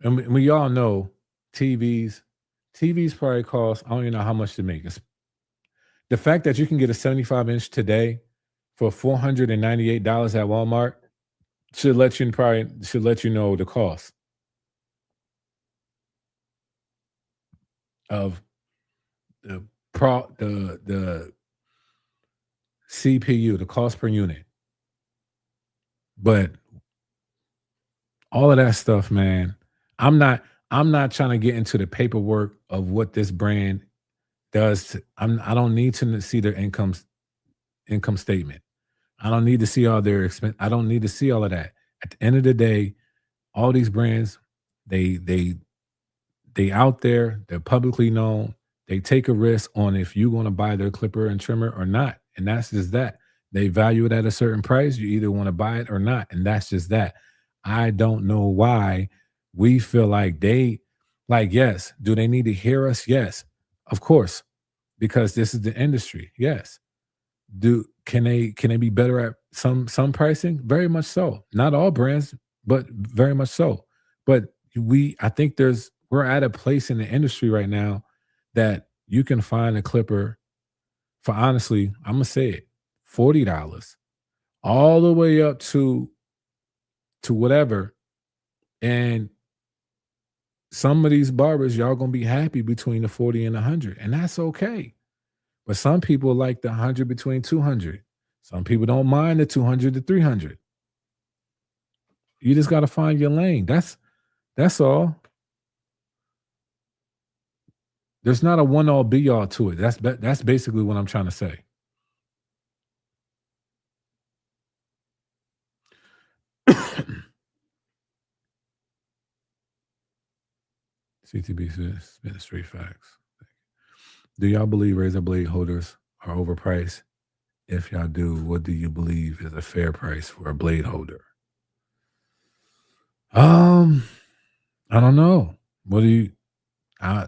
And we all know TVs, TVs probably cost, I don't even know how much to make. The fact that you can get a 75-inch today for $498 at Walmart should let you know the cost of the the CPU, the cost per unit. But all of that stuff, man, I'm not I'm not trying to get into the paperwork of what this brand does. I don't need to see their income statement. I don't need to see all their expense. I don't need to see all of that. At the end of the day, all these brands, they they they out there, they're publicly known. They take a risk on if you're going to buy their clipper and trimmer or not. And that's just that. They value it at a certain price. You either want to buy it or not. And that's just that. I don't know why we feel like yes, do they need to hear us? Yes, of course, because this is the industry. Yes. Do can they be better at some pricing? Very much so. Not all brands, but very much so. But I think we're at a place in the industry right now that you can find a clipper for, honestly, I'm gonna say it, $40 all the way up to whatever. And some of these barbers, y'all gonna be happy between the 40 and 100, and that's okay. But some people like the 100 between 200. Some people don't mind the 200 to 300. You just got to find your lane. That's all. There's not a one all be all to it. That's basically what I'm trying to say. CTB says spin straight facts. Do y'all believe razor blade holders are overpriced? If y'all do, what do you believe is a fair price for a blade holder? Um, I don't know. What do you? I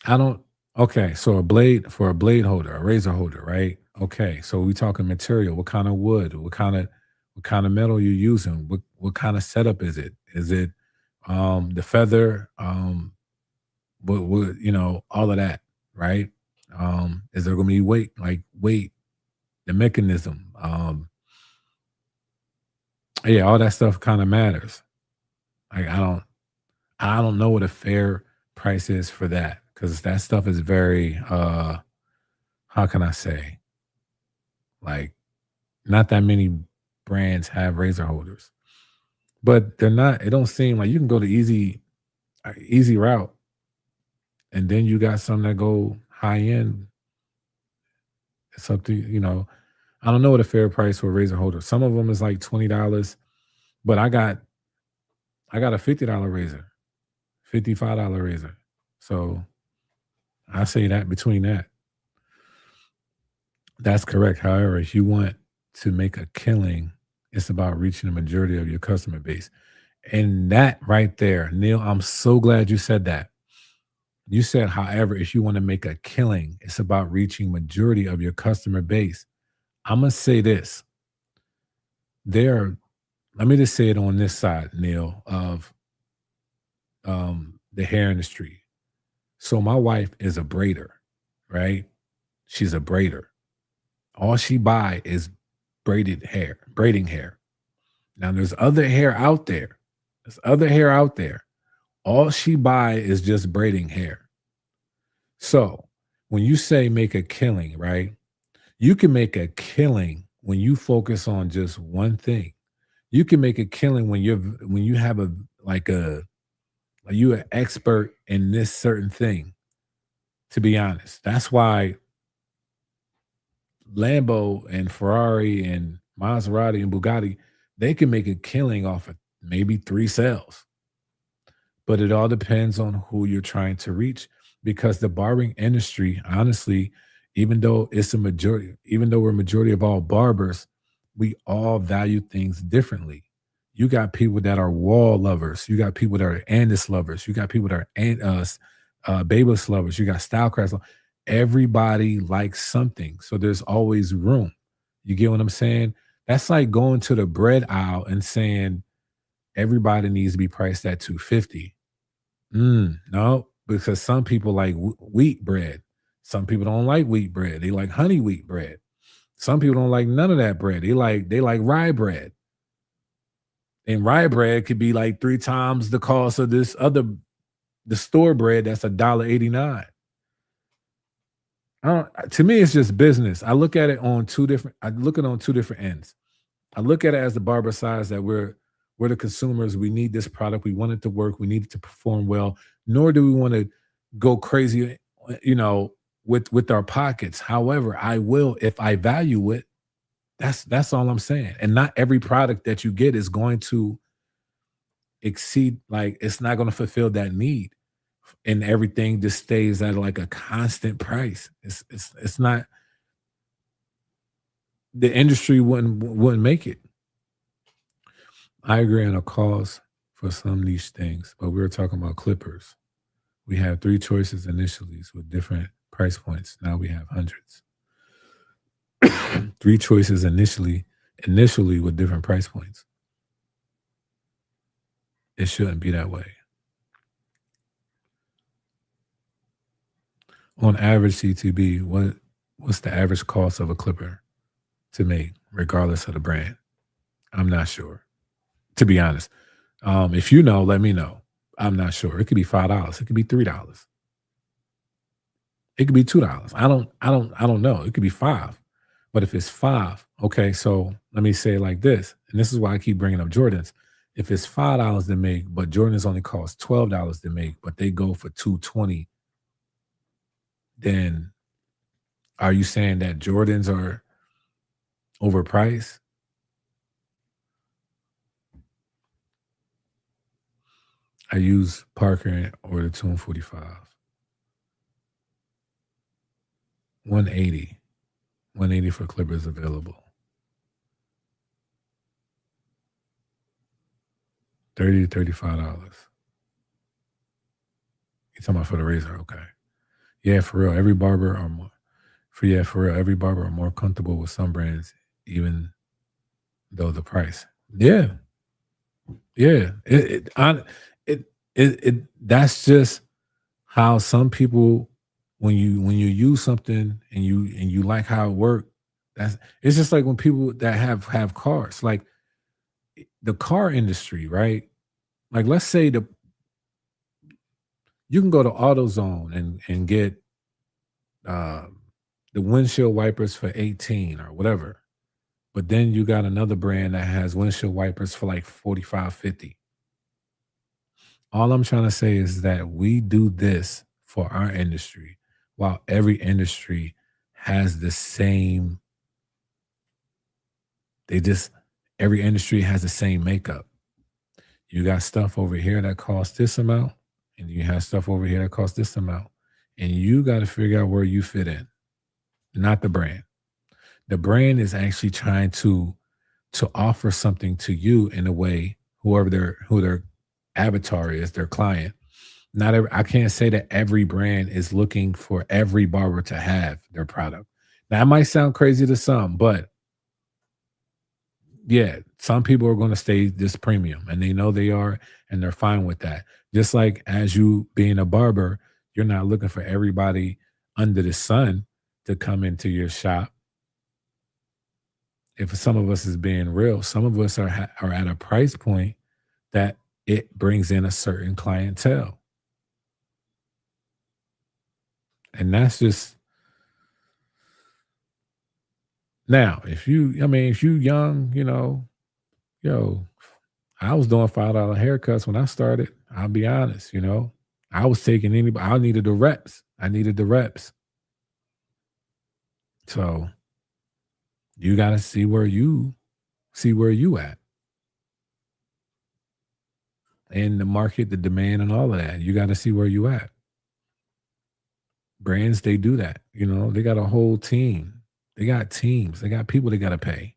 I don't. Okay, so a blade holder, a razor holder, right? Okay, so we talking material. What kind of wood? What kind of metal you using? What kind of setup is it? Is it the feather? All of that, right? Is there gonna be weight, the mechanism? Yeah, all that stuff kind of matters. Like I don't know what a fair price is for that because that stuff is very how can I say, like, not that many brands have razor holders. But they're not, it don't seem like you can go the easy route, and then you got some that go high end. It's up to I don't know what a fair price for a razor holder. Some of them is like $20, but I got a $50 razor, $55 razor. So I say that between that. That's correct. However, if you want to make a killing, it's about reaching the majority of your customer base. And that right there, Neil, I'm so glad you said that. You said, however, if you want to make a killing, it's about reaching majority of your customer base. I'm gonna say this. There, let me just say it on this side, Neil, of the hair industry. So my wife is a braider, right? She's a braider. All she buy is braiding hair. Now there's other hair out there. There's other hair out there. All she buy is just braiding hair. So when you say make a killing, right? You can make a killing when you focus on just one thing. You can make a killing when you have a like a you an expert in this certain thing. To be honest, that's why Lambo and Ferrari and Maserati and Bugatti, they can make a killing off of maybe three sales. But it all depends on who you're trying to reach because the barbering industry, honestly, even though we're a majority of all barbers, we all value things differently. You got people that are wall lovers. You got people that are Andis lovers. You got people that are Babus lovers. You got Stylecraft. Everybody likes something, so there's always room. You get what I'm saying? That's like going to the bread aisle and saying everybody needs to be priced at 250. No, because some people like wheat bread. Some people don't like wheat bread. They like honey wheat bread. Some people don't like none of that bread. They like rye bread. And rye bread could be like 3 times the cost of the store bread that's $1.89. To me, it's just business. I look at it on two different ends. I look at it as the barber size that we're the consumers. We need this product. We want it to work. We need it to perform well. Nor do we want to go crazy, with our pockets. However, I will if I value it. That's all I'm saying. And not every product that you get is going to exceed, like it's not going to fulfill that need. And everything just stays at like a constant price. It's not, the industry wouldn't make it. I agree on a cause for some niche things, but we were talking about clippers. We had 3 choices initially with different price points. Now we have hundreds. 3 choices initially with different price points. It shouldn't be that way. On average, CTB, what's the average cost of a clipper to make, regardless of the brand? I'm not sure, to be honest. If you know, let me know. I'm not sure. It could be $5. It could be $3. It could be $2. I don't know. It could be 5. But if it's 5, okay, so let me say it like this, and this is why I keep bringing up Jordans. If it's $5 to make, but Jordans only cost $12 to make, but they go for $220, then are you saying that Jordans are overpriced? I use Parker or the 245. 180. 180 for clippers available. $30 to $35. You talking about for the razor? Okay. Yeah, for real. Every barber are every barber are more comfortable with some brands, even though the price. Yeah, yeah. That's just how some people, when you use something and you like how it works, it's just like when people that have cars, like the car industry, right? Like let's say you can go to AutoZone and get the windshield wipers for 18 or whatever. But then you got another brand that has windshield wipers for like 45, 50. All I'm trying to say is that we do this for our industry while every industry has the same, every industry has the same makeup. You got stuff over here that costs this amount, and you have stuff over here that costs this amount. And you got to figure out where you fit in, not the brand. The brand is actually trying to offer something to you in a way, who their avatar is, their client. I can't say that every brand is looking for every barber to have their product. Now, that might sound crazy to some, but yeah, some people are going to stay this premium and they know they are, and they're fine with that. Just like as you being a barber, you're not looking for everybody under the sun to come into your shop. If some of us is being real, some of us are at a price point that it brings in a certain clientele. And that's just, now, if you young, yo, I was doing $5 haircuts when I started. I'll be honest, I was taking anybody. I needed the reps. So you got to see where you at in the market, the demand, and all of that. You got to see where you at. Brands, they do that. They got a whole team. They got teams. They got people they got to pay.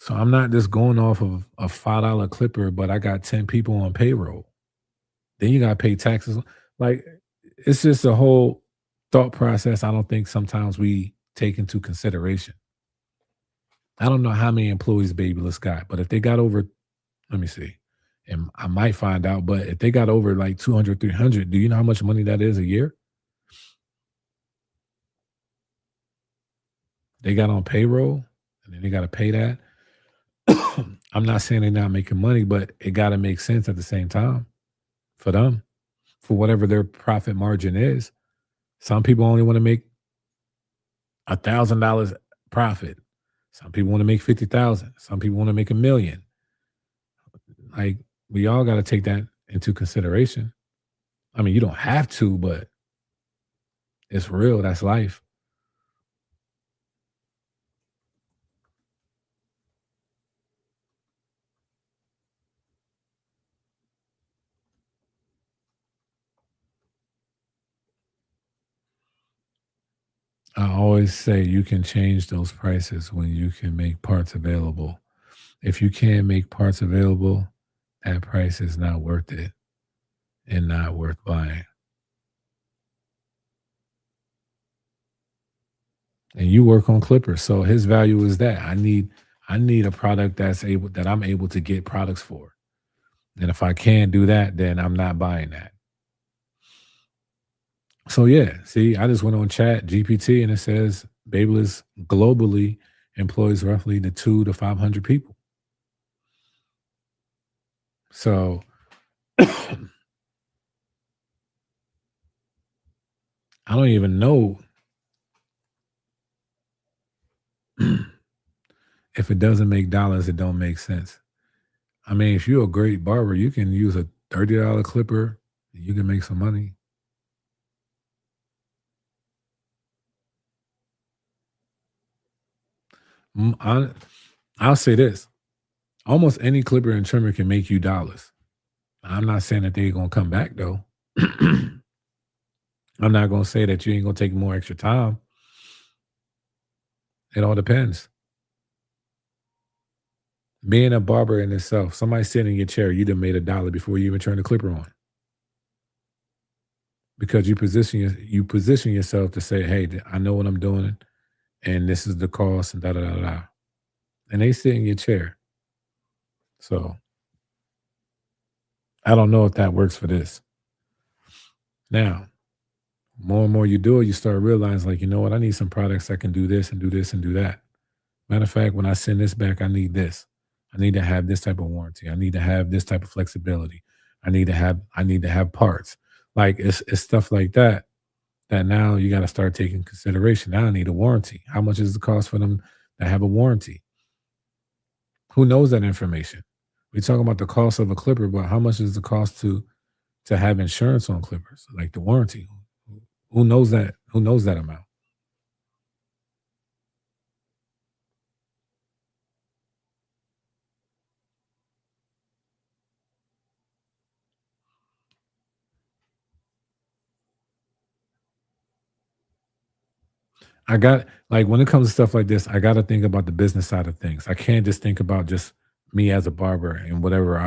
So I'm not just going off of a $5 clipper, but I got 10 people on payroll. Then you gotta pay taxes. Like, it's just a whole thought process I don't think sometimes we take into consideration. I don't know how many employees Babyless got, but if they got over, let me see, and I might find out, but if they got over like 200, 300, do you know how much money that is a year? They got on payroll and then they got to pay that. I'm not saying they're not making money, but it got to make sense at the same time for them, for whatever their profit margin is. Some people only want to make $1,000 profit. Some people want to make 50,000. Some people want to make 1,000,000. Like, we all got to take that into consideration. I mean, you don't have to, but it's real. That's life. I always say you can change those prices when you can make parts available. If you can't make parts available, that price is not worth it and not worth buying. And you work on clippers, so his value is that I need a product that I'm able to get products for. And if I can't do that, then I'm not buying that. So yeah, see, I just went on Chat GPT and it says Babyliss globally employs roughly the 2 to 500 people. So I don't even know if it doesn't make dollars, it don't make sense. I mean, if you're a great barber, you can use a $30 clipper, you can make some money. Mm, I'll say this: almost any clipper and trimmer can make you dollars. I'm not saying that they're gonna come back though. I'm not gonna say that you ain't gonna take more extra time. It all depends. Being a barber in itself, somebody sitting in your chair, you done made $1 before you even turn the clipper on because you position yourself to say, "Hey, I know what I'm doing, and this is the cost," and da da da da. And they sit in your chair. So I don't know if that works for this. Now, more and more you do it, you start realizing, like, you know what, I need some products that can do this and do this and do that. Matter of fact, when I send this back, I need this. I need to have this type of warranty. I need to have this type of flexibility. I need to have parts. Like it's stuff like that that now you got to start taking consideration. Now I need a warranty. How much is the cost for them to have a warranty? Who knows that information? We talk about the cost of a clipper, but how much is the cost to have insurance on clippers, like the warranty? Who knows that? Who knows that amount? I got like when it comes to stuff like this, I got to think about the business side of things. I can't just think about just me as a barber and whatever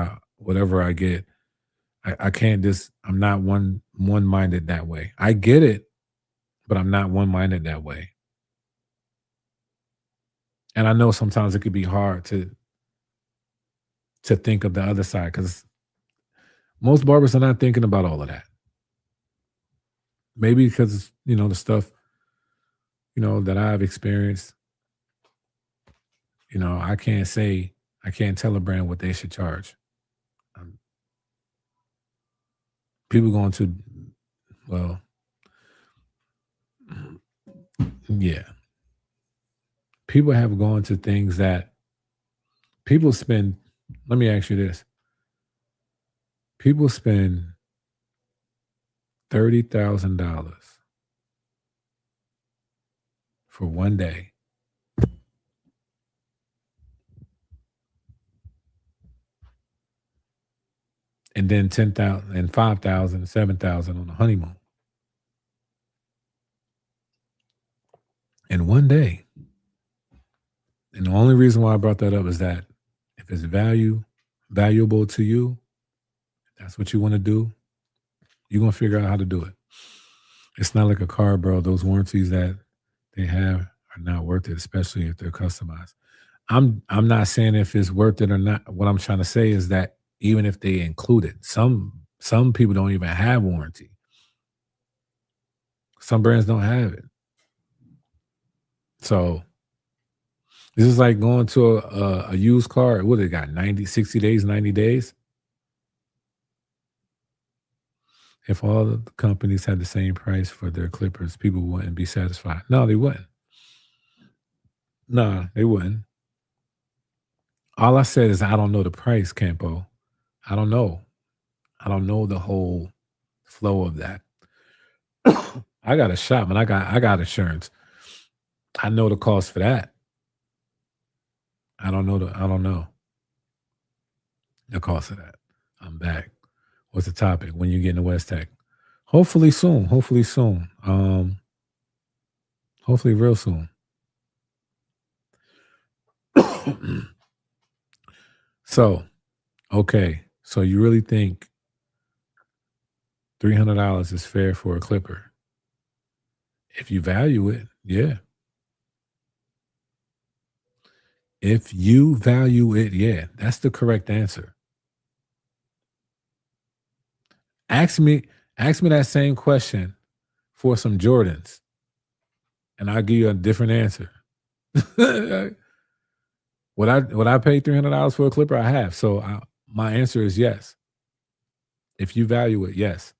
I get. I can't just. I'm not one minded that way. I get it, but I'm not one minded that way. And I know sometimes it could be hard to think of the other side because most barbers are not thinking about all of that. Maybe because the stuff that I've experienced. I can't tell a brand what they should charge. Um, People going to well, yeah, people have gone to things that people spend. Let me ask you this: people spend $30,000 for one day, and then 10,000 and 5,000, 7,000 on a honeymoon in one day. And the only reason why I brought that up is that if it's valuable to you, that's what you want to do, you're gonna figure out how to do it. It's not like a car, bro. Those warranties that they have are not worth it, especially if they're customized. I'm not saying if it's worth it or not. What I'm trying to say is that even if they include it, some people don't even have warranty. Some brands don't have it. So this is like going to a used car. What they got? 90, 60 days, 90 days. If all the companies had the same price for their clippers, people wouldn't be satisfied. No, they wouldn't. No, they wouldn't. All I said is I don't know the price, Campo. I don't know. I don't know the whole flow of that. I got a shop and I got insurance. I know the cost for that. I don't know the cost of that. I'm back. What's the topic? When you get into West Tech? Hopefully soon. Hopefully soon. Hopefully real soon. So, okay. So you really think $300 is fair for a clipper? If you value it, yeah. If you value it, yeah. That's the correct answer. Ask me, ask me that same question for some Jordans, and I'll give you a different answer. Would I pay $300 for a clipper? I have. So my answer is yes. If you value it, yes.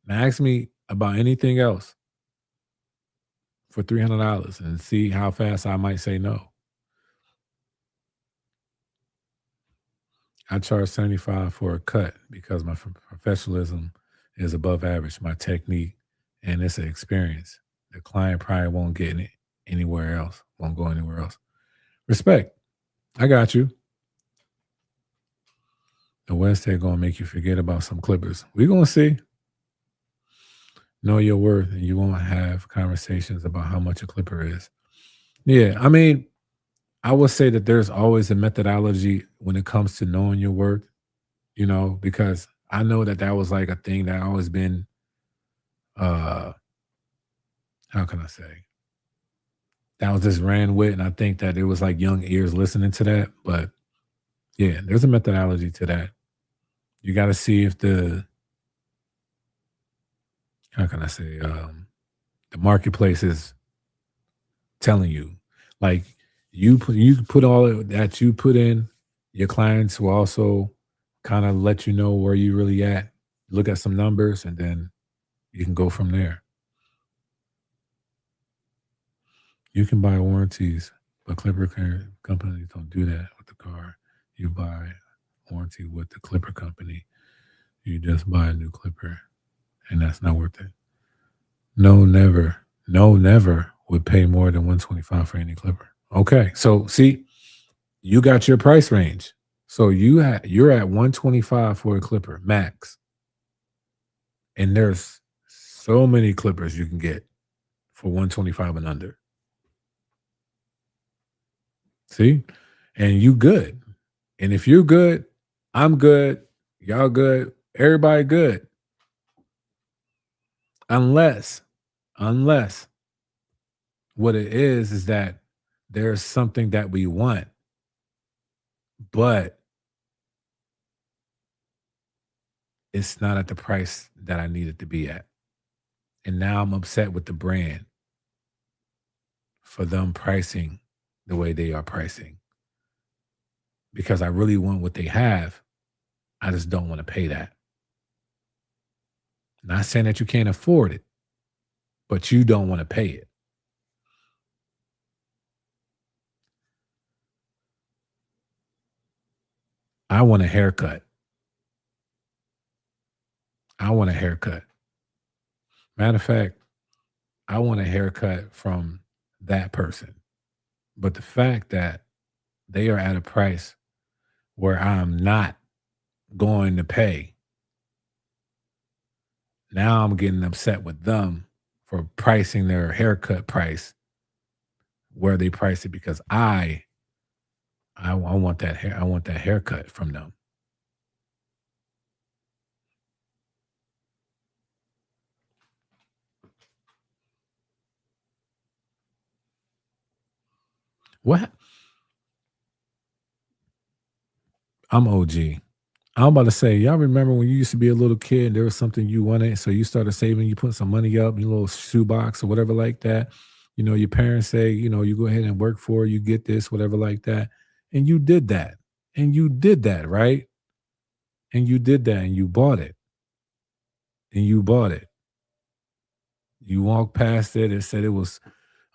Now ask me about anything else for $300 and see how fast I might say no. I charge 75 for a cut because my professionalism is above average, my technique, and it's an experience. The client probably won't get it anywhere else, won't go anywhere else. Respect. I got you. The West Tech gonna make you forget about some clippers. We gonna see. Know your worth, and you won't have conversations about how much a clipper is. Yeah, I mean, I would say that there's always a methodology when it comes to knowing your worth. Because I know that that was like a thing that always been. uh how can I say, that was just ran with, and I think that it was like young ears listening to that. But yeah, there's a methodology to that. You got to see if how can I say, the marketplace is telling you, like, you put all that you put in. Your clients will also kind of let you know where you really at. Look at some numbers, and then you can go from there. You can buy warranties, but companies don't do that with the car. You buy warranty with the clipper company. You just buy a new clipper, and that's not worth it. No, never. No, never would pay more than 125 for any clipper. Okay, so see, you got your price range. So you're at 125 for a clipper max, and there's so many clippers you can get for 125 and under. See? And you good. And if you're good, I'm good, y'all good, everybody good. Unless, unless what it is that there's something that we want, but it's not at the price that I need it to be at. And now I'm upset with the brand for them pricing the way they are pricing because I really want what they have. I just don't want to pay that. Not saying that you can't afford it, but you don't want to pay it. I want a haircut. I want a haircut. Matter of fact, I want a haircut from that person. But the fact that they are at a price where I'm not going to pay, now I'm getting upset with them for pricing their haircut price where they price it because I want that hair. I want that haircut from them. What? I'm OG. I'm about to say, y'all remember when you used to be a little kid and there was something you wanted, so you started saving, you put some money up in your little shoebox or whatever like that. Your parents say, you go ahead and work for it, you get this, whatever like that. And you did that. And you did that, right? And you did that and you bought it. And you bought it. You walked past it and said it was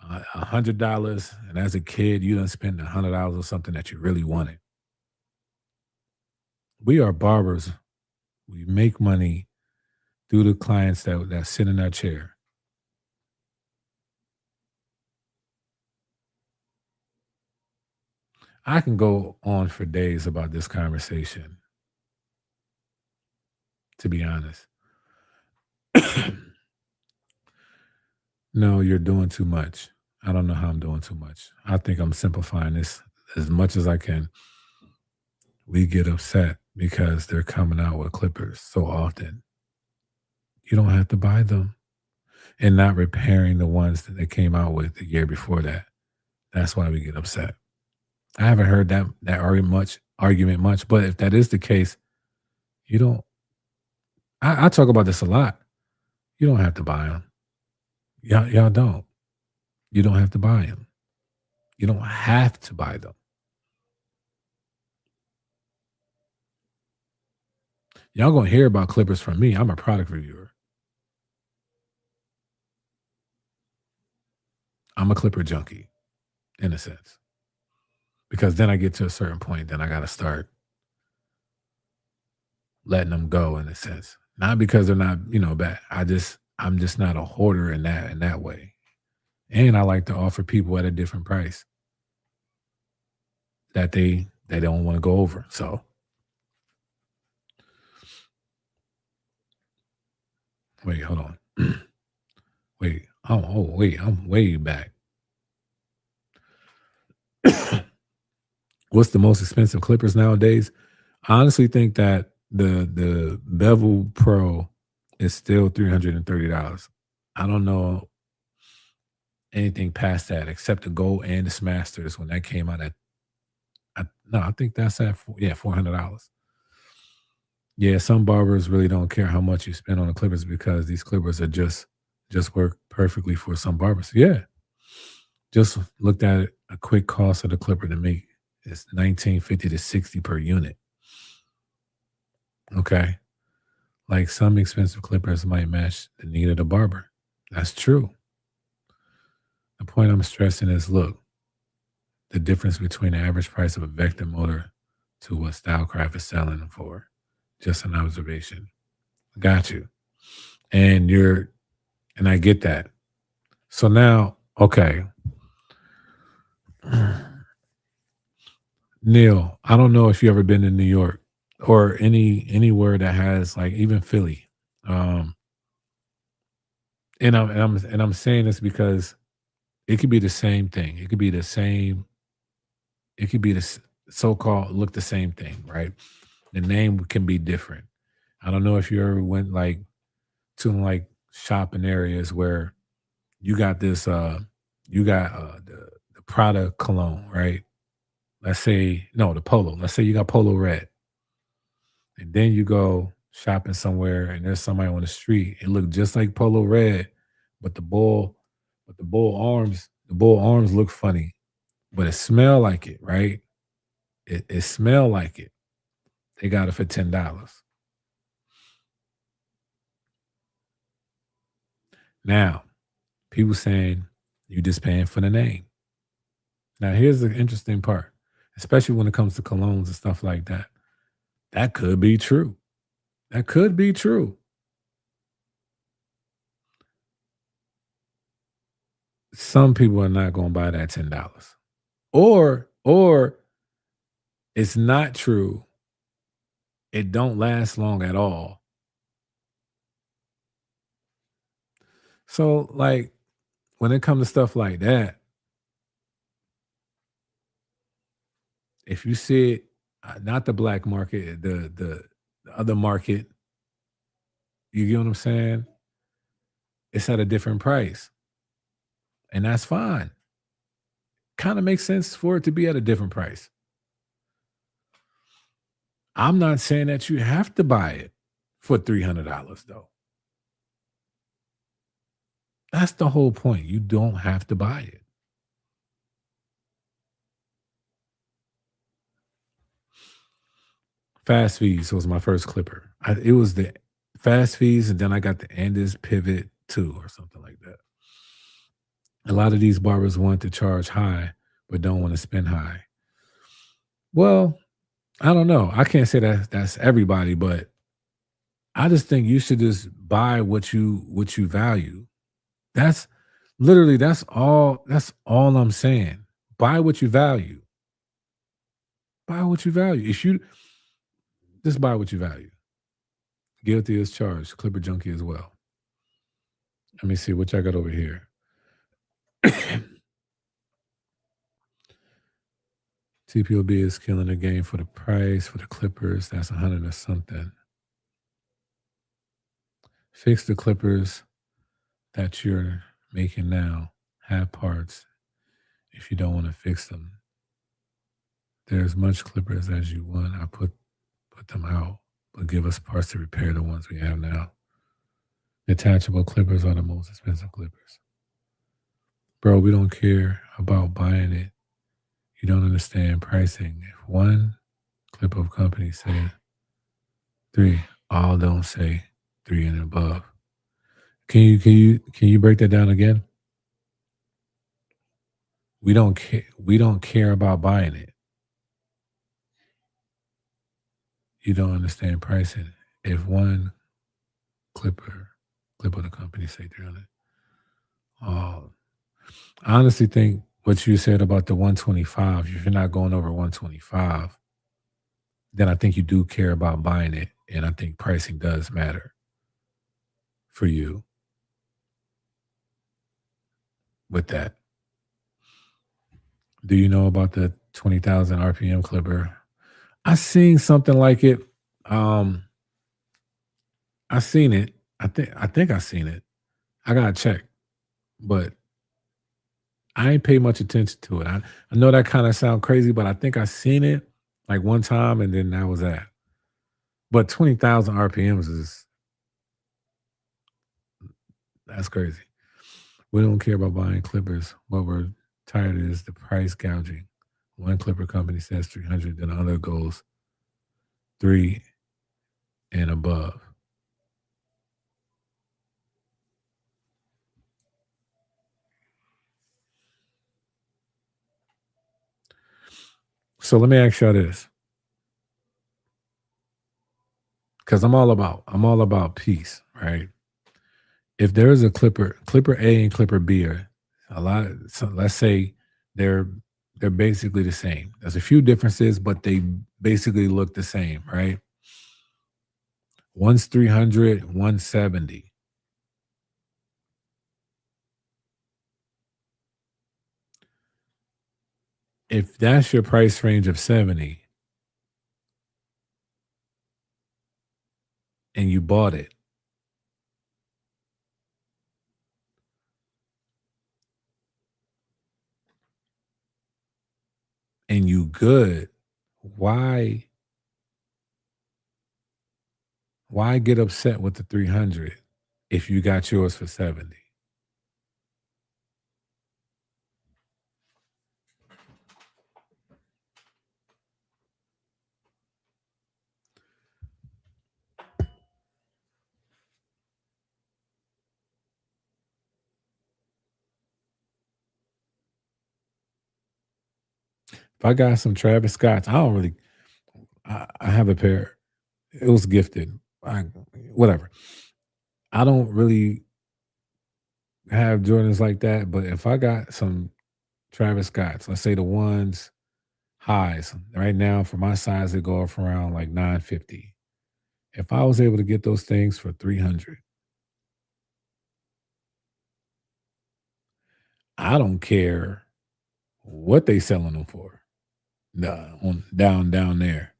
$100. And as a kid, you done spent $100 on something that you really wanted. We are barbers. We make money through the clients that sit in that chair. I can go on for days about this conversation, to be honest. No, you're doing too much. I don't know how I'm doing too much. I think I'm simplifying this as much as I can. We get upset because they're coming out with clippers so often. You don't have to buy them and not repairing the ones that they came out with the year before that. That's why we get upset. I haven't heard that argument much, but if that is the case, you don't. I talk about this a lot. You don't have to buy them. Y'all don't. You don't have to buy them. You don't have to buy them. Y'all gonna hear about clippers from me. I'm a product reviewer. I'm a clipper junkie in a sense. Because then I get to a certain point, then I gotta start letting them go in a sense. Not because they're not, bad. I'm just not a hoarder in that way. And I like to offer people at a different price that they don't want to go over. So wait, hold on. Wait. Wait, I'm way back. What's the most expensive clippers nowadays? I honestly think that the Bevel Pro is still $330. I don't know anything past that except the Gold and the Smasters when that came out at no, I think that's at $400. Yeah, some barbers really don't care how much you spend on the clippers because these clippers are just work perfectly for some barbers. Yeah, just looked at it, a quick cost of the clipper to make is 1950 to 60 per unit. Okay, like some expensive clippers might match the need of the barber. That's true. The point I'm stressing is, look, the difference between the average price of a Vector motor to what Stylecraft is selling them for. Just an observation. Got you. And and I get that. So now, okay. Neil, I don't know if you ever been to New York or anywhere that has like even Philly. Um, and I'm saying this because it could be the same thing. It could be the same. It could be so-called look the same thing, right? The name can be different. I don't know if you ever went like to like shopping areas where you got this you got the Prada cologne, right? Let's say no, the Polo. Let's say you got Polo Red. And then you go shopping somewhere and there's somebody on the street. It looked just like Polo Red, but the bull arms look funny, but it smell like it, right? It smell like it. They got it for $10. Now, people saying you just paying for the name. Now, here's the interesting part, especially when it comes to colognes and stuff like that. That could be true. That could be true. Some people are not going to buy that $10. Or it's not true. It don't last long at all. So like when it comes to stuff like that, If you see it, not the black market, the other market, you get what I'm saying? It's at a different price, and that's fine. Kind of makes sense for it to be at a different price. I'm not saying that you have to buy it for $300 though. That's the whole point. You don't have to buy it. Fast Fees was my first clipper. It was the Fast Fees, and then I got the Andis Pivot 2 or something like that. A lot of these barbers want to charge high, but don't want to spend high. Well, I don't know. I can't say that that's everybody, but I just think you should just buy what you value. That's literally that's all I'm saying. Buy what you value. Buy what you value. If you just buy what you value. Guilty as charged. Clipper junkie as well. Let me see what y'all got over here. TPOB is killing the game for the price for the Clippers. That's 100 or something. Fix the Clippers that you're making now. Have parts if you don't want to fix them. There's much Clippers as you want. I put them out, but give us parts to repair the ones we have now. Detachable Clippers are the most expensive Clippers. Bro, we don't care about buying it. You don't understand pricing. If one clip of company say 3, all don't say 3 and above. Can you break that down again? We don't care about buying it. You don't understand pricing. If one clip of the company say 300. Oh, I honestly think what you said about the 125, if you're not going over 125, then I think you do care about buying it. And I think pricing does matter for you with that. Do you know about the 20,000 RPM clipper? I seen something like it. Um, I seen it. I think I seen it. I gotta check, but I ain't pay much attention to it. I know that kind of sound crazy, but I think I seen it like one time, and then that was that. But 20,000 RPMs is that's crazy. We don't care about buying clippers. What we're tired of is the price gouging. One clipper company says 300, then the other goes 3 and above. So let me ask y'all this, because I'm all about peace, right? If there is a clipper A and clipper B are a lot. So let's say they're they're basically the same. There's a few differences, but they basically look the same, right? One's 300, one's 70. If that's your price range of 70 and you bought it and you good, why why get upset with the 300 if you got yours for 70? If I got some Travis Scotts, I don't really I have a pair. It was gifted. I, whatever. I don't really have Jordans like that, but if I got some Travis Scotts, let's say the ones highs, right now for my size, they go off around like 950. If I was able to get those things for 300, I don't care what they selling them for. Nah, on down there.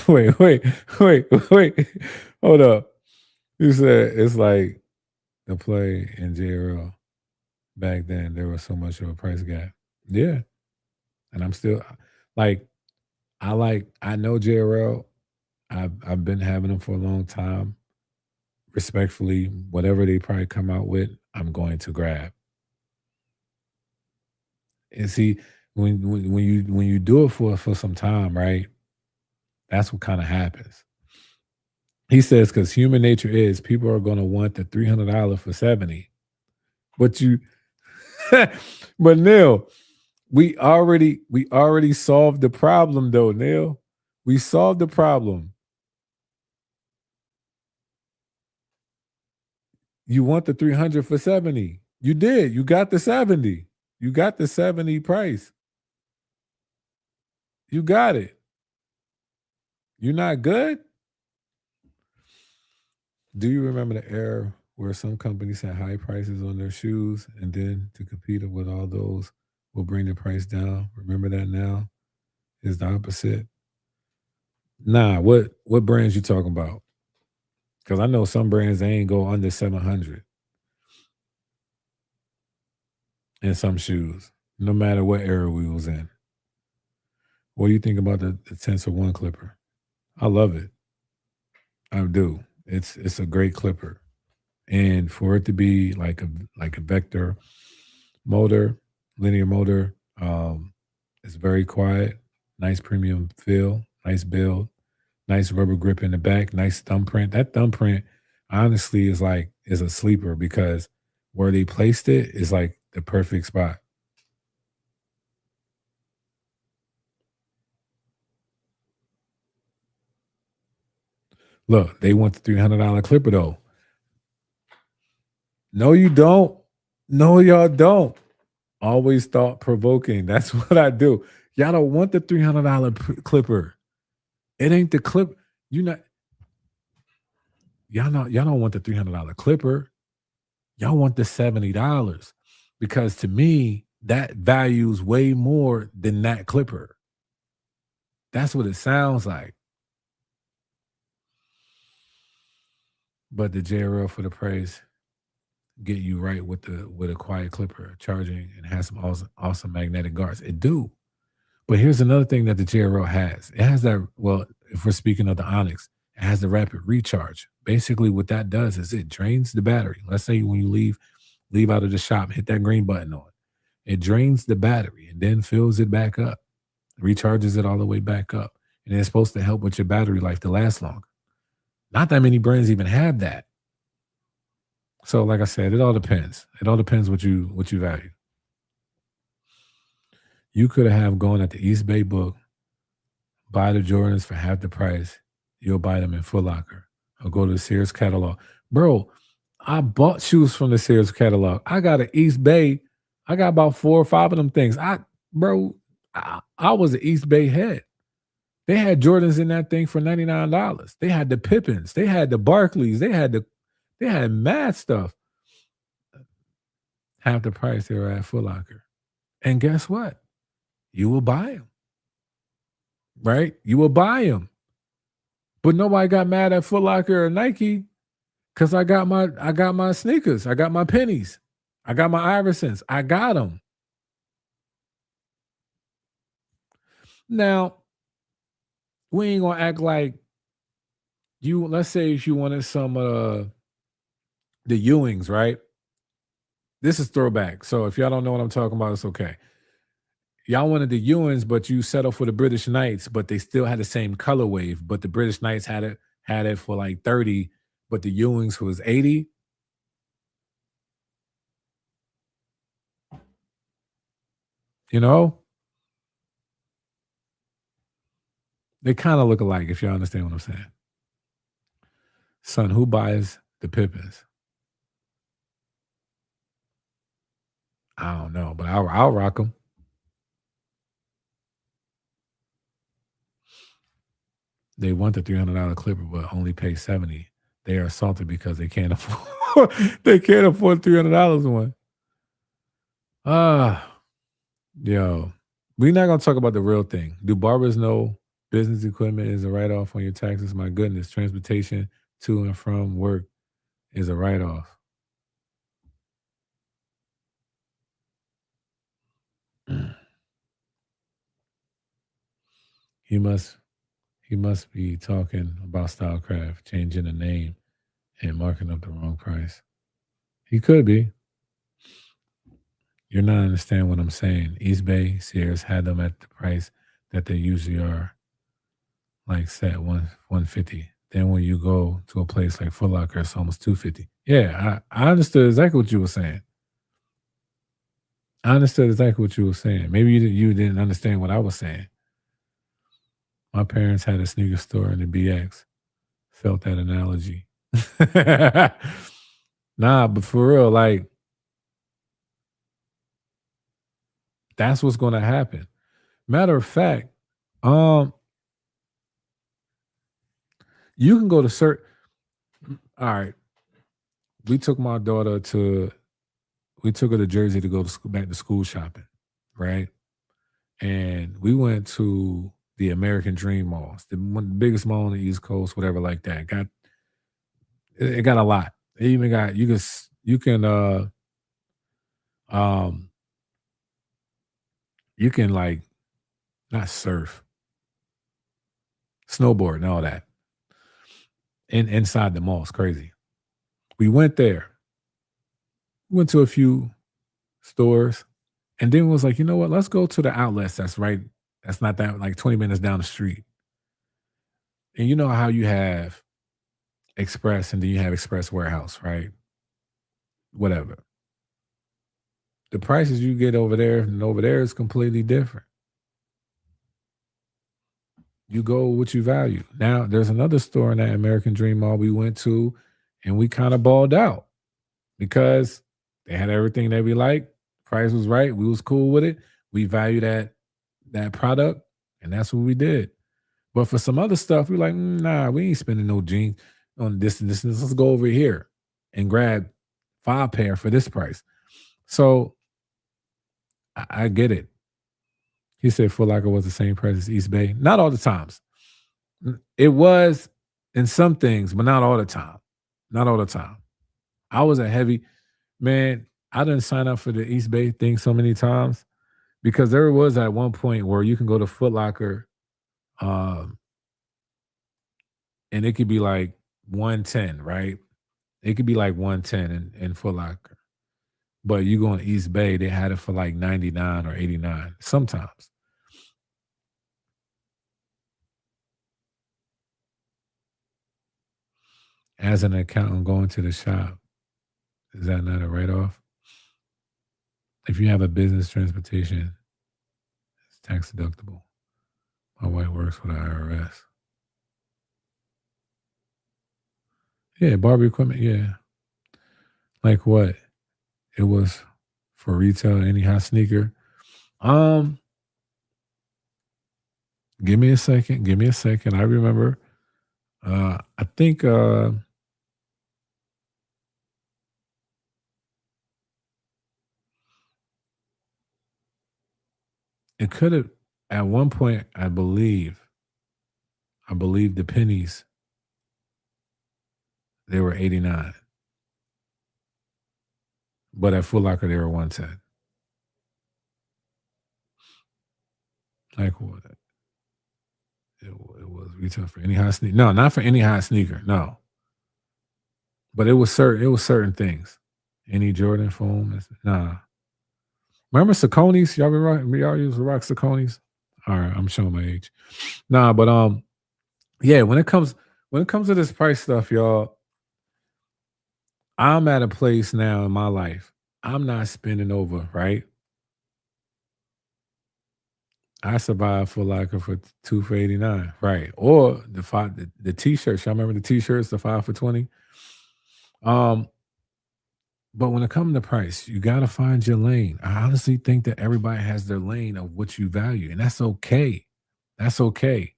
Wait. Hold up. You said it's like the play in JRL back then. There was so much of a price gap. Yeah, and I'm still like I know JRL. I've been having them for a long time. Respectfully, whatever they probably come out with, I'm going to grab. And see, when you do it for some time, right? That's what kind of happens. He says because human nature is people are going to want the $300 for 70, but you, but Neil, we already solved the problem though, Neil. We solved the problem. You want the 300 for 70. You did. You got the 70. You got the 70 price. You got it. You're not good? Do you remember the era where some companies had high prices on their shoes and then to compete with all those will bring the price down? Remember that now? Is the opposite. Nah, what brands you talking about? Because I know some brands they ain't go under 700 in some shoes, no matter what era we was in. What do you think about the Tensor One clipper? I love it. I do. It's a great clipper. And for it to be like a vector motor, linear motor, it's very quiet, nice premium feel, nice build, nice rubber grip in the back, nice thumbprint. That thumbprint honestly is a sleeper because where they placed it is like the perfect spot. Look, they want the $300 clipper though. No, you don't. No, y'all don't. Always thought provoking. That's what I do. Y'all don't want the $300 clipper. It ain't the clip. You not y'all don't want the $300 clipper. Y'all want the $70 because to me that values way more than that clipper. That's what it sounds like. But the JRL for the price get you right with a quiet clipper charging and has some awesome magnetic guards. It do. But here's another thing that the JRL has. It has that, well, if we're speaking of the Onyx, it has the rapid recharge. Basically, what that does is it drains the battery. Let's say when you leave out of the shop, hit that green button on it. It drains the battery and then fills it back up, recharges it all the way back up. And it's supposed to help with your battery life to last longer. Not that many brands even have that. So, like I said, it all depends. It all depends what you value. You could have gone at the East Bay book, buy the Jordans for half the price. You'll buy them in Foot Locker or go to the Sears catalog. Bro, I bought shoes from the Sears catalog. I got an East Bay. I got about 4 or 5 of them things. I was an East Bay head. They had Jordans in that thing for $99. They had the Pippins. They had the Barclays. They had mad stuff. Half the price they were at Foot Locker. And guess what? You will buy them, right? You will buy them. But nobody got mad at Foot Locker or Nike because I got my sneakers. I got my pennies. I got my Iversons. I got them. Now, we ain't gonna act like you, let's say if you wanted some the Ewings, right? This is throwback. So if y'all don't know what I'm talking about, it's okay. Y'all wanted the Ewings, but you settled for the British Knights, but they still had the same color wave. But the British Knights had it for like 30, but the Ewings was 80. You know, they kind of look alike, if y'all understand what I'm saying. Son, who buys the Pippins? I don't know, but I'll rock them. They want the $300 clipper, but only pay 70. They are salted because they can't afford. They can't afford $300 one. Yo, we're not gonna talk about the real thing. Do barbers know business equipment is a write-off on your taxes? My goodness, transportation to and from work is a write-off. He must he must be talking about Stylecraft, changing the name and marking up the wrong price. He could be. You're not understanding what I'm saying. East Bay Sears had them at the price that they usually are, like set 150. Then when you go to a place like Foot Locker, it's almost 250. Yeah, I understood exactly what you were saying. I understood exactly what you were saying. Maybe you didn't understand what I was saying. My parents had a sneaker store in the BX. Felt that analogy. Nah, but for real, like that's what's going to happen. Matter of fact, um, you can go to certain. All right, we took my daughter to. We took her to Jersey to go to school, back to school shopping, right? And we went to the American Dream Malls, the biggest mall on the East Coast, whatever like that. It got a lot. It even got you can um you can like not surf, snowboard and all that. Inside the mall. It's crazy. We went there, went to a few stores, and then was like, you know what? Let's go to the outlets that's right. That's not that like 20 minutes down the street. And you know how you have Express and then you have Express Warehouse, right? Whatever. The prices you get over there and over there is completely different. You go what you value. Now, there's another store in that American Dream Mall we went to, and we kind of balled out because they had everything that we liked. Price was right. We was cool with it. We value that product, and that's what we did. But for some other stuff, we're like, nah, we ain't spending no jeans on this and this. And this. Let's go over here and grab 5 pair for this price. So I get it. He said Foot Locker was the same price as East Bay. Not all the times. It was in some things, but not all the time. Not all the time. I was a heavy man. I didn't sign up for the East Bay thing so many times because there was at one point where you can go to Foot Locker, um, and it could be like 110, right? It could be like 110 in Foot Locker. But you go in East Bay, they had it for like 99 or 89 sometimes. As an accountant going to the shop, is that not a write-off? If you have a business transportation, it's tax deductible. My wife works for the IRS. Yeah, Barbie equipment, yeah. Like what? It was for retail, any hot sneaker. Um, Give me a second. Give me a second. I remember. I think it could have at one point. I believe the pennies they were 89, but at Foot Locker they were 110. Like what? It was retail for any hot sneaker. No, not for any hot sneaker. No, but it was certain. It was certain things. Any Jordan foam? Nah. Remember Saucony's? Y'all used to rock Saucony's? All right, I'm showing my age. Nah, but yeah, when it comes to this price stuff, y'all, I'm at a place now in my life. I'm not spending over, right? I survived for like for 2 for 89, right? Or the t-shirts. Y'all remember the t-shirts, the 5 for 20? Um, but when it comes to price, you gotta find your lane. I honestly think that everybody has their lane of what you value, and that's okay. That's okay.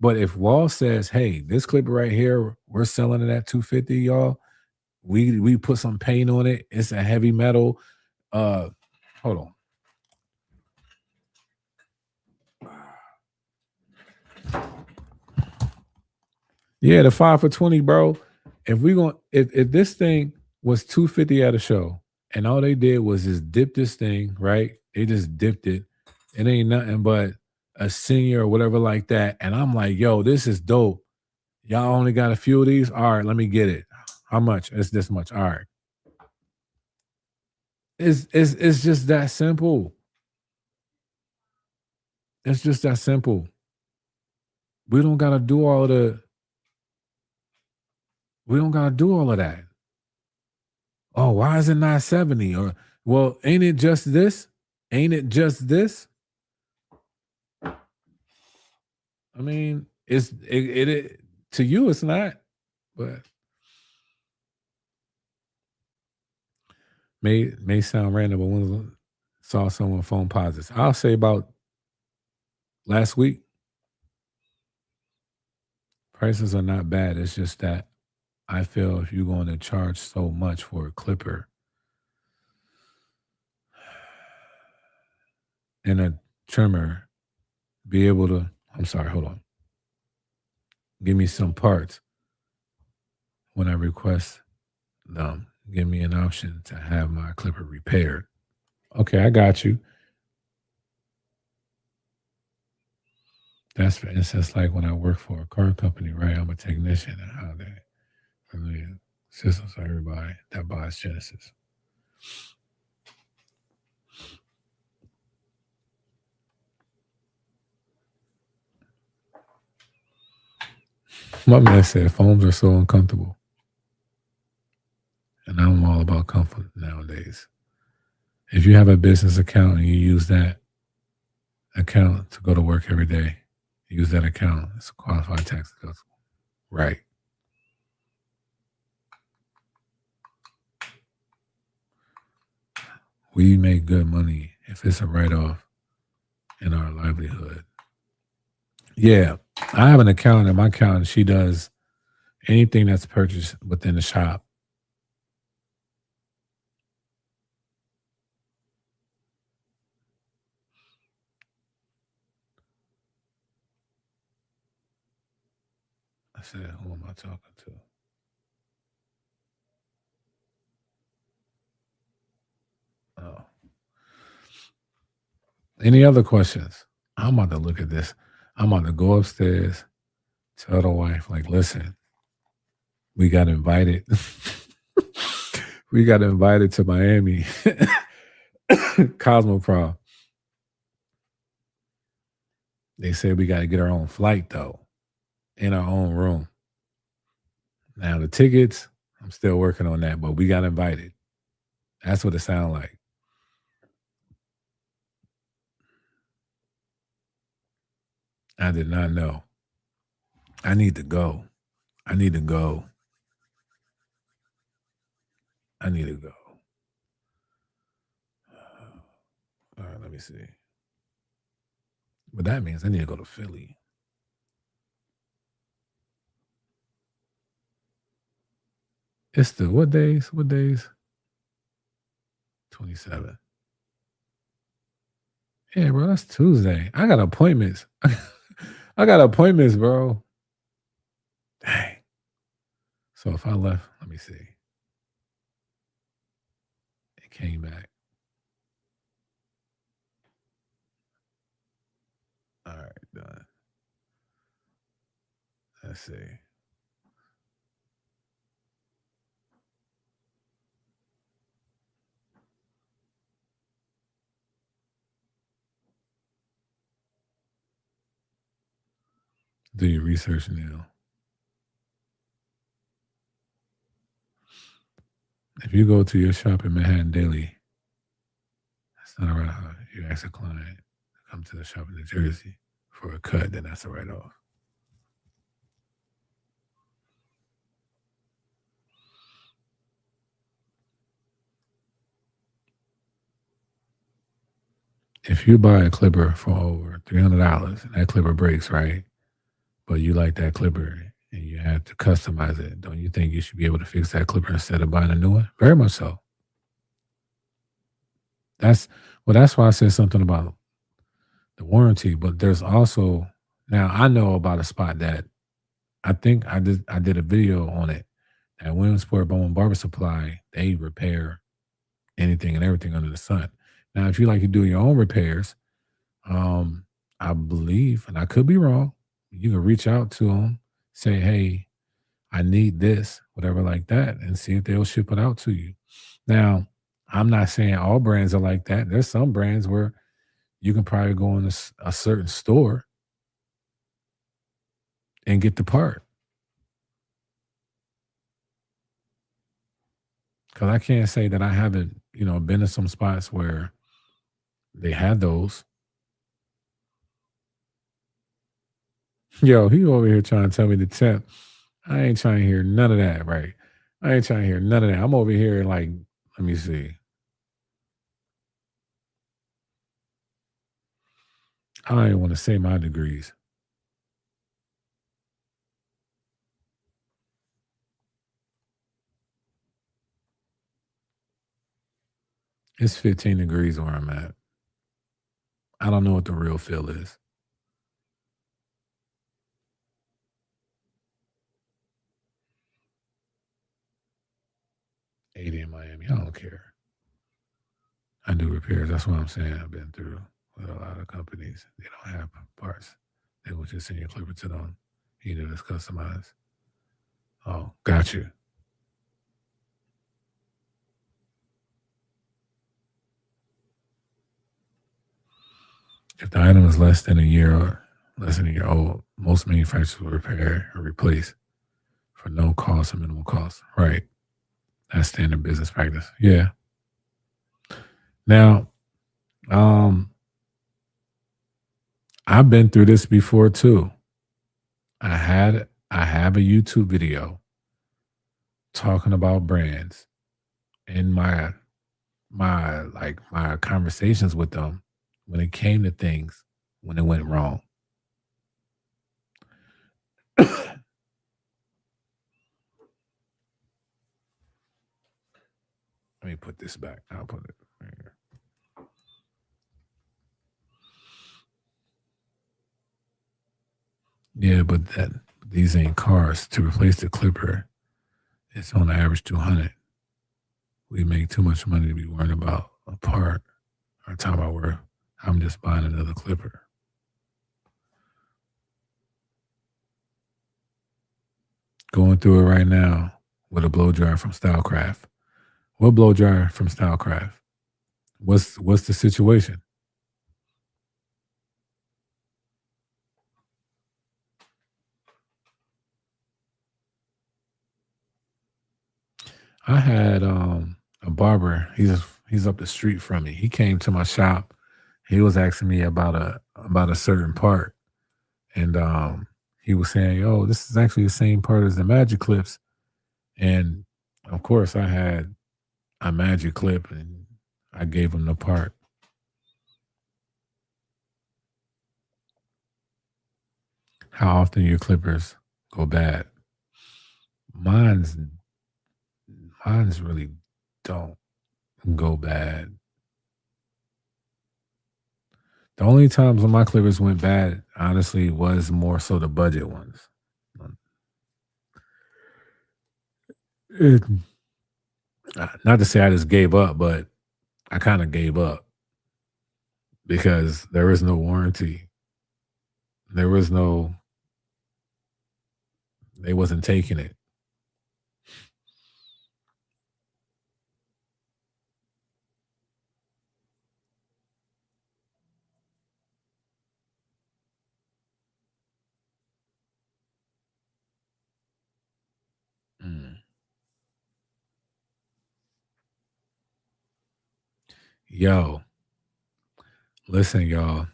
But if Wall says, hey, this clipper right here, we're selling it at 250, y'all. We put some paint on it. It's a heavy metal. Hold on. Yeah, the 5 for 20, bro. If this thing was 250 at a show, and all they did was just dip this thing, right? They just dipped it. It ain't nothing but a senior or whatever like that. And I'm like, yo, this is dope. Y'all only got a few of these? All right, let me get it. How much? It's this much. All right. It's just that simple. It's just that simple. We don't gotta do all the we don't gotta do all of that. Oh, why is it not 70? Or well, ain't it just this? Ain't it just this? I mean, it to you it's not, but may sound random, but when saw someone phone posits. I'll say about last week, prices are not bad. It's just that I feel if you're going to charge so much for a clipper and a trimmer, be able to, I'm sorry, hold on. Give me some parts when I request them. Give me an option to have my clipper repaired. Okay, I got you. That's for instance, like when I work for a car company, right? I'm a technician and how they really systems for everybody that buys Genesis. My man said foams are so uncomfortable. And I'm all about comfort nowadays. If you have a business account and you use that account to go to work every day, use that account. It's a qualified tax deductible. Right. We make good money if it's a write-off in our livelihood. Yeah. I have an accountant in my account. She does anything that's purchased within the shop. I said, who am I talking to? Oh. Any other questions? I'm about to look at this. I'm about to go upstairs, tell the wife, like, listen, we got invited. We got invited to Miami. Cosmoprom. They said we got to get our own flight, though, in our own room. Now, the tickets, I'm still working on that, but we got invited. That's what it sounds like. I did not know. I need to go. I need to go. I need to go. All right, let me see. But that means I need to go to Philly. It's the what days? What days? 27. Yeah, bro, that's Tuesday. I got appointments. I got appointments, bro. Dang. So if I left, let me see. It came back. All right, done. Let's see. Do your research now. If you go to your shop in Manhattan Daily, that's not a write-off. You ask a client to come to the shop in New Jersey for a cut, then that's a write-off. If you buy a clipper for over $300 and that clipper breaks, right? But you like that clipper and you have to customize it. Don't you think you should be able to fix that clipper instead of buying a new one? Very much so. That's that's why I said something about the warranty. But there's also now I know about a spot that I think I did a video on it at Williamsport Bowman Barber Supply. They repair anything and everything under the sun. Now, if you like to do your own repairs, um, I believe, and I could be wrong, you can reach out to them, say, "Hey, I need this," whatever like that, and see if they'll ship it out to you. Now, I'm not saying all brands are like that. There's some brands where you can probably go in a certain store and get the part. Because I can't say that I haven't, been in some spots where they had those. Yo, he over here trying to tell me to tip. I ain't trying to hear none of that, right? I ain't trying to hear none of that. I'm over here like, let me see. I don't even want to say my degrees. It's 15 degrees where I'm at. I don't know what the real feel is. 80 in Miami. I don't care. I do repairs. That's what I'm saying. I've been through with a lot of companies. They don't have parts. They will just send your clipper to them. Either it's customized. Oh, got you. If the item is less than a year or less than a year old, most manufacturers will repair or replace for no cost or minimal cost. Right. That's standard business practice. Yeah. Now, um, I've been through this before too. I have a YouTube video talking about brands and my conversations with them when it came to things when it went wrong. Let me put this back. I'll put it right here. Yeah, but these ain't cars. To replace the clipper, it's on average 200. We make too much money to be worrying about a part or talking about where I'm just buying another clipper. Going through it right now with a blow dryer from Stylecraft. What blow dryer from Stylecraft? What's the situation? I had a barber. He's up the street from me. He came to my shop. He was asking me about a certain part, and he was saying, "Yo, this is actually the same part as the Magic Clips." And of course, I had a Magic Clip, and I gave him the part. How often your clippers go bad? Mine's mine's really don't go bad. The only times when my clippers went bad, honestly, was more so the budget ones. It, not to say I just gave up, but I kind of gave up because there is no warranty. There was no, they wasn't taking it. Mm. Yo, listen, y'all.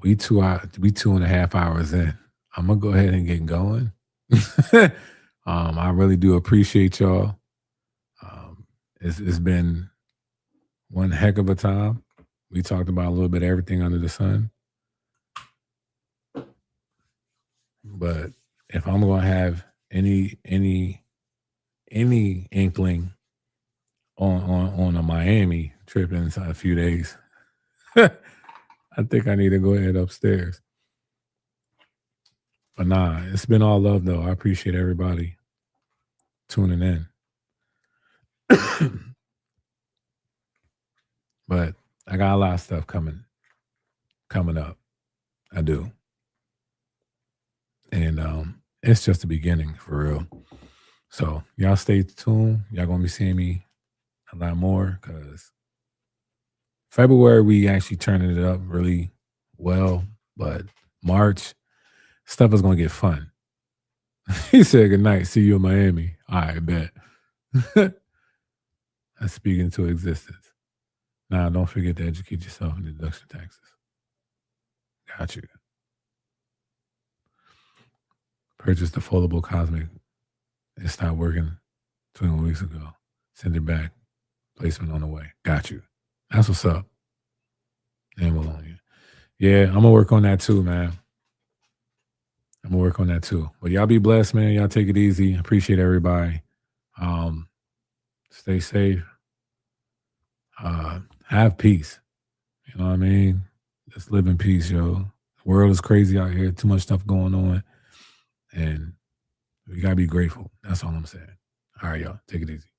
We 2.5 hours in. I'm gonna go ahead and get going. I really do appreciate y'all. Um, it's been one heck of a time. We talked about a little bit of everything under the sun, but if I'm gonna have any inkling on a Miami trip in a few days, I think I need to go ahead upstairs. But nah, it's been all love though. I appreciate everybody tuning in. But I got a lot of stuff coming up. I do. And it's just the beginning for real. So y'all stay tuned. Y'all gonna be seeing me a lot more because February we actually turning it up really well, but March stuff is gonna get fun. He said good night. See you in Miami. All right, bet. I speak into existence. Now don't forget to educate yourself in deduction taxes. Got you. Purchased the foldable Cosmic. It stopped working 21 weeks ago. Send it back. Placement on the way. Got you. That's what's up. And we'll on you. Yeah, I'm gonna work on that too, man. I'm gonna work on that too. But y'all be blessed, man. Y'all take it easy. Appreciate everybody. Stay safe. Have peace. You know what I mean? Just live in peace, yo. The world is crazy out here. Too much stuff going on. And we gotta be grateful. That's all I'm saying. All right, y'all. Take it easy.